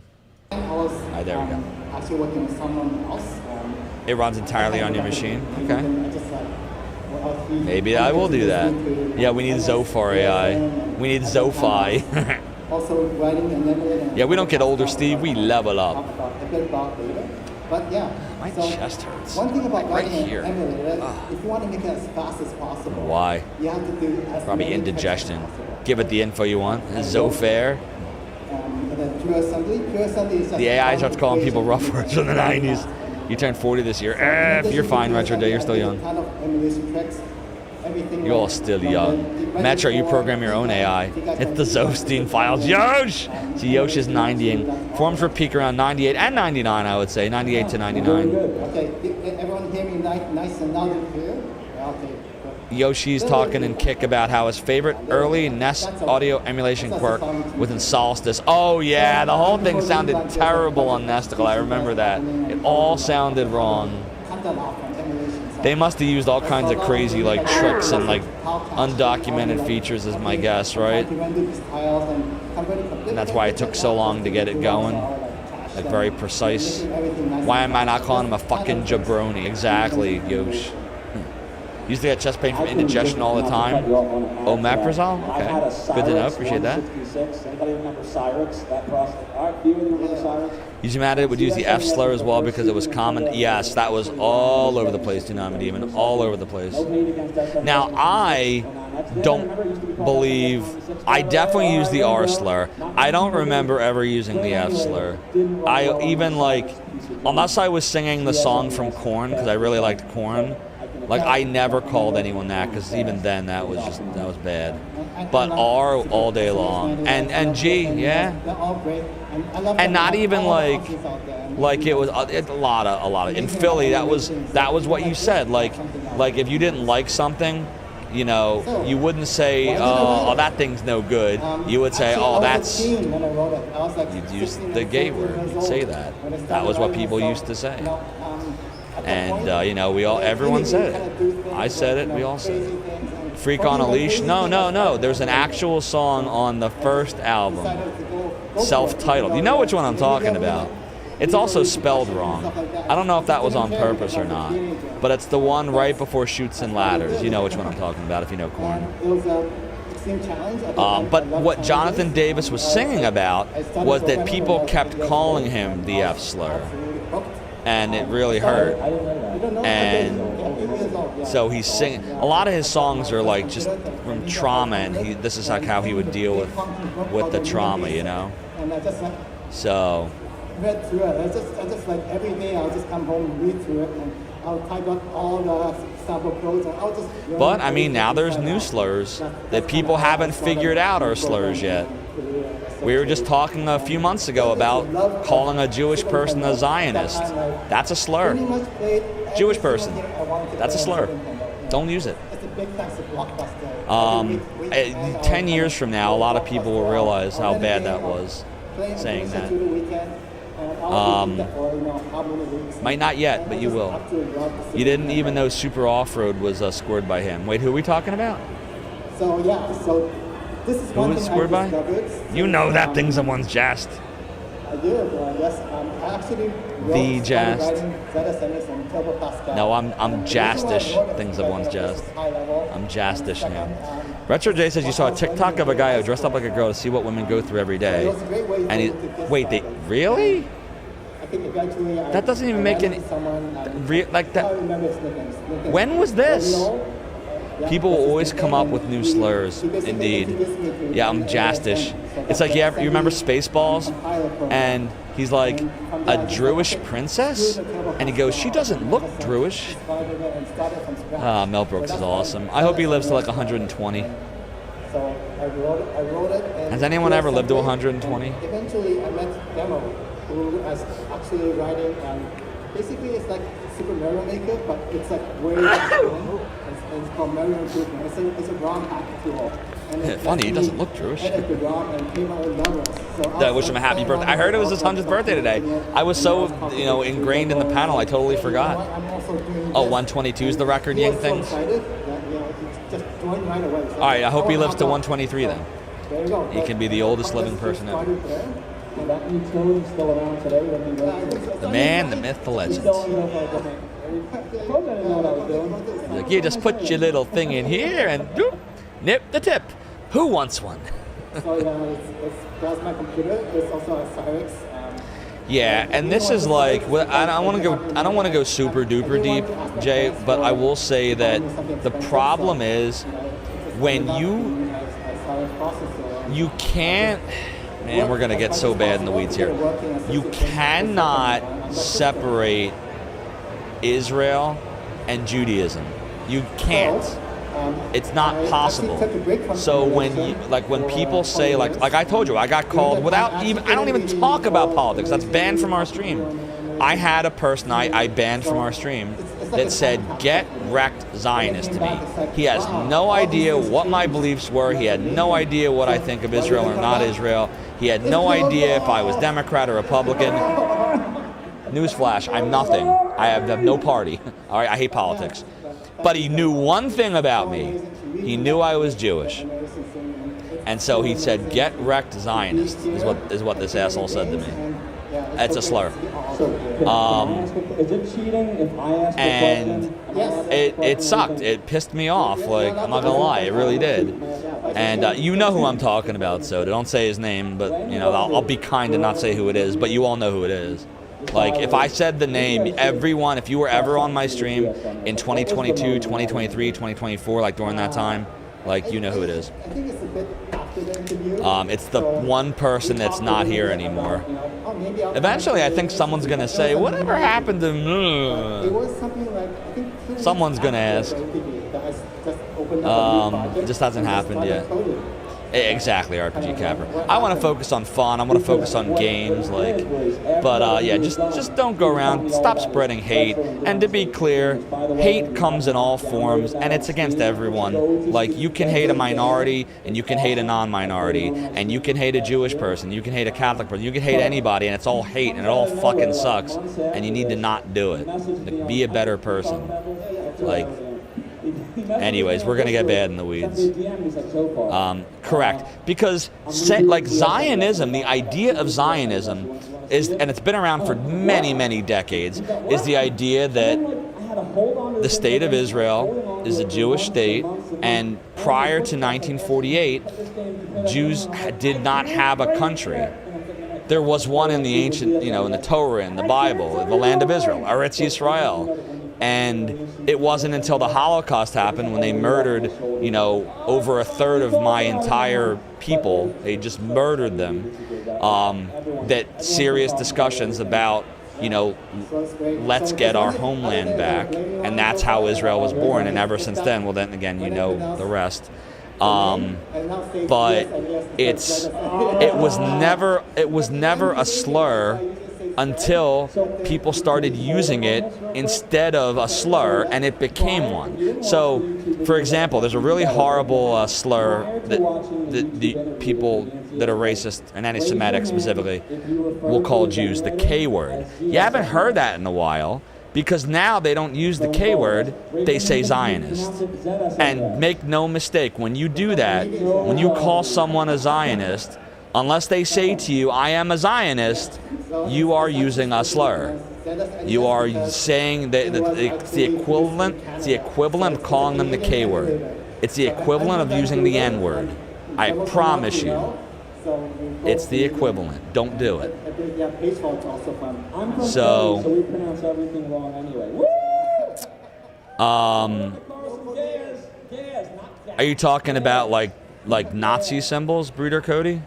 I was there we go. actually working with someone else. It runs entirely on your machine? Okay. I just like... Maybe I will do that. Yeah, we need Zophar AI. We need Zophar. Also writing and emulating. Yeah, we don't get older, Steve. We level up. But yeah, my chest hurts. One thing about right writing here. and emulating, if you want to make it as fast as possible, Why? you have to do as Probably many indigestion. tests as possible. Give it the info you want. Zophar. And then pure assembly is just The AI starts calling people rough words from the 90s. You turned 40 this year. You're fine, Retro Day. You're still young. Kind of emulation tricks. Everything You're all still young. Metro, you program your own AI. It's the Zofstein files. Yosh! See, Yosh is 90ing. Forums were peak around 98 and 99, I would say. 98 to 99. Okay, everyone hear me nice and loud and clear? Okay. Yoshi's talking in Kick about how his favorite early NES audio emulation quirk within Solstice. Oh yeah, the whole thing sounded terrible on Nesticle. I remember that. It all sounded wrong. They must have used all kinds of crazy like tricks and like undocumented features is my guess, right? And that's why it took so long to get it going. Like very precise. Why am I not calling him a fucking jabroni? Exactly, Yosh. Used to get chest pain from indigestion all the time. Omeprazole? Okay. Good to know. Appreciate that. Anybody remember Cyrix? That process. All right, do you remember Cyrix? Usually would use the F slur as well because it was common. Yes, that was all over the place, Tsunami Demon. All over the place. Now, I don't believe... I definitely use the R slur. I don't remember ever using the F slur. I even, like... Unless I was singing the song from Korn, because I really liked Korn... Like, I never called anyone that, because even then, that was bad. But R all day long. And G, yeah. And not even like it was a lot of. In Philly, that was what you said. Like if you didn't like something, you know, you wouldn't say, oh, that thing's no good. You would say, oh, that's... You'd use the gay word. You'd say that. That was what people used to say. And, you know, everyone said it. I said it, we all said it. Freak on a Leash? No. There's an actual song on the first album, self-titled. You know which one I'm talking about. It's also spelled wrong. I don't know if that was on purpose or not, but it's the one right before Chutes and Ladders. You know which one I'm talking about if you know Korn. But what Jonathan Davis was singing about was that people kept calling him the F slur, and it really hurt. And so he's singing. A lot of his songs are like just from trauma, and this is like how he would deal with the trauma, you know. So. Read through it. I just like every day I'll just come home and read through it, and I'll type up all the sample codes, and I'll just. But I mean, now there's new slurs that people haven't figured out are slurs yet. We were just talking a few months ago about calling a Jewish person a Zionist. That's a slur. Jewish person. That's a slur. Don't use it. 10 years from now, a lot of people will realize how bad that was, saying that. Might not yet, but you will. You didn't even know Super Off-Road was scored by him. Wait, who are we talking about? So this is who one was thing scored by? You know that thing someone's jazzed. I do, but yes, I actually The jazzed. No, I'm jazdish. Things of one's jazzed. I'm jazdish now. Retro J says you saw a TikTok of a guy who dressed up like a girl to see what women go through every day. And he, wait, they really? That doesn't even make any. Like that. When was this? People will always come up with new slurs. Indeed. Yeah, I'm jazdish. It's like you remember Spaceballs, and he's like a Druish princess, and he goes, she doesn't look Druish. Mel Brooks is awesome. I hope he lives to like 120. Has anyone ever lived to 120? Eventually, I met Demo, who was actually writing. Basically, it's like Super Mario Maker, but it's like way it's called Mario Improvement. It's a ROM hack tool. Funny, he doesn't look Jewish. I wish him a happy birthday. I heard it was his 100th birthday today. I was so, ingrained in the panel, I totally forgot. Oh, 122 is the record Ying thinks? All right, I hope he lives to 123 then. He can be the oldest living person ever. The man, the myth, the legend. Like, you just put your little thing in here and doop, nip the tip. Who wants one? That's my computer. It's also a Cyrix. Yeah, and this is like, I don't want to go super duper deep, Jay, but I will say that the problem is when you can't. Man, we're going to get so bad in the weeds here. You cannot separate Israel and Judaism. You can't. It's not possible. So when people say like I told you, I got called without even, I don't even talk about politics. That's banned from our stream. I had a person I banned from our stream that said, "Get wrecked Zionist" to me. He has no idea what my beliefs were. He had no idea what I think of Israel or not Israel. He had no idea if I was Democrat or Republican. Newsflash, I'm nothing. I have no party. All right, I hate politics. But he knew one thing about me. He knew I was Jewish. And so he said, "Get wrecked Zionist," is what this asshole said to me. It's a slur. Is it cheating if I ask And it sucked. It pissed me off. Like, I'm not gonna lie, it really did. And you know who I'm talking about, so don't say his name, but I'll be kind and not say who it is, but you all know who it is. Like, if I said the name, everyone, if you were ever on my stream in 2022, 2023, 2024, like during that time, like, you know who it is. It's the one person that's not here anymore. Eventually, I think someone's going to say, "Whatever happened to me?" Someone's going to ask. It just hasn't happened yet. Exactly, RPG Capper. I want to focus on fun. I want to focus on games, just don't go around. Stop spreading hate. And to be clear, hate comes in all forms, and it's against everyone. Like, you can hate a minority, and you can hate a non-minority, and you can hate a Jewish person, you can hate a Catholic person, you can hate anybody, and it's all hate, and it all fucking sucks. And you need to not do it. Like, be a better person. Like, Anyways, we're gonna get bad in the weeds. He's like Zophar. Correct, because like Zionism, the idea of Zionism is, and it's been around for many, many decades, is the idea that the state of Israel is a Jewish state, and prior to 1948, Jews did not have a country. There was one in the ancient, in the Torah, in the Bible, the land of Israel, Eretz Yisrael. And it wasn't until the Holocaust happened, when they murdered, over a third of my entire people, they just murdered them, that serious discussions about, let's get our homeland back. And that's how Israel was born. And ever since then, well, then again, the rest. But it was never a slur until people started using it instead of a slur, and it became one. So, for example, there's a really horrible slur that the people that are racist and anti-Semitic specifically will call Jews, the K word. You haven't heard that in a while, because now they don't use the K word, they say Zionist. And make no mistake, when you do that, when you call someone a Zionist, unless they say to you, I am a Zionist, you are using a slur. You are saying that it's the equivalent of calling them the K word. It's the equivalent of using the N word. I promise you. It's the equivalent. Don't do it. So we pronounce everything wrong anyway. Are you talking about like Nazi symbols, Breeder Cody?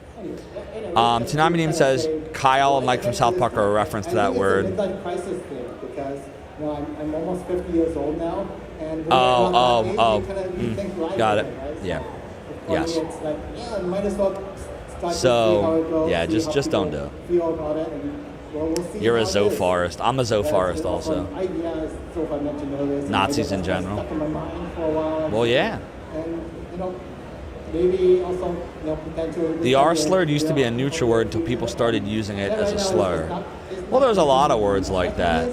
TooManyGames says Kyle and Mike from South Park are a reference to that word. It's like crisis thing, because I'm almost 50 years old now, and when got it. Yeah. Yes. It's like, yeah, might as well start So, to see how it goes, yeah, see how just don't people do it. feel about it, and we'll see You're a how it is. Zopharist. I'm a Zopharist also. Zophar mentioned earlier, so Nazis in maybe that's general. stuck in my mind for a while. Well, yeah. And maybe also potential. The R slur used to be a neutral word until people started using it as a slur. Well, there's a lot of words like that.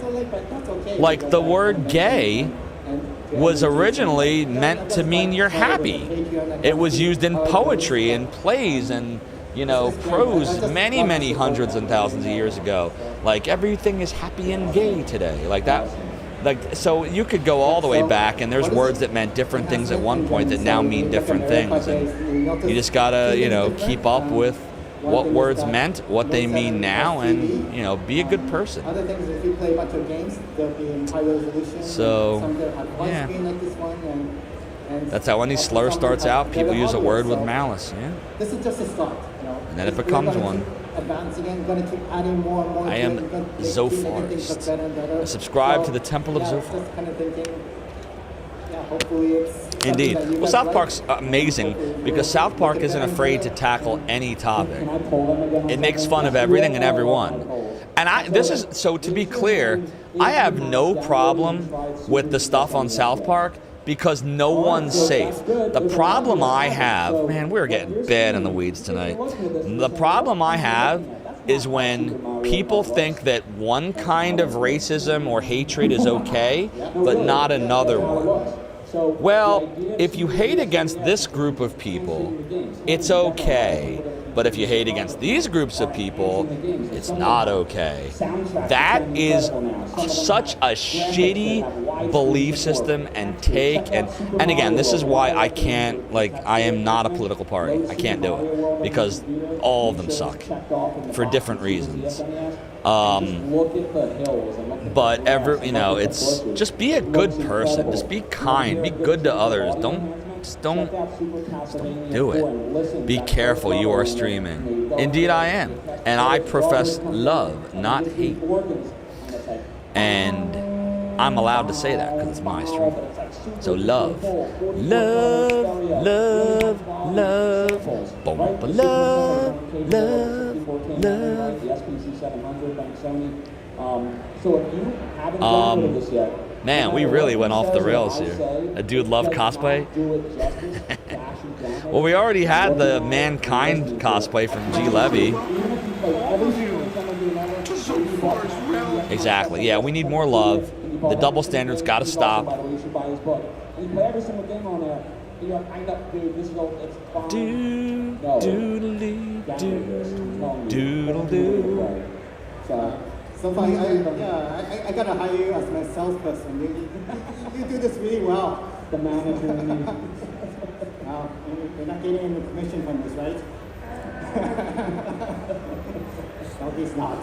Like the word gay was originally meant to mean you're happy. It was used in poetry and plays and prose many, many hundreds and thousands of years ago. Like everything is happy and gay today. Like that. So you could go all the way back, and there's words that meant different things at one point that now mean different things. And you just gotta, keep up with what words meant, what they mean now, and be a good person. Other things, if you play a bunch of games, they'll be in high resolution. So, some that have one yeah. screen like this one, and That's how any slur starts out. People use a word with malice. Yeah. This is just a start, And then it becomes one. Advancing and going to keep adding more and more. I am Zopharist. I subscribe to the Temple of Zophar. Just kind of thinking, hopefully it's Indeed. Well, South Park's amazing because South Park isn't afraid to tackle any topic. It makes fun of everything and everyone. And so to be clear, I have no problem with the stuff on South Park because no one's safe. The problem I have, man, we're getting bad in the weeds tonight. The problem I have is when people think that one kind of racism or hatred is okay, but not another one. Well, if you hate against this group of people, it's okay. But if you hate against these groups of people, it's not okay. That is such a shitty belief system and take. And again, this is why I can't, I am not a political party. I can't do it because all of them suck for different reasons. But it's just be a good person. Just be kind. Be good to others. Don't do it. Be careful, you are streaming. Indeed I am. And I profess love, not hate. And I'm allowed to say that because it's my stream. So love. Love, love, love. Boom, love, love, love. So if you haven't downloaded this yet, man, we really went off the rails here. A dude love cosplay? Well, we already had the Mankind cosplay from G. Levy. Exactly. Yeah, we need more love. The double standards got to stop. By the way, you should buy his book. And you play every single game on there. You know, I know, dude, this is old. It's fine. Doodle-doo. So I gotta hire you as my salesperson. You do this really well. The manager. You're not getting any commission from this, right? No, he's not.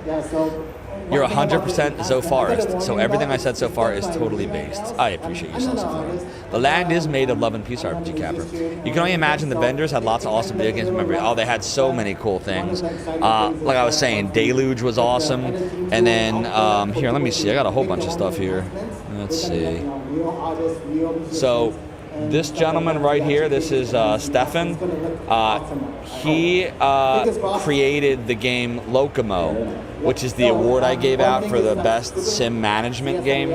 Yeah, so. You're 100% Zopharist, so everything I said so far is totally based. I appreciate you, Zophar. The land is made of love and peace, RPG Capper. You can only imagine the vendors had lots of awesome video games. Remember, they had so many cool things. Like I was saying, Deluge was awesome. And then, here, let me see. I got a whole bunch of stuff here. Let's see. So, this gentleman right here, this is Stefan. He created the game Locomo, which is the award I gave out for the best sim management game.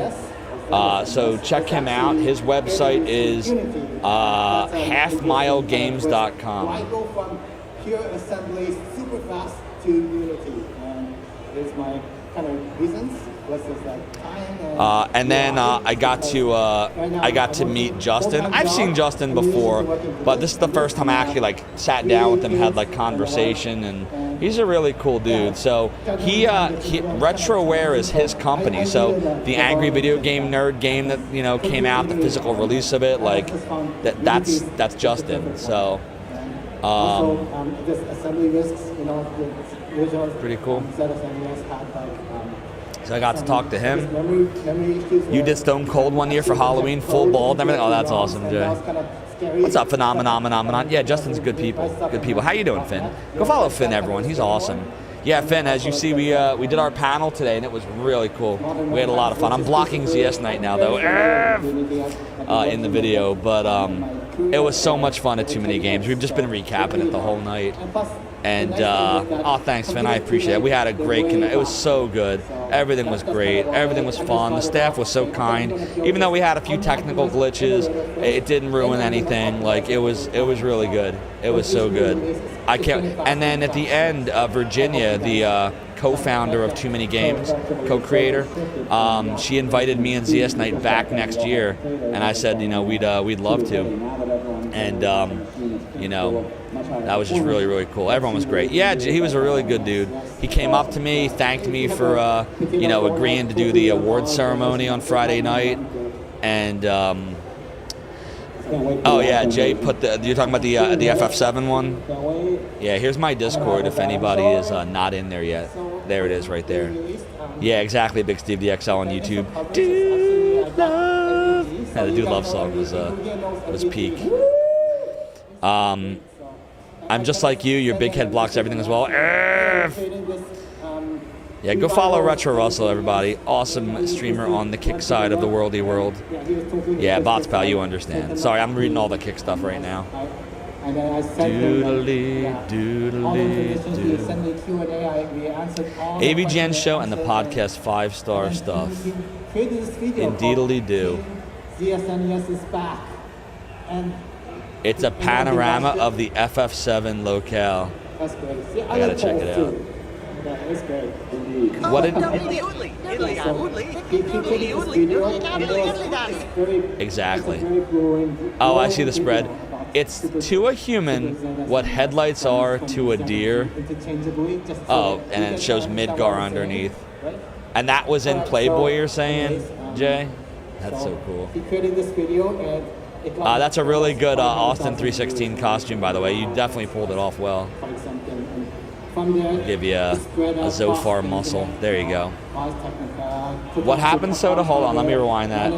So check him out. His website is halfmilegames.com. I go from pure assembly super fast to Unity, and it's my kind of reasons. And then I got to meet Justin. I've seen Justin before, but this is the first time I actually sat down with him, had conversation, and he's a really cool dude. So he Retroware is his company. So the Angry Video Game Nerd game that came out, the physical release of it, that's Justin. So pretty cool. So I got to talk to him. You did Stone Cold one year for Halloween, full bald and everything. Oh, that's awesome, Jay. What's up, Phenomenon? Yeah, Justin's good people. Good people. How you doing, Finn? Go follow Finn, everyone. He's awesome. Yeah, Finn, as you see, we did our panel today, and it was really cool. We had a lot of fun. I'm blocking ZS Night now, though, in the video, but it was so much fun at TooManyGames. We've just been recapping it the whole night. And, thanks, Finn. I appreciate it. We had a great connect. It was so good. Everything was great. Everything was fun. The staff was so kind. Even though we had a few technical glitches, it didn't ruin anything. It was really good. It was so good. I can't. And then at the end, Virginia, the co-founder of TooManyGames, co-creator, she invited me and ZS Night back next year, and I said, we'd love to. And that was just really, really cool. Everyone was great. Yeah, he was a really good dude. He came up to me, thanked me for, agreeing to do the awards ceremony on Friday night. And, Jay you're talking about the FF7 one? Yeah, here's my Discord if anybody is not in there yet. There it is right there. Yeah, exactly, Big Steve DXL on YouTube. Dude Love. Yeah, the Dude Love song was peak. I'm just like you. Your big head blocks everything as well. Yeah, go follow Retro Russell, everybody. Awesome streamer on the kick side of the worldy world. Yeah, Bots Pal, you understand. Sorry, I'm reading all the kick stuff right now. Doodly, doodly, doodly. AVGN show and the podcast 5-star stuff. Indeedly do. ZSNES is back. And it's a panorama of the FF7 locale. that's great. I gotta check it out. That's great. What did... Exactly. Oh, I see the spread. It's to a human what headlights are to a deer. Oh, and it shows Midgar underneath. And that was in Playboy, you're saying, Jay? That's so cool. He created this video and that's a really good Austin 316 costume, by the way. You definitely pulled it off well. Give you a Zophar muscle. There you go. What happened, Soda? Hold on, let me rewind that.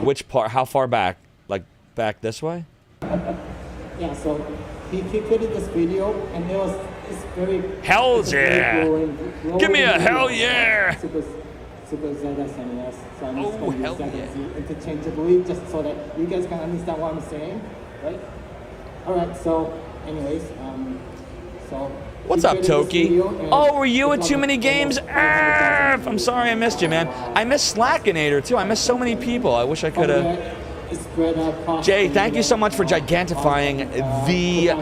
Which part? How far back? Like back this way? Yeah, so he created this video and it was very... Hell yeah! Give me a hell yeah! Super ZSNES. So I'm just going to use that yeah. interchangeably just so that you guys can understand what I'm saying, right? Alright, so anyways, what's up, Toki? Oh, were you at TooManyGames? I'm sorry I missed you, man. I missed Slackinator, too. I missed so many people. I wish I could have... spread out across. Jay, thank you so much for gigantifying the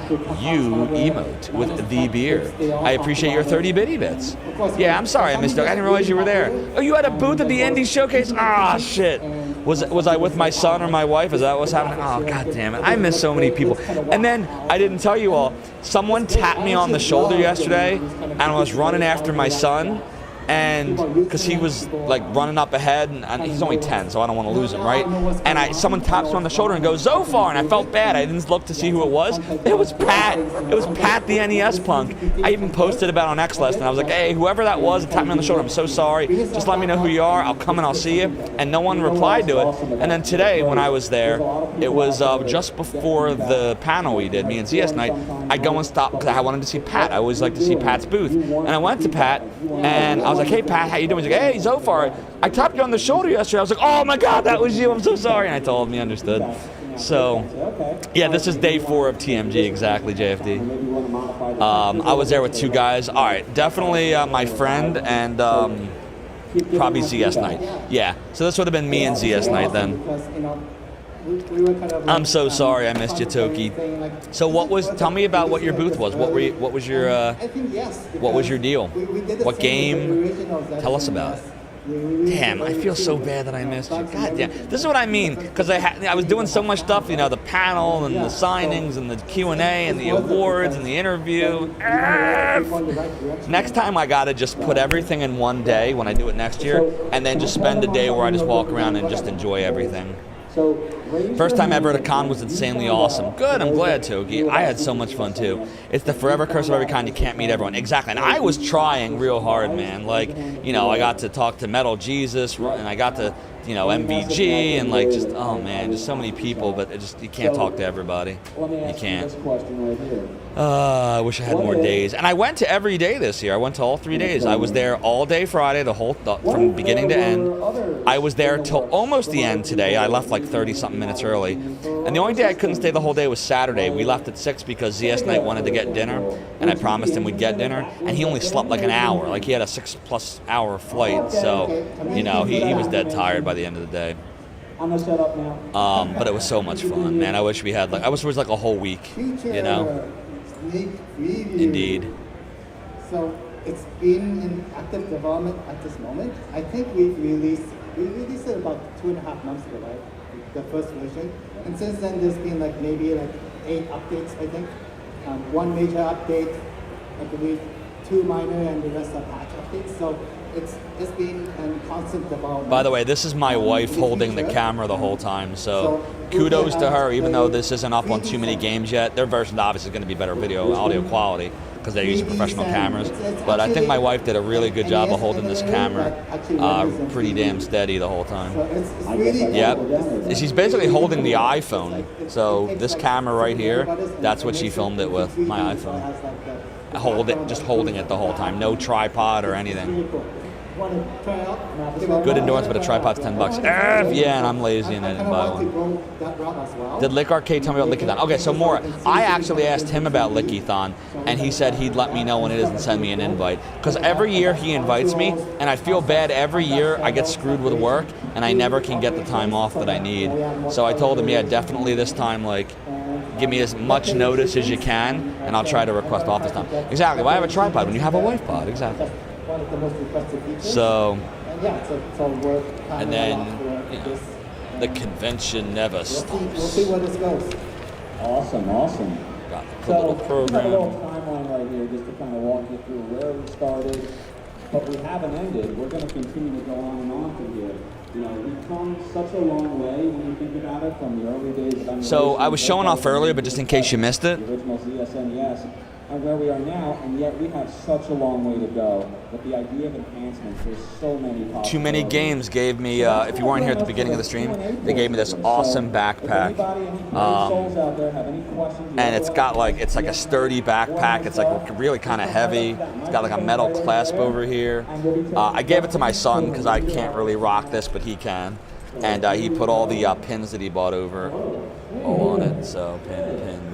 you emote with the beer. I appreciate your 30 bitty bits. Yeah, I'm sorry I missed it. I didn't realize you were there. Oh, you had a booth at the Indie Showcase? Ah, shit. Was I with my son or my wife? Is that what's happening? Oh, god damn it. I miss so many people. And then, I didn't tell you all, someone tapped me on the shoulder yesterday, and I was running after my son. And because he was like running up ahead, and he's only 10, so I don't want to lose him, right? And someone taps me on the shoulder and goes, Zophar, and I felt bad. I didn't look to see who it was. It was Pat. It was Pat the NES punk. I even posted about it on X-List, and I was like, hey, whoever that was that tapped me on the shoulder, I'm so sorry. Just let me know who you are. I'll come and I'll see you. And no one replied to it. And then today, when I was there, it was just before the panel we did, me and ZS Night, I go and stop because I wanted to see Pat. I always like to see Pat's booth. And I went to Pat, and I was like, hey, Pat, how you doing? He's like, hey, Zophar, I tapped you on the shoulder yesterday. I was like, oh my god, that was you. I'm so sorry. And I told him he understood. So, yeah, this is day 4 of TMG, exactly, JFD. I was there with 2 guys. All right, definitely my friend and probably ZS Night. Yeah, so this would have been me and ZS Night then. I'm so sorry I missed you, Toki. So tell me about what your booth was. What was your deal? What game? Tell us about it. Damn, I feel so bad that I missed you. God damn. This is what I mean, because I was doing so much stuff, the panel and the signings and the Q&A and the awards and the interview. Next time I gotta just put everything in one day when I do it next year, and then just spend a day where I just walk around and just enjoy everything. First time ever at a con was insanely awesome. Good, I'm glad, Togi. I had so much fun, too. It's the forever curse of every con. You can't meet everyone. Exactly. And I was trying real hard, man. Like, I got to talk to Metal Jesus, and I got to, MVG, and like, just, oh, man, just so many people, but you can't talk to everybody. You can't. I wish I had more days. And I went to every day this year. I went to all 3 days. I was there all day Friday, from beginning to end. I was there till almost the end today. I left like 30-something minutes early. And the only day I couldn't stay the whole day was Saturday. We left at 6 because ZS Night wanted to get dinner, and I promised him we'd get dinner. And he only slept like an hour. Like, he had a 6+ hour flight. So, he was dead tired by the end of the day. But it was so much fun, man. I wish we had I wish it was like a whole week, Indeed. So it's been in active development at this moment. I think we released it about 2.5 months ago, right? The first version. And since then, there's been maybe 8 updates, I think. 1 major update, I believe 2 minor, and the rest are patch updates. So it's been in constant development. By the way, this is my wife holding the camera the whole time, so kudos to her, even though this isn't up on TooManyGames yet. Their version obviously is going to be better audio quality, because they're using professional cameras. But I think my wife did a really good job of holding this camera pretty damn steady the whole time. Yep. She's basically holding the iPhone, so this camera right here, that's what she filmed it with, my iPhone. Just holding it the whole time. No tripod or anything. Good endurance, but a tripod's $10. Yeah, and I'm lazy and I didn't buy one. Did Lick Arcade tell me about Lickathon? Okay, so more. I actually asked him about Lickathon, and he said he'd let me know when it is and send me an invite. Because every year he invites me, and I feel bad every year I get screwed with work, and I never can get the time off that I need. So I told him, yeah, definitely this time, give me as much notice as you can, and I'll try to request off this time. Exactly. Why have a tripod when you have a wife pod? Exactly. One of the most requested features. So, it's all work. And then, the convention never stops. We'll see where this goes. Awesome. Got the little program. We have a little timeline right here just to kind of walk you through where we started, but we haven't ended. We're going to continue to go on and on from here. We've come such a long way when you think about it from the early days of So I was showing off earlier, but just in case you missed it. The original ZSNES, and where we are now, and yet we have such a long way to go. But the idea of enhancements, there's so many possibilities. TooManyGames gave me, if you weren't here at the beginning of the stream, they gave me this awesome backpack. And it's got it's like a sturdy backpack. It's really kind of heavy. It's got a metal clasp over here. I gave it to my son because I can't really rock this, but he can. And he put all the pins that he bought over all on it. So pin.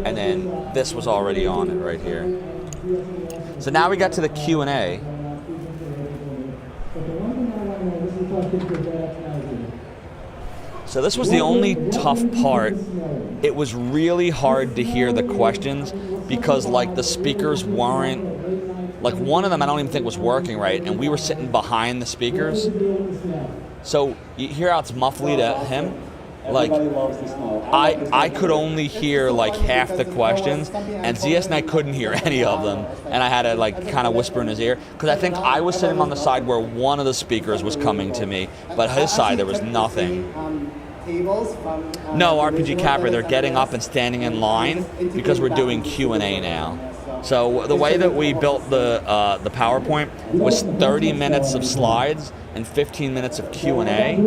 And then this was already on it right here. So now we got to the Q&A. So this was the only tough part. It was really hard to hear the questions because like the speakers weren't, like one of them I don't even think was working right, and we were sitting behind the speakers. So you hear how it's muffled at him? Like I could only hear like half the questions, and ZS and I couldn't hear any of them, and I had to like kind of whisper in his ear because I think I was sitting on the side where one of the speakers was coming to me, but his side there was nothing. No, RPG Capper, they're getting up and standing in line because we're doing Q&A now. So the way that we built the PowerPoint was 30 minutes of slides and 15 minutes of Q&A.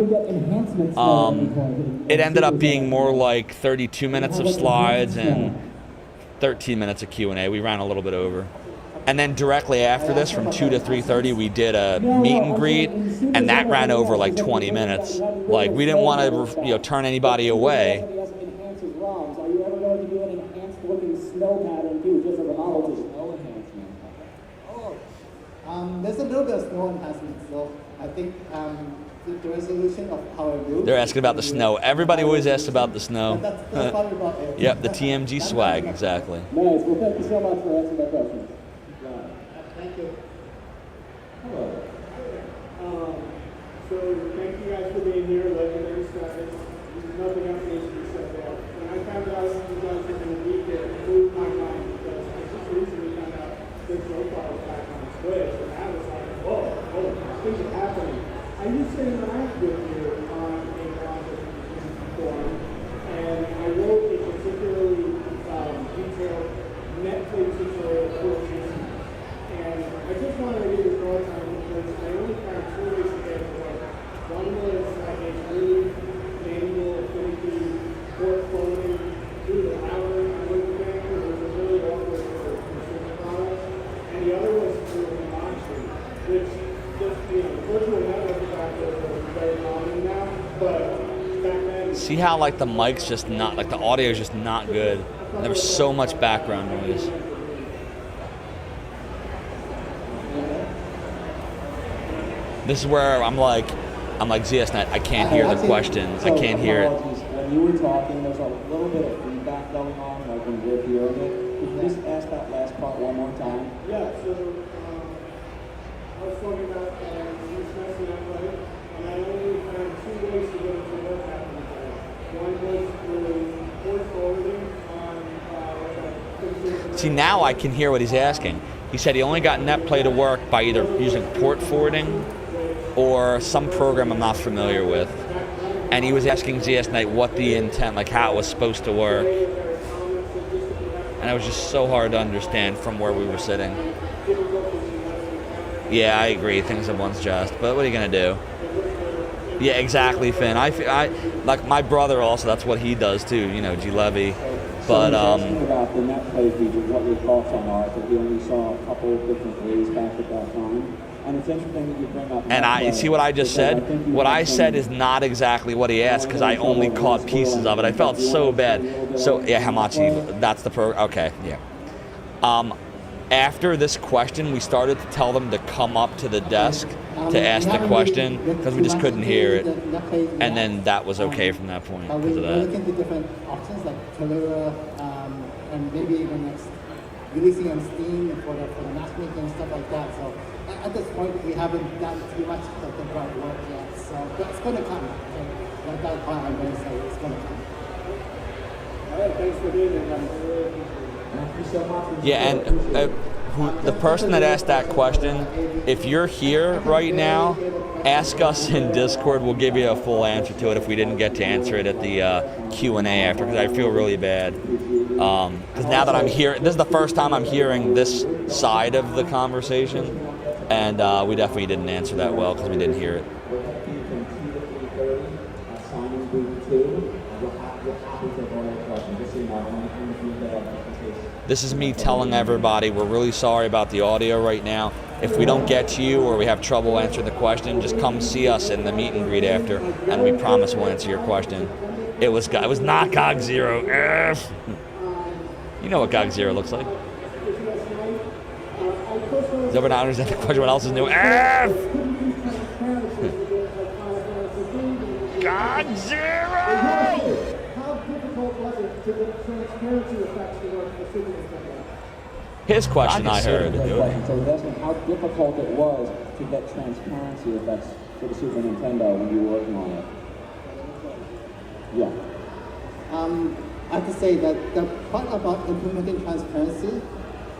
It ended up being more like 32 minutes of slides and 13 minutes of Q&A. We ran a little bit over. And then directly after this, from 2 to 3:30, we did a meet and greet, and that ran over like 20 minutes. Like we didn't want to, turn anybody away. Are you ever going to do an enhanced looking snow pattern too, just as a novelty? Snow enhancement. There's a little bit of snow enhancement, so I think the resolution of how it looks. They're asking about the snow. Everybody always asks about the snow. That's probably about it. Yep, the TMG swag, exactly. Nice. Well, thank you so much for answering that question. Thank you. Hello. So thank you guys for being here. Legendary status. Nothing else needs to be said there. When I found out you guys were going to be here, it blew my mind because I just recently found out that Zophar was back on Twitch, and I was like, whoa, things are happening. I used to interact with you on a project forum, and I wrote a particularly detailed Netflix tutorial for you. And I just wanted to get your thoughts on it because I only found 2 ways to get it right. One was like a really manual, finicky port forwarding through the hour with the bank, because it was really awkward for consumer products. And the other was through the monitoring, which just, virtual network factors are very common now, but back then. See how like the mic's just not, like the audio is just not good. And there was so much background noise. This is where I'm like ZSNet, I can't hear the questions. I can't hear it. When you were talking, there's a little bit of feedback going on, like when we're hearing it. Could you just ask that last part one more time? Yeah, so I was talking about you stressing that way, and I only found 2 ways to get into what happened there. One was through port forwarding on See, now I can hear what he's asking. He said he only got NetPlay to work by either using port forwarding or some program I'm not familiar with. And he was asking ZSNet what the intent, like how it was supposed to work. And it was just so hard to understand from where we were sitting. Yeah, I agree, things at once just, but what are you gonna do? Yeah, exactly, Finn. I like my brother also, that's what he does too, G Levy. But about the NetPlay feature, what your thoughts on are, that we only saw a couple of different ways back at that time. And it's interesting that you bring up. And I see what I just said. What I said is not exactly what he asked because I only caught pieces of it. I felt so bad. So yeah, Hamachi, that's the Okay, yeah. After this question, we started to tell them to come up to the desk to ask the question because we just couldn't hear it. And then that was okay from that point because of We're that. looking into different options like Tellura, and maybe even next releasing on Steam for the matchmaking and stuff like that. So at this point, we haven't done too much of the grunt work yet. So but it's going to come. Okay? That's why I'm going to say it's going to come. All right, thanks for being here, guys. Thank you so much. Yeah, and the person that asked that question, if you're here right now, ask us in Discord. We'll give you a full answer to it if we didn't get to answer it at the Q&A after, because I feel really bad. Because now that I'm here, this is the first time I'm hearing this side of the conversation, and we definitely didn't answer that well because we didn't hear it. This is me telling everybody we're really sorry about the audio right now. If we don't get to you or we have trouble answering the question, just come see us in the meet and greet after, and we promise we'll answer your question. It was not GOG Zero. You know what GOG Zero looks like. Does everyone understand the question? What else is new? GOG Zero! to get transparency effects to work for Super Nintendo? His question I heard. So he's asking how difficult it was to get transparency effects for the Super Nintendo when you were working on it. Yeah. I have to say that the part about implementing transparency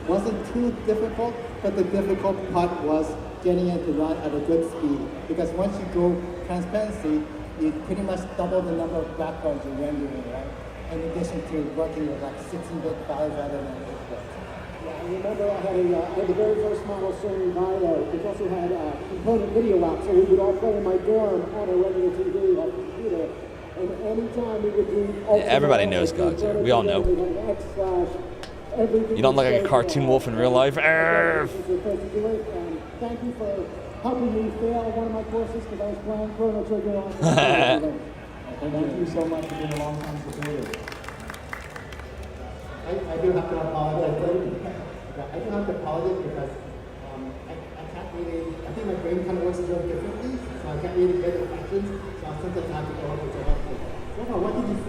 wasn't too difficult, but the difficult part was getting it to run at a good speed. Because once you go transparency, you pretty much double the number of backgrounds you're rendering, right? In addition to working with like 16-bit files rather than 8-bit. I remember I had the very first model Sony Vio, which also had component video out, so we would all play in my dorm on a regular TV, like a computer. And anytime we would do... Everybody knows Gogs here. We all know. You don't look like a cartoon wolf in real life. Thank you for helping me fail one of my courses because I was playing Chrono Trigger on Thank you so much for being a long-time supporter. I do have to apologize. I do have to apologize because I can't really, I think my brain kind of works a little differently, so I can't really get the questions, so I sometimes have to go over to help you. Zophar, what did you say?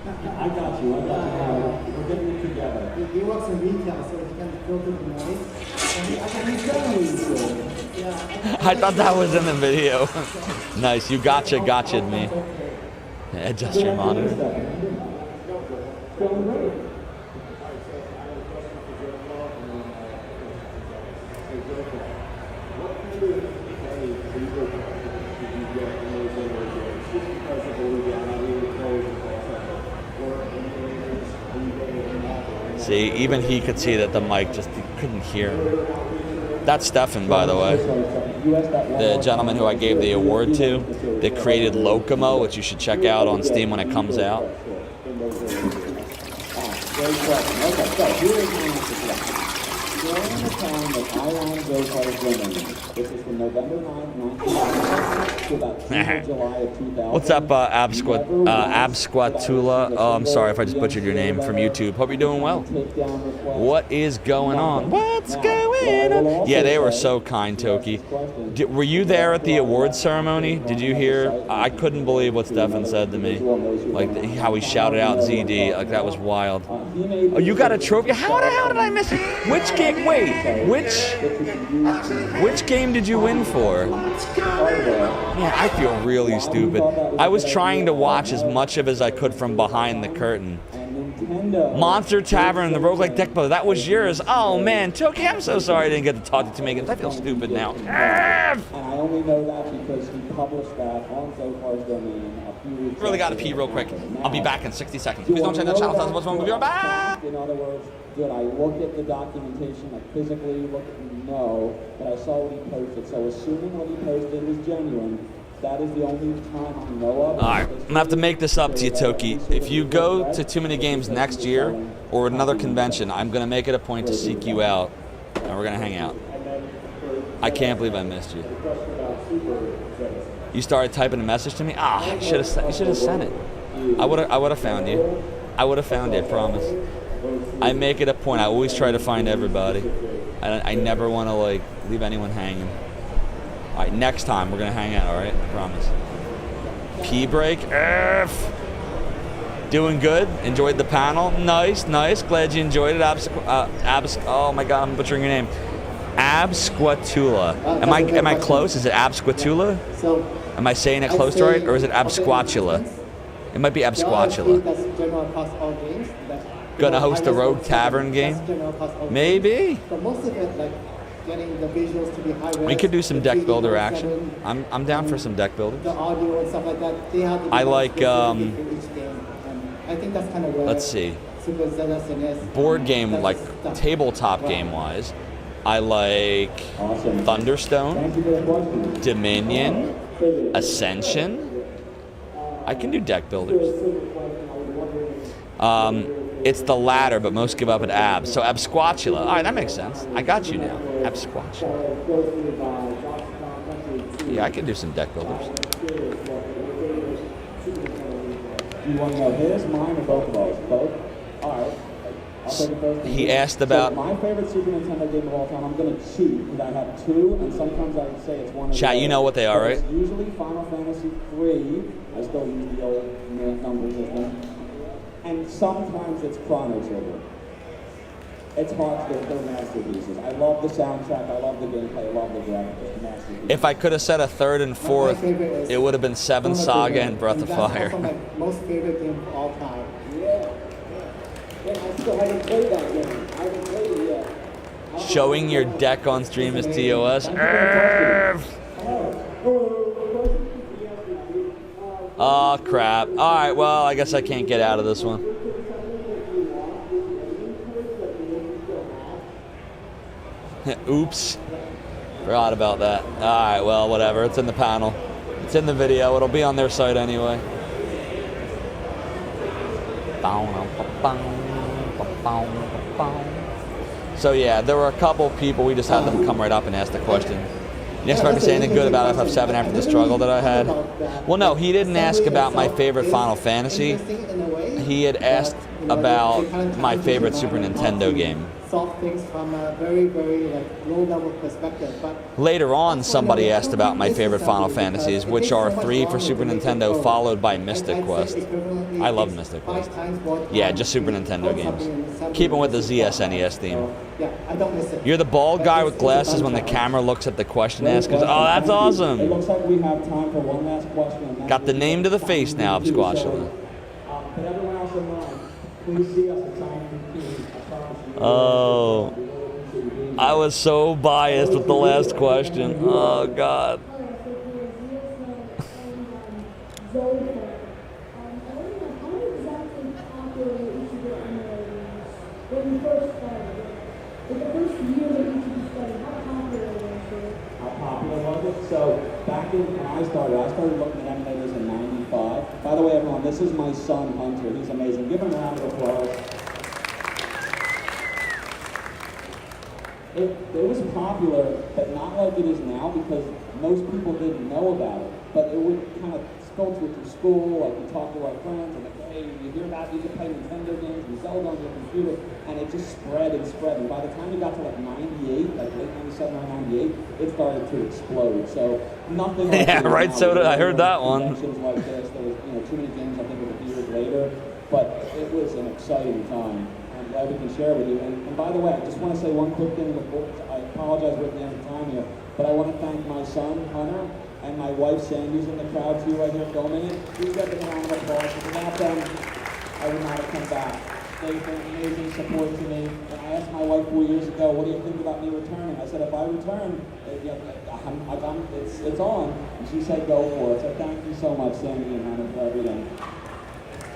I got you. We're getting it together. He works in retail, so he can filter the noise. I thought that was in the video. Nice. You gotcha'd me. Adjust your monitor. See, even he could see that the mic just couldn't hear him. That's Stefan, by the way. The gentleman who I gave the award to that created Locomo, which you should check out on Steam when it comes out. Great question. Okay, so here is my answer to that. During the time that I ran Zophar's Women, this is from November 9, 1990 to about July of 2000. What's up, Absquatula? Oh, I'm sorry if I just butchered your name from YouTube. Hope you're doing well. What is going on? What's going on? Yeah, they were so kind, Toki. Were you there at the awards ceremony? Did you hear? I couldn't believe what Stefan said to me. Like how he shouted out ZD. Like that was wild. Oh, you got a trophy? How the hell did I miss it? Which game? Wait, which game did you win for? Man, I feel really stupid. I was trying to watch as much of as I could from behind the curtain. Monster Tavern, the roguelike deck builder, that was yours. Oh man, Toki, I'm so sorry I didn't get to talk to TooManyGames. I feel stupid now. And I only know that because he published that on Zophar's domain a few weeks Really got to pee real quick. I'll be back in 60 seconds. Please don't change that channel. Tell us what's wrong. We'll be right back. In other words, did I look at the documentation, like physically look at it? No, but I saw what he posted. So assuming what he posted was genuine, that is the only time I know of. All right, I'm going to have to make this up to you, Toki. If you go to TooManyGames next year or another convention, I'm going to make it a point to seek you out, and we're going to hang out. I can't believe I missed you. You started typing a message to me? Ah, you should have sent it. I would have found you. I would have found you, I promise. I make it a point. I always try to find everybody. I never want to like leave anyone hanging. All right, next time we're gonna hang out. All right, I promise. Pee break. Doing good. Enjoyed the panel. Nice. Glad you enjoyed it. Oh my God, I'm butchering your name. Absquatula. Am I close? Is it Absquatula? Am I saying it close to right, or is it Absquatula? It might be Absquatula. Gonna host a Rogue Tavern game? Maybe. But most of it, like getting the visuals to be high res. We could do some deck builder action. I'm down for some deck builders. The audio and stuff like that. They have to I like I think that's kind of where let's see. Super ZSN is. Board game, like tabletop game wise. I like Thunderstone, Dominion, Ascension. I can do deck builders. It's the latter, but most give up at abs. So Absquatula. All right, that makes sense. I got you now. Absquatula. Yeah, I can do some deck builders. Do you want to know his, mine, or both of ours? Both? All right. I'll take it first. He asked about... So my favorite Super Nintendo game of all time, I'm going to cheat, because I have two, and sometimes I would say it's one of Chat, you know what they are, right? It's usually Final Fantasy III. I still use the old numbers of them. and sometimes it's Chrono Trigger. It's hard. They're masterpieces. I love the soundtrack. I love the gameplay. I love the graphics. It's masterpieces. If I could have said a third and fourth, it would have been Seven Saga and Breath of Fire. That's also my most favorite game of all time. Yeah, I still haven't played that game. I haven't played it yet. Showing your deck on stream is TOS. Oh, crap. Alright, well, I guess I can't get out of this one. Oops. Forgot about that. Alright, well, whatever. It's in the panel. It's in the video. It'll be on their site anyway. So yeah, there were a couple people, we just had them come right up and ask the question. You expect me to say anything good about FF7 after the struggle that I had? Well, no, he didn't ask about my favorite Final Fantasy. He had asked about my favorite Super Nintendo game. Solve things from a very, very low-level perspective. But later on, somebody asked about my favorite Final Fantasies, which are 3 for Super Nintendo, followed by Mystic Quest. I love Mystic Quest. Yeah, just Super Nintendo games. Keeping with the ZSNES theme. You're the bald guy with glasses when the camera looks at the question askers. Oh, that's awesome. It looks like we have time for one last question. Got the name to the face now of Squashula. But everyone else in line, please see us at time 15. Oh, I was so biased with the last question. Oh, God. How popular was it? So back when I started looking at emulators in '95. By the way, everyone, this is my son Hunter. He's amazing. Give him a round of applause. It was popular, but not like it is now because most people didn't know about it. But it would kind of filter through school, like we talk to our friends, and like, hey, you hear about you can play Nintendo games and Zelda on your computer, and it just spread and spread. And by the time we got to like 98, like late 97 or 98, it started to explode. So nothing like yeah, right, so did I heard that one. Like this. There was, TooManyGames, I think it was a few years later, but it was an exciting time. I'm glad we can share with you. And by the way, I just want to say one quick thing before, I apologize for the end of time here, but I want to thank my son, Hunter, and my wife, Sandy's in the crowd too right here filming it. Please give them a round of applause. Without them, I would not have come back. They've been amazing support to me. And I asked my wife 4 years ago, what do you think about me returning? I said, if I return, it's on. And she said, go for it. So thank you so much, Sandy and Hunter, for everything.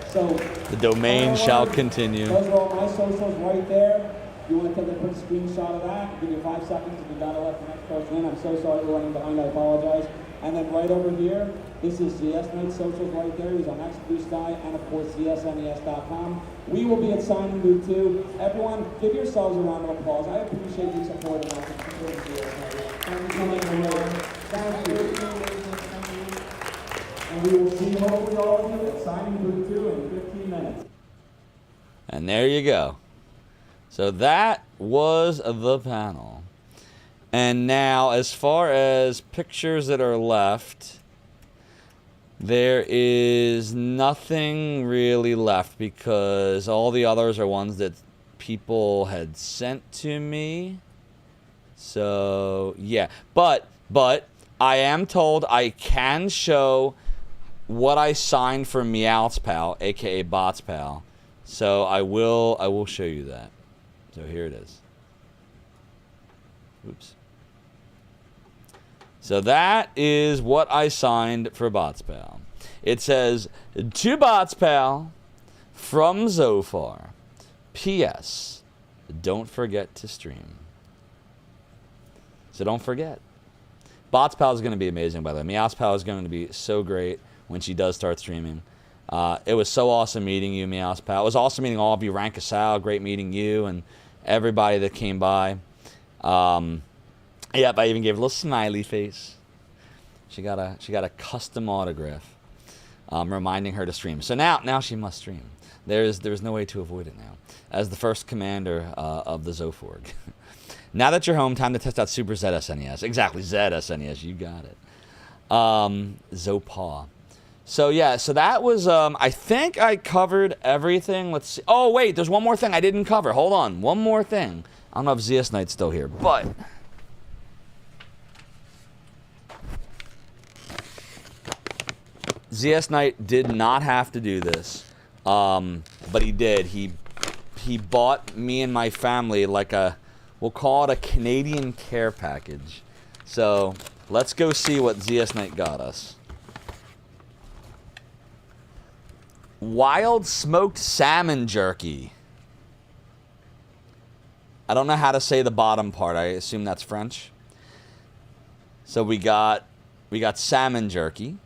So the domain shall continue. Those are all my socials right there. If you want to take a quick screenshot of that, give you 5 seconds if you got to let the next person in. I'm so sorry for running behind, I apologize. And then right over here, this is ZS Knight's socials right there. He's on X Blue Sky and of course ZSNES.com. We will be at signing booth 2. Everyone, give yourselves a round of applause. I appreciate you supporting us and supporting ZS Knight. Thank you so much for your Thank you. And we will see hopefully all of you at signing booth 2 in 15 minutes. And there you go. So that was the panel. And now, as far as pictures that are left, there is nothing really left because all the others are ones that people had sent to me. So, yeah. But I am told I can show what I signed for Meowth's Pal, aka Bot's Pal. So I will show you that. So here it is. Oops. So that is what I signed for Bots Pal. It says, to Bots Pal, from Zophar. P.S. Don't forget to stream. So don't forget. Bots Pal is going to be amazing, by the way. Meowth's Pal is going to be so great when she does start streaming. It was so awesome meeting you, Meowth's Pal. It was awesome meeting all of you. Rankasal, great meeting you and everybody that came by. Yep, I even gave a little smiley face. She got a custom autograph, reminding her to stream. So now she must stream. There's no way to avoid it now. As the first commander of the Zophar. Now that you're home, time to test out Super ZSNES. Exactly, ZSNES. You got it. Zophar. So yeah, so that was, I think I covered everything. Let's see. Oh, wait, there's one more thing I didn't cover. Hold on, one more thing. I don't know if ZS Knight's still here, but... ZS Knight did not have to do this, but he did. He bought me and my family like a, we'll call it a Canadian care package. So let's go see what ZS Knight got us. Wild smoked salmon jerky. I don't know how to say the bottom part. I assume that's French. So we got salmon jerky.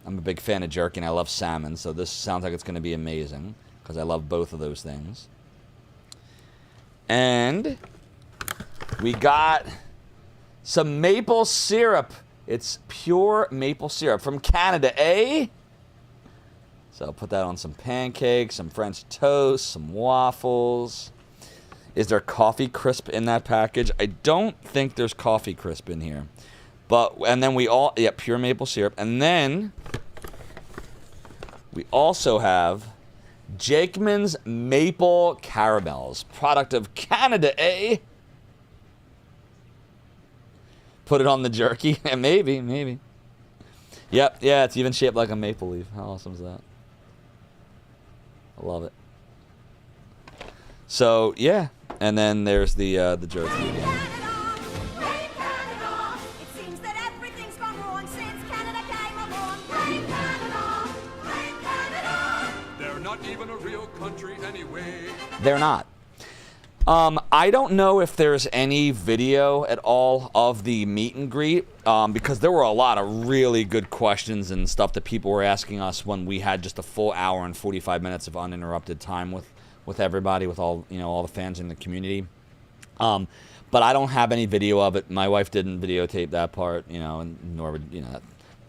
I'm a big fan of jerky and I love salmon, so this sounds like it's going to be amazing because I love both of those things. And we got some maple syrup. It's pure maple syrup from Canada, eh? So I'll put that on some pancakes, some French toast, some waffles. Is there coffee crisp in that package? I don't think there's coffee crisp in here. But, and then pure maple syrup. And then we also have Jakeman's Maple Caramels, product of Canada, eh? Put it on the jerky. maybe. Yep, yeah, it's even shaped like a maple leaf. How awesome is that? I love it. So, yeah. And then there's the jerky again. They're not. I don't know if there's any video at all of the meet and greet, because there were a lot of really good questions and stuff that people were asking us when we had just a full hour and 45 minutes of uninterrupted time with everybody, with all all the fans in the community. But I don't have any video of it. My wife didn't videotape that part, and nor would that'd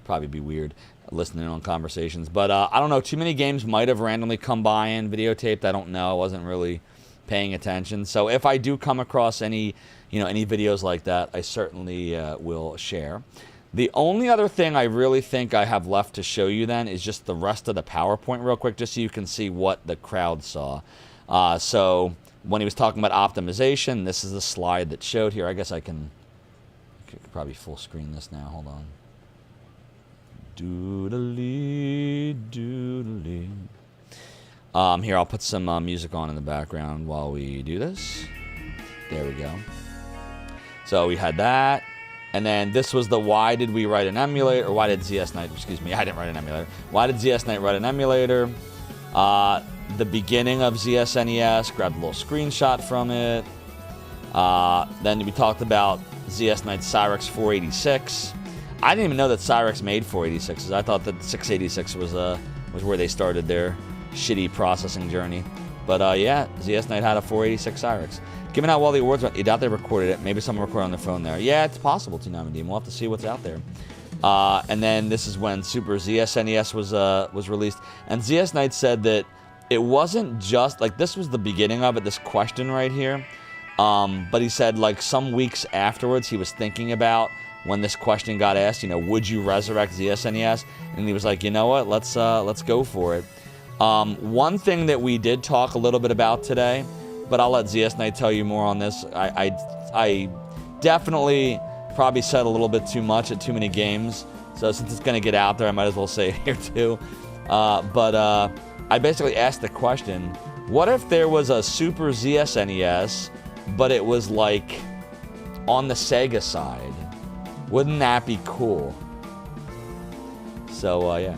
probably be weird listening on conversations. But I don't know. Too Many Games might have randomly come by and videotaped. I don't know. I wasn't really paying attention. So if I do come across any videos like that, I certainly will share. The only other thing I really think I have left to show you then is just the rest of the PowerPoint real quick, just so you can see what the crowd saw. So when he was talking about optimization, this is the slide that showed here. I guess I could probably full screen this now. Hold on. Doodly, doodly. Here, I'll put some music on in the background while we do this. There we go. So we had that. And then this was the why did we write an emulator, or why did ZS Knight, excuse me, I didn't write an emulator. Why did ZS Knight write an emulator? The beginning of ZSNES, grabbed a little screenshot from it. Then we talked about ZS Knight Cyrix 486. I didn't even know that Cyrix made 486s. I thought that 686 was where they started their shitty processing journey. But yeah, ZS Knight had a 486 Cyrix. Given how well the awards went, you doubt they recorded it. Maybe someone recorded on their phone there. Yeah, it's possible, TooManyGames. We'll have to see what's out there. And then this is when Super ZSNES was released. And ZS Knight said that it wasn't just, like, this was the beginning of it, this question right here. But he said, like, some weeks afterwards, he was thinking about when this question got asked, would you resurrect ZSNES? And he was like, you know what, let's go for it. One thing that we did talk a little bit about today, but I'll let ZS Knight tell you more on this. I definitely probably said a little bit too much at Too Many Games, so since it's going to get out there, I might as well say it here too. But I basically asked the question, what if there was a Super ZSNES, but it was like on the Sega side? Wouldn't that be cool? So, yeah.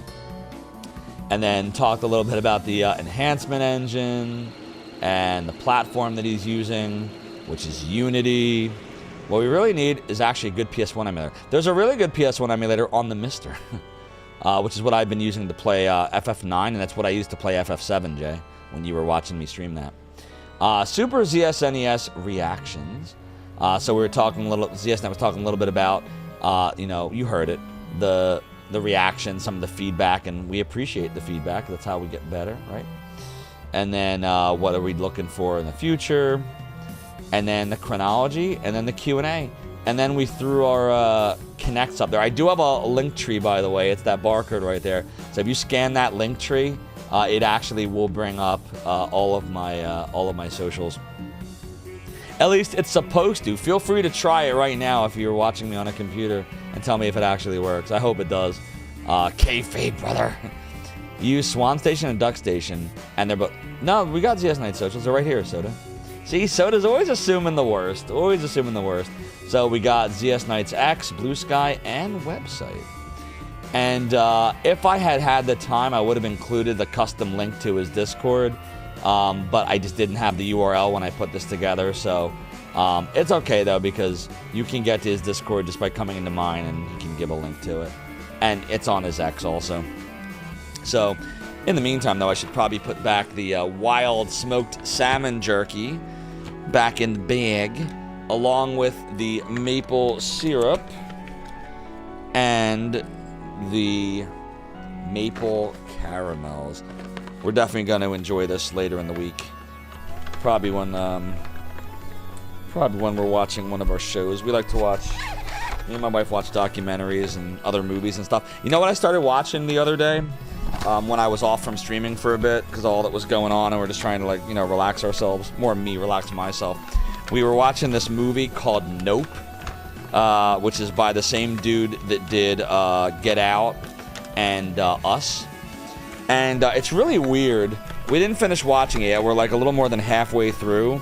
And then talked a little bit about the enhancement engine and the platform that he's using, which is Unity. What we really need is actually a good PS1 emulator. There's a really good PS1 emulator on the Mister, which is what I've been using to play FF9, and that's what I used to play FF7, Jay, when you were watching me stream that. Super ZSNES reactions. So we were talking a little, ZSNet was talking a little bit about, you heard it, the reaction, some of the feedback, and we appreciate the feedback. That's how we get better, right? And then what are we looking for in the future? And then the chronology, and then the Q&A. And then we threw our connects up there. I do have a link tree, by the way. It's that barcode right there. So if you scan that link tree, it actually will bring up all of my socials. At least it's supposed to. Feel free to try it right now if you're watching me on a computer and tell me if it actually works. I hope it does. Kayfabe, brother. Use Swan Station and Duck Station, and they're both. No, we got ZS Night socials. They're right here, Soda. See, Soda's always assuming the worst. Always assuming the worst. So we got ZS Nights X, Blue Sky, and website. And if I had had the time, I would have included the custom link to his Discord. But I just didn't have the URL when I put this together. So it's okay, though, because you can get to his Discord just by coming into mine, and he can give a link to it. And it's on his X also. So, in the meantime, though, I should probably put back the wild smoked salmon jerky back in the bag, along with the maple syrup and the maple caramels. We're definitely going to enjoy this later in the week. Probably when we're watching one of our shows. We like to watch. Me and my wife watch documentaries and other movies and stuff. You know what I started watching the other day? When I was off from streaming for a bit, because all that was going on, and we're just trying to, like, you know, relax ourselves. More me, relax myself. We were watching this movie called Nope, which is by the same dude that did Get Out and Us. And it's really weird. We didn't finish watching it yet. We're, like, a little more than halfway through.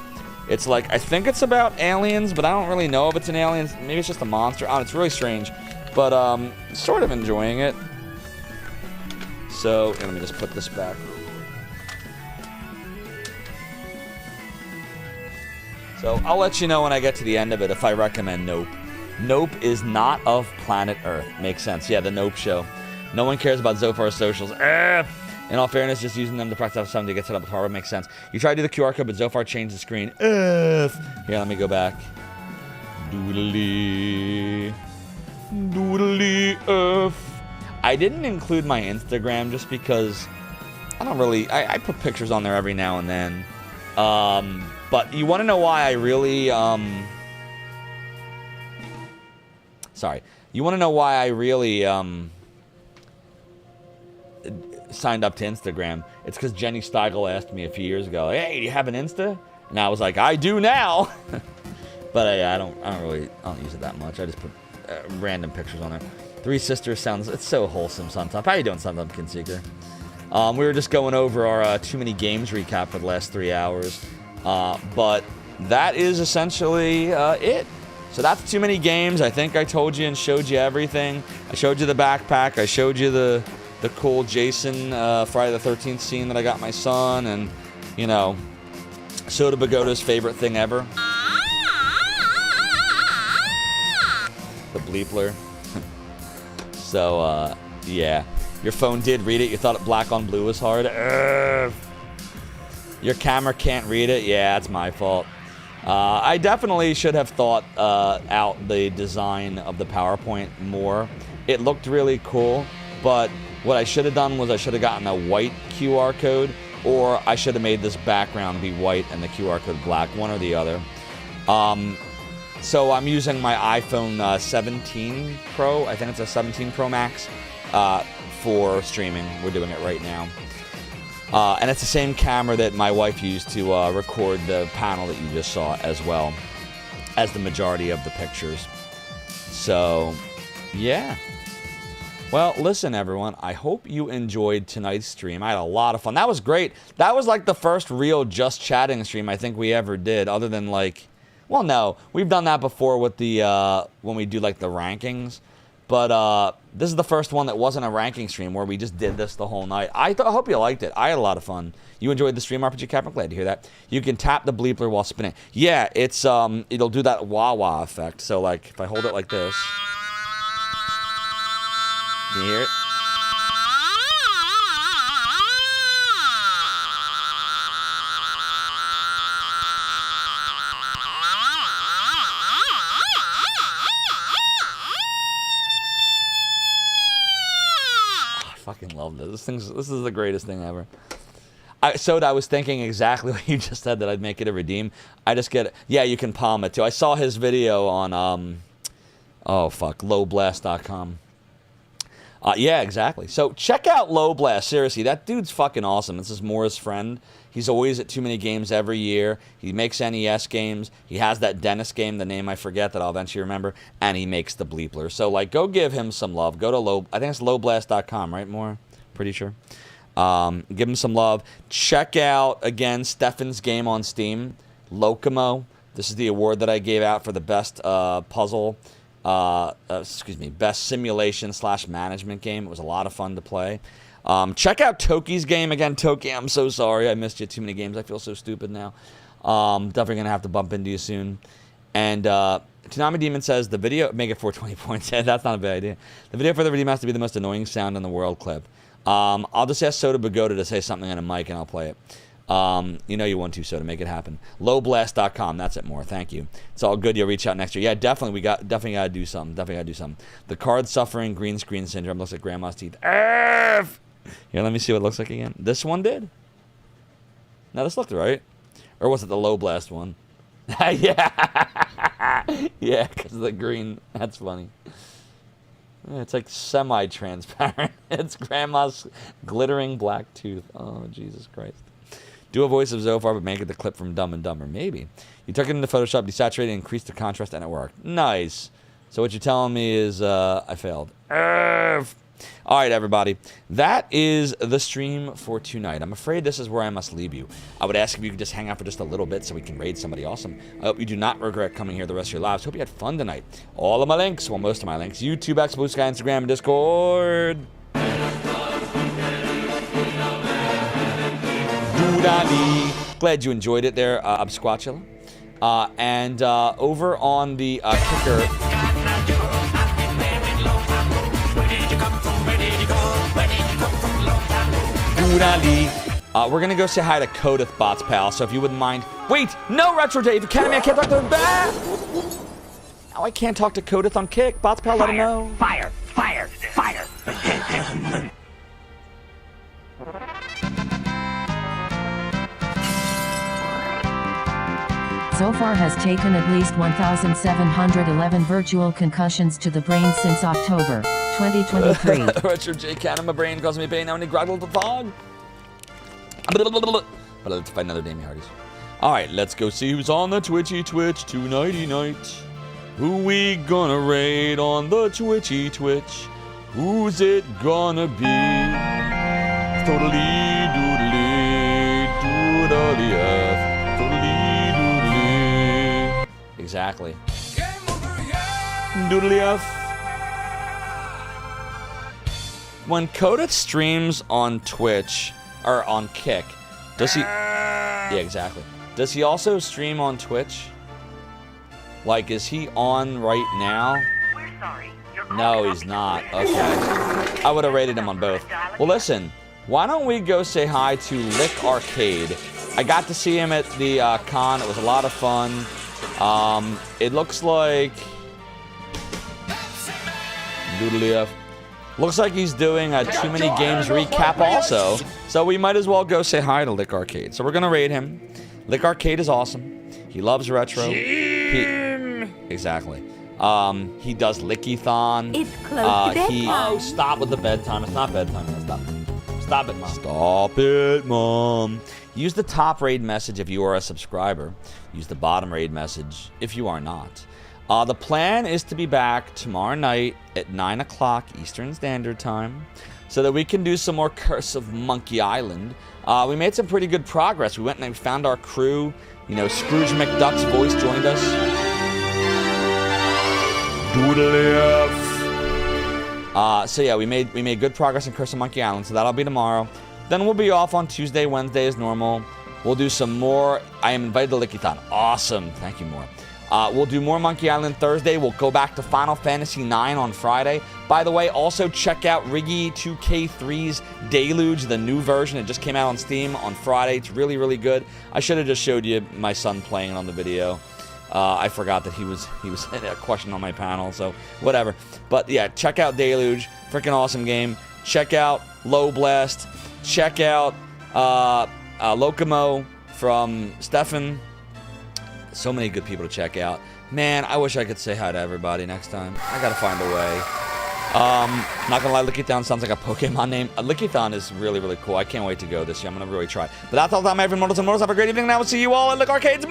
It's like, I think it's about aliens, but I don't really know if it's an alien. Maybe it's just a monster. Oh, it's really strange. But sort of enjoying it. So, let me just put this back. So, I'll let you know when I get to the end of it if I recommend Nope. Nope is not of planet Earth. Makes sense. Yeah, the Nope show. No one cares about Zophar's socials. In all fairness, just using them to practice something to get set up with hardware makes sense. You try to do the QR code, but Zophar changed the screen. Here, let me go back. Doodly. Doodly. I didn't include my Instagram just because I don't really... I put pictures on there every now and then. But you want to know why I really... Sorry. You want to know why I really... signed up to Instagram? It's because Jenny Steigel asked me a few years ago, hey, do you have an Insta? And I was like, I do now. But I don't use it that much. I just put random pictures on there. Three Sisters sounds, it's so wholesome, Suntop. How you doing, Suntop Kinseeker? We were just going over our Too Many Games recap for the last 3 hours. But that is essentially it. So that's Too Many Games. I think I told you and showed you everything. I showed you the backpack. I showed you the cool Jason Friday the 13th scene that I got my son. And, you know, Soda Bagoda's favorite thing ever. The bleepler. So, yeah. Your phone did read it. You thought black on blue was hard. Your camera can't read it. Yeah, that's my fault. I definitely should have thought out the design of the PowerPoint more. It looked really cool, but what I should have done was I should have gotten a white QR code, or I should have made this background be white and the QR code black, one or the other. So I'm using my iPhone 17 Pro. I think it's a 17 Pro Max for streaming. We're doing it right now. And it's the same camera that my wife used to record the panel that you just saw, as well as the majority of the pictures. So, yeah. Well, listen, everyone. I hope you enjoyed tonight's stream. I had a lot of fun. That was great. That was like the first real just chatting stream I think we ever did, other than like... Well, no. We've done that before with the... when we do like the rankings. But this is the first one that wasn't a ranking stream where we just did this the whole night. I hope you liked it. I had a lot of fun. You enjoyed the stream, RPG Cap? I'm glad to hear that. You can tap the bleepler while spinning. Yeah, it's it'll do that wah-wah effect. So, like, if I hold it like this... Can you hear it? I fucking love this. This is the greatest thing ever. Soda, I was thinking exactly what you just said, that I'd make it a redeem. I just get it. Yeah, you can palm it too. I saw his video on Oh, fuck. Lowblast.com. Yeah, exactly. So check out Low Blast. Seriously, that dude's fucking awesome. This is Mora's friend. He's always at Too Many Games every year. He makes NES games. He has that Dennis game, the name I forget that I'll eventually remember, and he makes the Bleepler. So, like, go give him some love. Go to I think it's lowblast.com, right, Mora? Pretty sure. Give him some love. Check out, again, Stefan's game on Steam, Locomo. This is the award that I gave out for the best puzzle, best simulation / management game. It was a lot of fun to play. Check out Toki's game. Again, Toki, I'm so sorry. I missed you. Too Many Games. I feel so stupid now. Definitely going to have to bump into you soon. And Tsunami Demon says, the video, make it 420 points. Yeah, that's not a bad idea. The video for the video has to be the most annoying sound in the world clip. I'll just ask Soda Bagoda to say something on a mic and I'll play it. You know you want to, Soda. Make it happen. Lowblast.com. That's it, more. Thank you. It's all good. You'll reach out next year. Yeah, definitely. Definitely got to do something. Definitely got to do something. The card suffering green screen syndrome looks like grandma's teeth. Here, let me see what it looks like again. This one did? No, this looked right. Or was it the Low Blast one? Yeah. Yeah, because of the green. That's funny. Yeah, it's like semi-transparent. It's grandma's glittering black tooth. Oh, Jesus Christ. Do a voice of Zophar, but make it the clip from Dumb and Dumber. Maybe. You took it into Photoshop, desaturated, increased the contrast, and it worked. Nice. So what you're telling me is I failed. All right, everybody. That is the stream for tonight. I'm afraid this is where I must leave you. I would ask if you could just hang out for just a little bit so we can raid somebody awesome. I hope you do not regret coming here the rest of your lives. Hope you had fun tonight. All of my links, well, most of my links, YouTube, X, Blue Sky, Instagram, and Discord. Doodali. Glad you enjoyed it there, Absquatula. And over on the kicker... we're gonna go say hi to Kodith, Bots Pal, so if you wouldn't mind. Wait! No, Retro Dave Academy, I can't talk to him back! Now I can't talk to Kodith on Kick. Bots Pal, let him know. Fire! Fire! Fire! Zophar has taken at least 1,711 virtual concussions to the brain since October 2023. Retro J Cannon, my brain causing me pain. Now I need groggle to fog. But let's find another Damien Hardys. Alright, let's go see who's on the Twitchy Twitch tonighty night. Who we gonna raid on the Twitchy Twitch? Who's it gonna be? Totally doodly doodly earth. Totally doodly. Exactly. Doodly earth. When Kodith streams on Twitch, or on Kick, does he... Yeah, exactly. Does he also stream on Twitch? Like, is he on right now? We're sorry. No, he's not. Okay. I would have rated him on both. Well, listen. Why don't we go say hi to Lick Arcade? I got to see him at the con. It was a lot of fun. It looks like... Doodly F. Looks like he's doing a Too Many Games recap also. So we might as well go say hi to Lick Arcade. So we're going to raid him. Lick Arcade is awesome. He loves retro. Exactly. He does Lickython. It's close to bedtime. Oh, stop with the bedtime. It's not bedtime. Stop. Stop it, Mom. Stop it, Mom. Use the top raid message if you are a subscriber. Use the bottom raid message if you are not. The plan is to be back tomorrow night at 9 o'clock Eastern Standard Time so that we can do some more Curse of Monkey Island. We made some pretty good progress. We went and found our crew. You know, Scrooge McDuck's voice joined us. So yeah, we made good progress in Curse of Monkey Island, so that'll be tomorrow. Then we'll be off on Tuesday, Wednesday as normal. We'll do some more. I am invited to Lickython. Awesome. Thank you, more. We'll do more Monkey Island Thursday. We'll go back to Final Fantasy IX on Friday. By the way, also check out Riggy 2K3's Deluge, the new version. It just came out on Steam on Friday. It's really, really good. I should have just showed you my son playing it on the video. I forgot that he was a question on my panel, so whatever. But yeah, check out Deluge. Freaking awesome game. Check out Low Blast. Check out Locomo from Stefan. So many good people to check out. Man, I wish I could say hi to everybody next time. I gotta find a way. Not gonna lie, Lickython sounds like a Pokemon name. Lickython is really, really cool. I can't wait to go this year. I'm gonna really try. But that's all the time, everyone. Mortals and mortals. Have a great evening, and I will see you all at Lick Arcades.